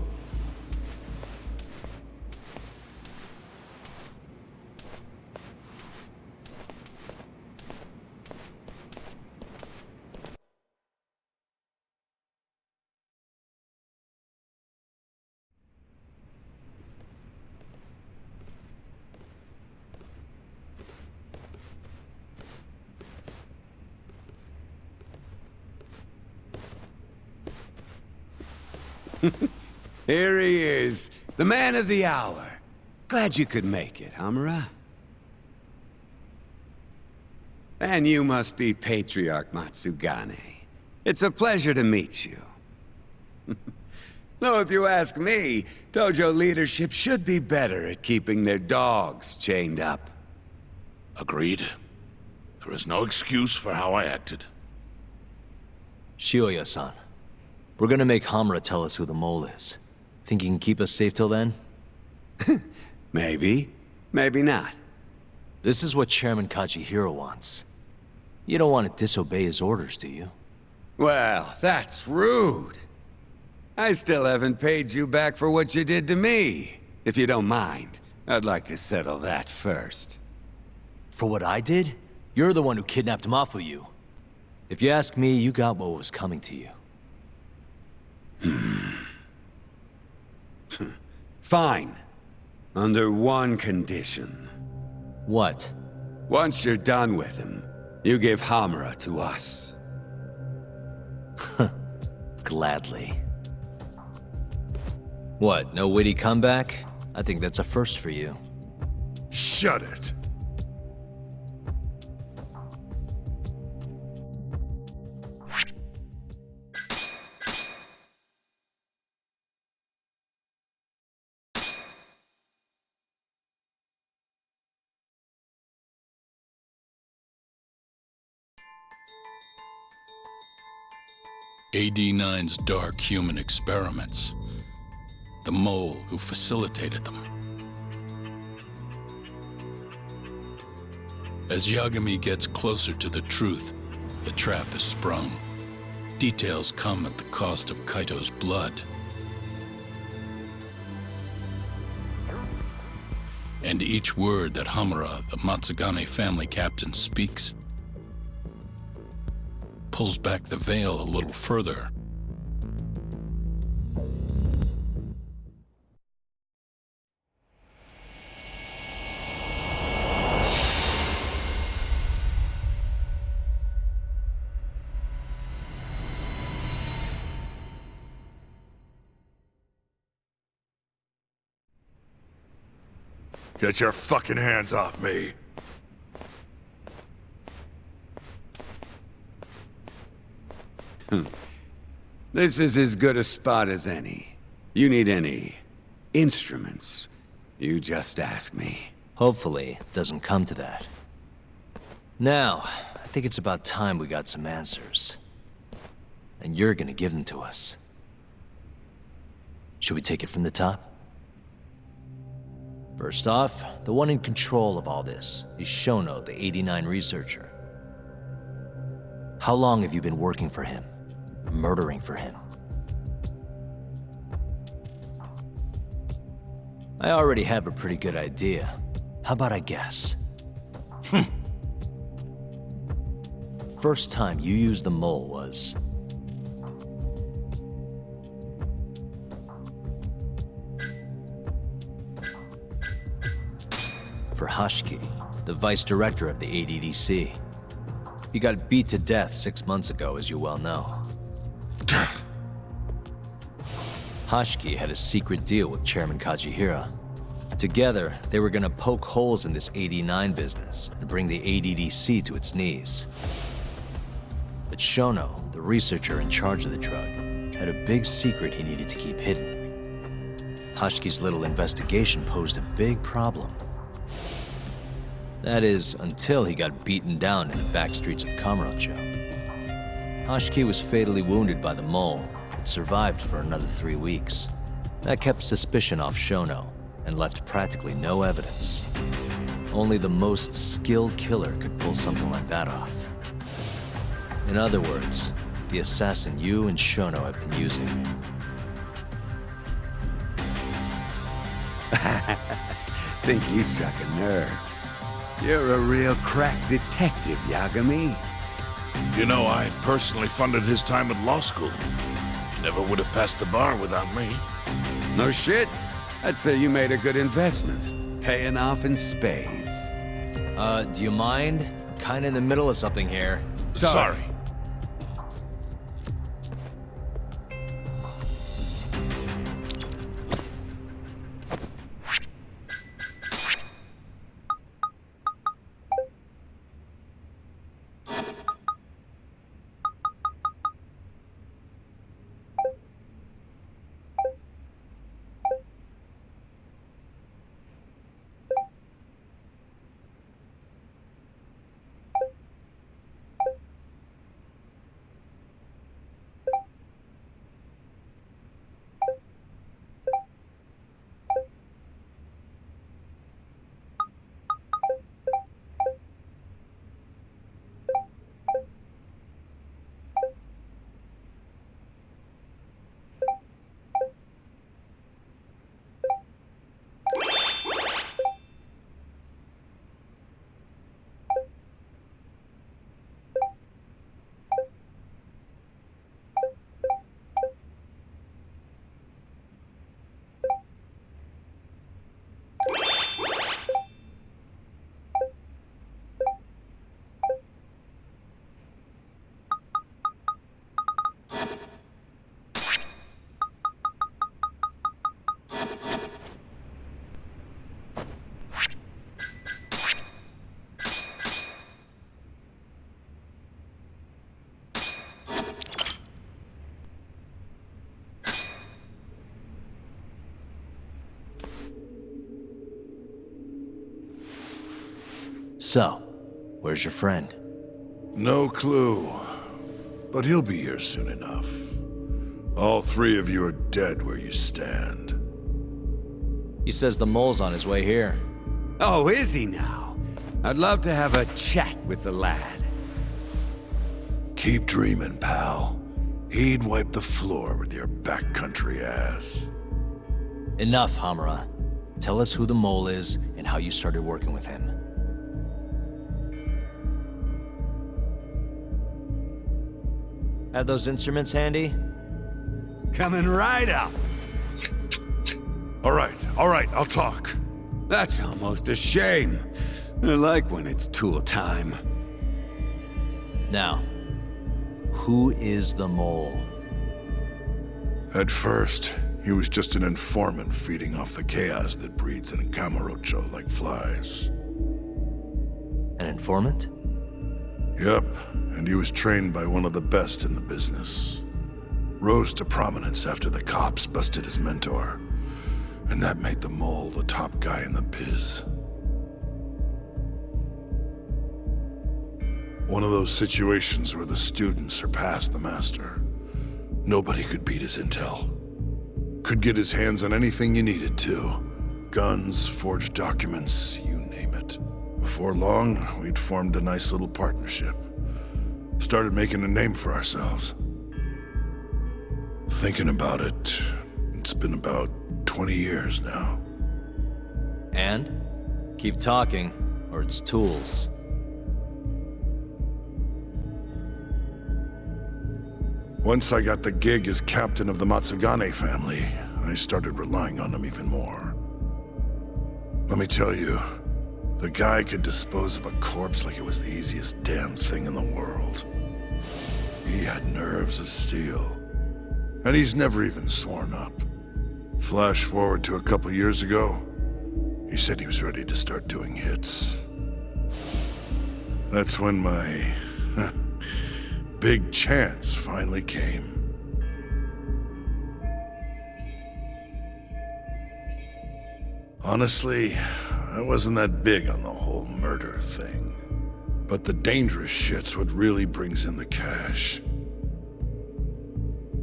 Here he is, the man of the hour. Glad you could make it, Hamura. And you must be Patriarch Matsugane. It's a pleasure to meet you. Though if you ask me, dojo leadership should be better at keeping their dogs chained up. Agreed. There is no excuse for how I acted. Shioya-san, we're gonna make Hamura tell us who the mole is. Think he can keep us safe till then? Maybe. Maybe not. This is what Chairman Kajihiro wants. You don't want to disobey his orders, do you? Well, that's rude. I still haven't paid you back for what you did to me. If you don't mind, I'd like to settle that first. For what I did? You're the one who kidnapped Mafuyu. If you ask me, you got what was coming to you. Fine. Under one condition. What? Once you're done with him, you give Hamura to us. Gladly. What, no witty comeback? I think that's a first for you. Shut it. AD-9's dark human experiments. The mole who facilitated them. As Yagami gets closer to the truth, the trap is sprung. Details come at the cost of Kaito's blood. And each word that Hamura, the Matsugane family captain, speaks pulls back the veil a little further. Get your fucking hands off me. This is as good a spot as any. You need any instruments, you just ask me. Hopefully, it doesn't come to that. Now, I think it's about time we got some answers. And you're gonna give them to us. Should we take it from the top? First off, the one in control of all this is Shono, the 89 researcher. How long have you been working for him? Murdering for him? I already have a pretty good idea. How about I guess? First time you used the mole was... for Hashiki, the vice director of the ADDC. He got beat to death 6 months ago, as you well know. Hashiki had a secret deal with Chairman Kajihira. Together, they were gonna poke holes in this 89 business and bring the ADDC to its knees. But Shono, the researcher in charge of the drug, had a big secret he needed to keep hidden. Hashiki's little investigation posed a big problem. That is, until he got beaten down in the back streets of Kamurocho. Hashiki was fatally wounded by the mole, but survived for another 3 weeks. That kept suspicion off Shono, and left practically no evidence. Only the most skilled killer could pull something like that off. In other words, the assassin you and Shono have been using. Think you struck a nerve. You're a real crack detective, Yagami. You know, I personally funded his time at law school. He never would have passed the bar without me. No shit. I'd say you made a good investment. Paying off in spades. Do you mind? I'm kinda in the middle of something here. Sorry. So, where's your friend? No clue. But he'll be here soon enough. All 3 of you are dead where you stand. He says the mole's on his way here. Oh, is he now? I'd love to have a chat with the lad. Keep dreaming, pal. He'd wipe the floor with your backcountry ass. Enough, Hamura. Tell us who the mole is and how you started working with him. Have those instruments handy? Coming right up. All right, I'll talk. That's almost a shame. I like when it's tool time. Now, who is the mole? At first, he was just an informant feeding off the chaos that breeds in Kamurocho like flies. An informant? Yep, and he was trained by one of the best in the business. Rose to prominence after the cops busted his mentor, and that made the mole the top guy in the biz. One of those situations where the student surpassed the master. Nobody could beat his intel. Could get his hands on anything you needed to. Guns, forged documents, you name it. Before long, we'd formed a nice little partnership. Started making a name for ourselves. Thinking about it, it's been about 20 years now. And? Keep talking, or it's tools. Once I got the gig as captain of the Matsugane family, I started relying on him even more. Let me tell you, the guy could dispose of a corpse like it was the easiest damn thing in the world. He had nerves of steel. And he's never even sworn up. Flash forward to a couple years ago, he said he was ready to start doing hits. That's when my big chance finally came. Honestly, I wasn't that big on the whole murder thing. But the dangerous shit's what really brings in the cash.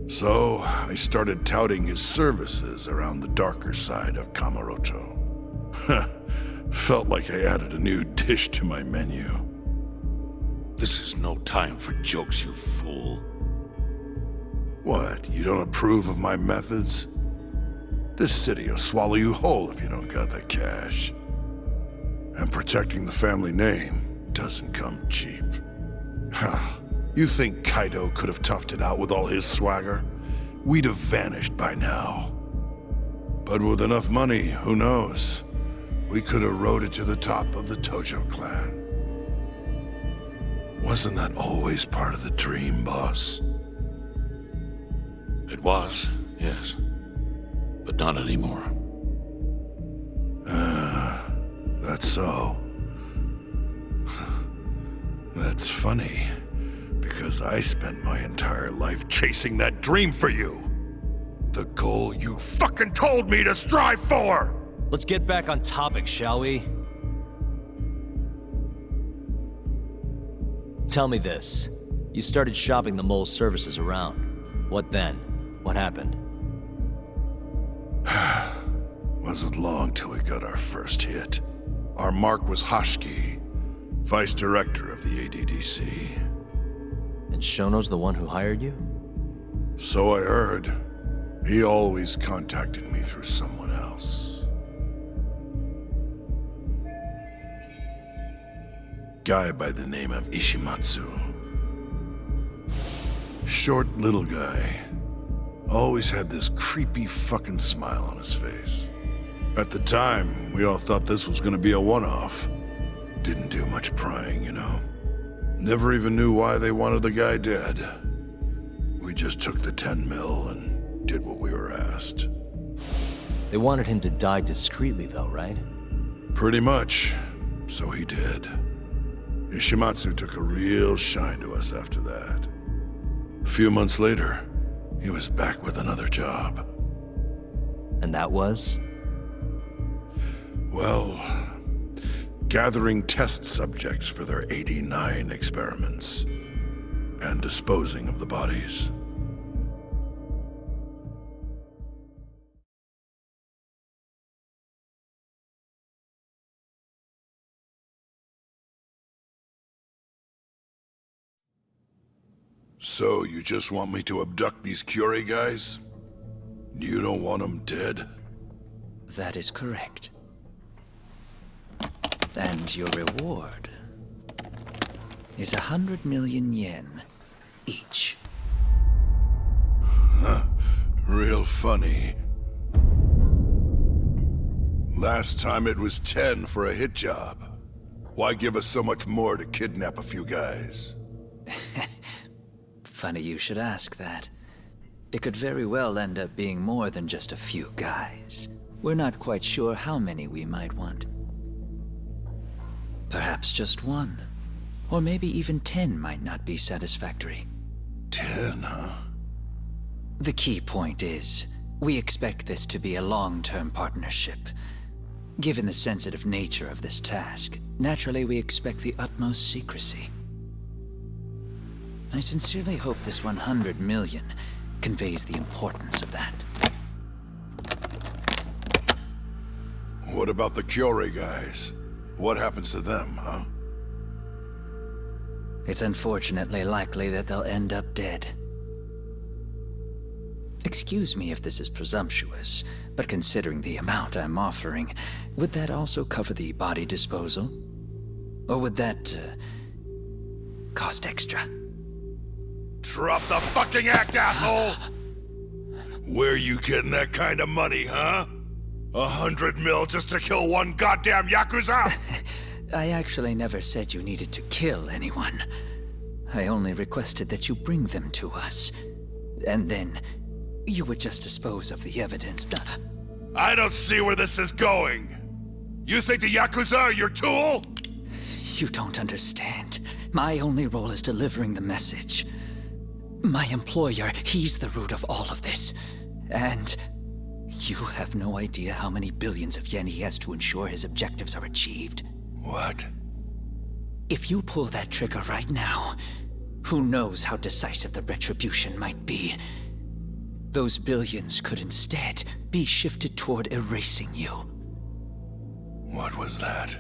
So, I started touting his services around the darker side of Kamurocho. Felt like I added a new dish to my menu. This is no time for jokes, you fool. What, you don't approve of my methods? This city will swallow you whole if you don't got the cash. And protecting the family name doesn't come cheap. You think Kaido could have toughed it out with all his swagger? We'd have vanished by now. But with enough money, who knows? We could have rode it to the top of the Tojo clan. Wasn't that always part of the dream, boss? It was, yes. But not anymore. That's so. That's funny. Because I spent my entire life chasing that dream for you. The goal you fucking told me to strive for! Let's get back on topic, shall we? Tell me this. You started shopping the mole's services around. What then? What happened? Wasn't long till we got our first hit. Our mark was Hashiki, vice director of the ADDC. And Shono's the one who hired you? So I heard. He always contacted me through someone else. Guy by the name of Ishimatsu. Short little guy. Always had this creepy fucking smile on his face. At the time, we all thought this was gonna be a one-off. Didn't do much prying, you know. Never even knew why they wanted the guy dead. We just took the 10 mil and did what we were asked. They wanted him to die discreetly though, right? Pretty much. So he did. Ishimatsu took a real shine to us after that. A few months later, he was back with another job. And that was? Well, gathering test subjects for their 89 experiments, and disposing of the bodies. So, you just want me to abduct these Curie guys? You don't want them dead? That is correct. And your reward is 100 million yen each. Real funny. Last time it was 10 for a hit job. Why give us so much more to kidnap a few guys? Funny you should ask that. It could very well end up being more than just a few guys. We're not quite sure how many we might want. Perhaps just one, Or maybe even 10 might not be satisfactory. 10, huh? The key point is, we expect this to be a long-term partnership. Given the sensitive nature of this task, naturally we expect the utmost secrecy. I sincerely hope this 100 million conveys the importance of that. What about the Kyore guys? What happens to them, huh? It's unfortunately likely that they'll end up dead. Excuse me if this is presumptuous, but considering the amount I'm offering, would that also cover the body disposal? Or would that, cost extra? Drop the fucking act, asshole! Where you getting that kind of money, huh? 100 mil just to kill one goddamn Yakuza? I actually never said you needed to kill anyone. I only requested that you bring them to us. And then, you would just dispose of the evidence. I don't see where this is going. You think the Yakuza are your tool? You don't understand. My only role is delivering the message. My employer, he's the root of all of this. And you have no idea how many billions of yen he has to ensure his objectives are achieved. What? If you pull that trigger right now, who knows how decisive the retribution might be. Those billions could instead be shifted toward erasing you. What was that?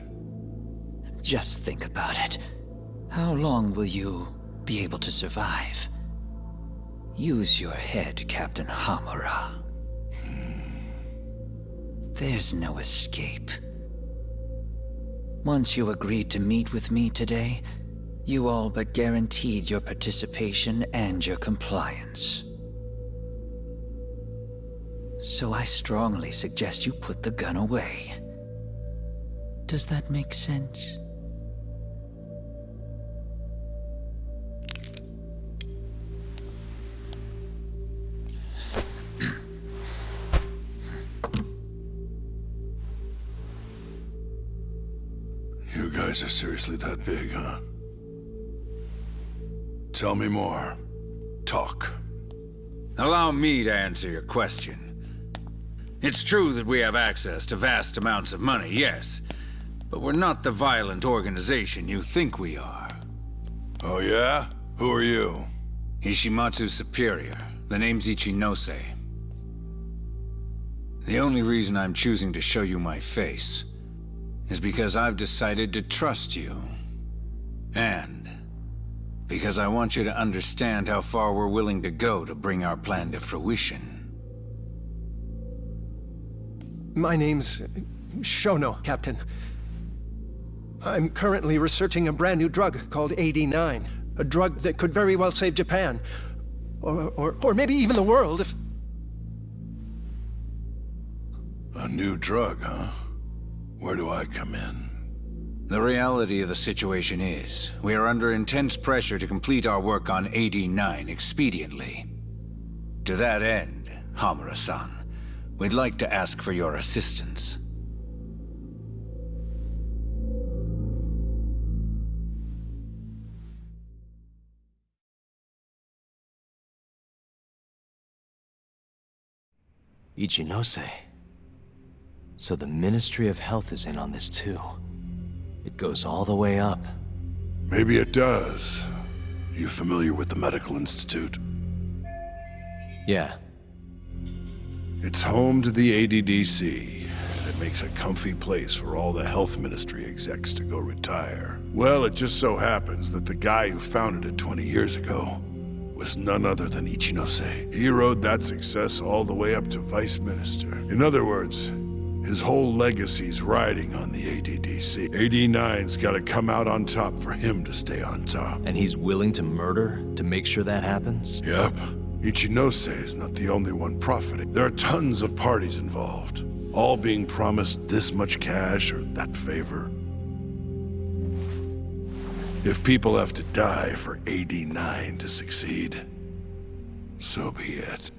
Just think about it. How long will you be able to survive? Use your head, Captain Hamura. There's no escape. Once you agreed to meet with me today, you all but guaranteed your participation and your compliance. So I strongly suggest you put the gun away. Does that make sense? You guys are seriously that big, huh? Tell me more. Talk. Allow me to answer your question. It's true that we have access to vast amounts of money, yes. But we're not the violent organization you think we are. Oh yeah? Who are you? Ishimatsu's superior. The name's Ichinose. The only reason I'm choosing to show you my face is because I've decided to trust you. And because I want you to understand how far we're willing to go to bring our plan to fruition. My name's Shono, Captain. I'm currently researching a brand new drug called AD9. A drug that could very well save Japan. Or maybe even the world if... A new drug, huh? Where do I come in? The reality of the situation is, we are under intense pressure to complete our work on AD9 expediently. To that end, Hamura-san, we'd like to ask for your assistance. Ichinose. So the Ministry of Health is in on this too. It goes all the way up. Maybe it does. You familiar with the Medical Institute? Yeah. It's home to the ADDC, and it makes a comfy place for all the health ministry execs to go retire. Well, it just so happens that the guy who founded it 20 years ago was none other than Ichinose. He rode that success all the way up to vice minister. In other words, his whole legacy's riding on the ADDC. AD9's gotta come out on top for him to stay on top. And he's willing to murder to make sure that happens? Yep. Ichinose is not the only one profiting. There are tons of parties involved, all being promised this much cash or that favor. If people have to die for AD9 to succeed, so be it.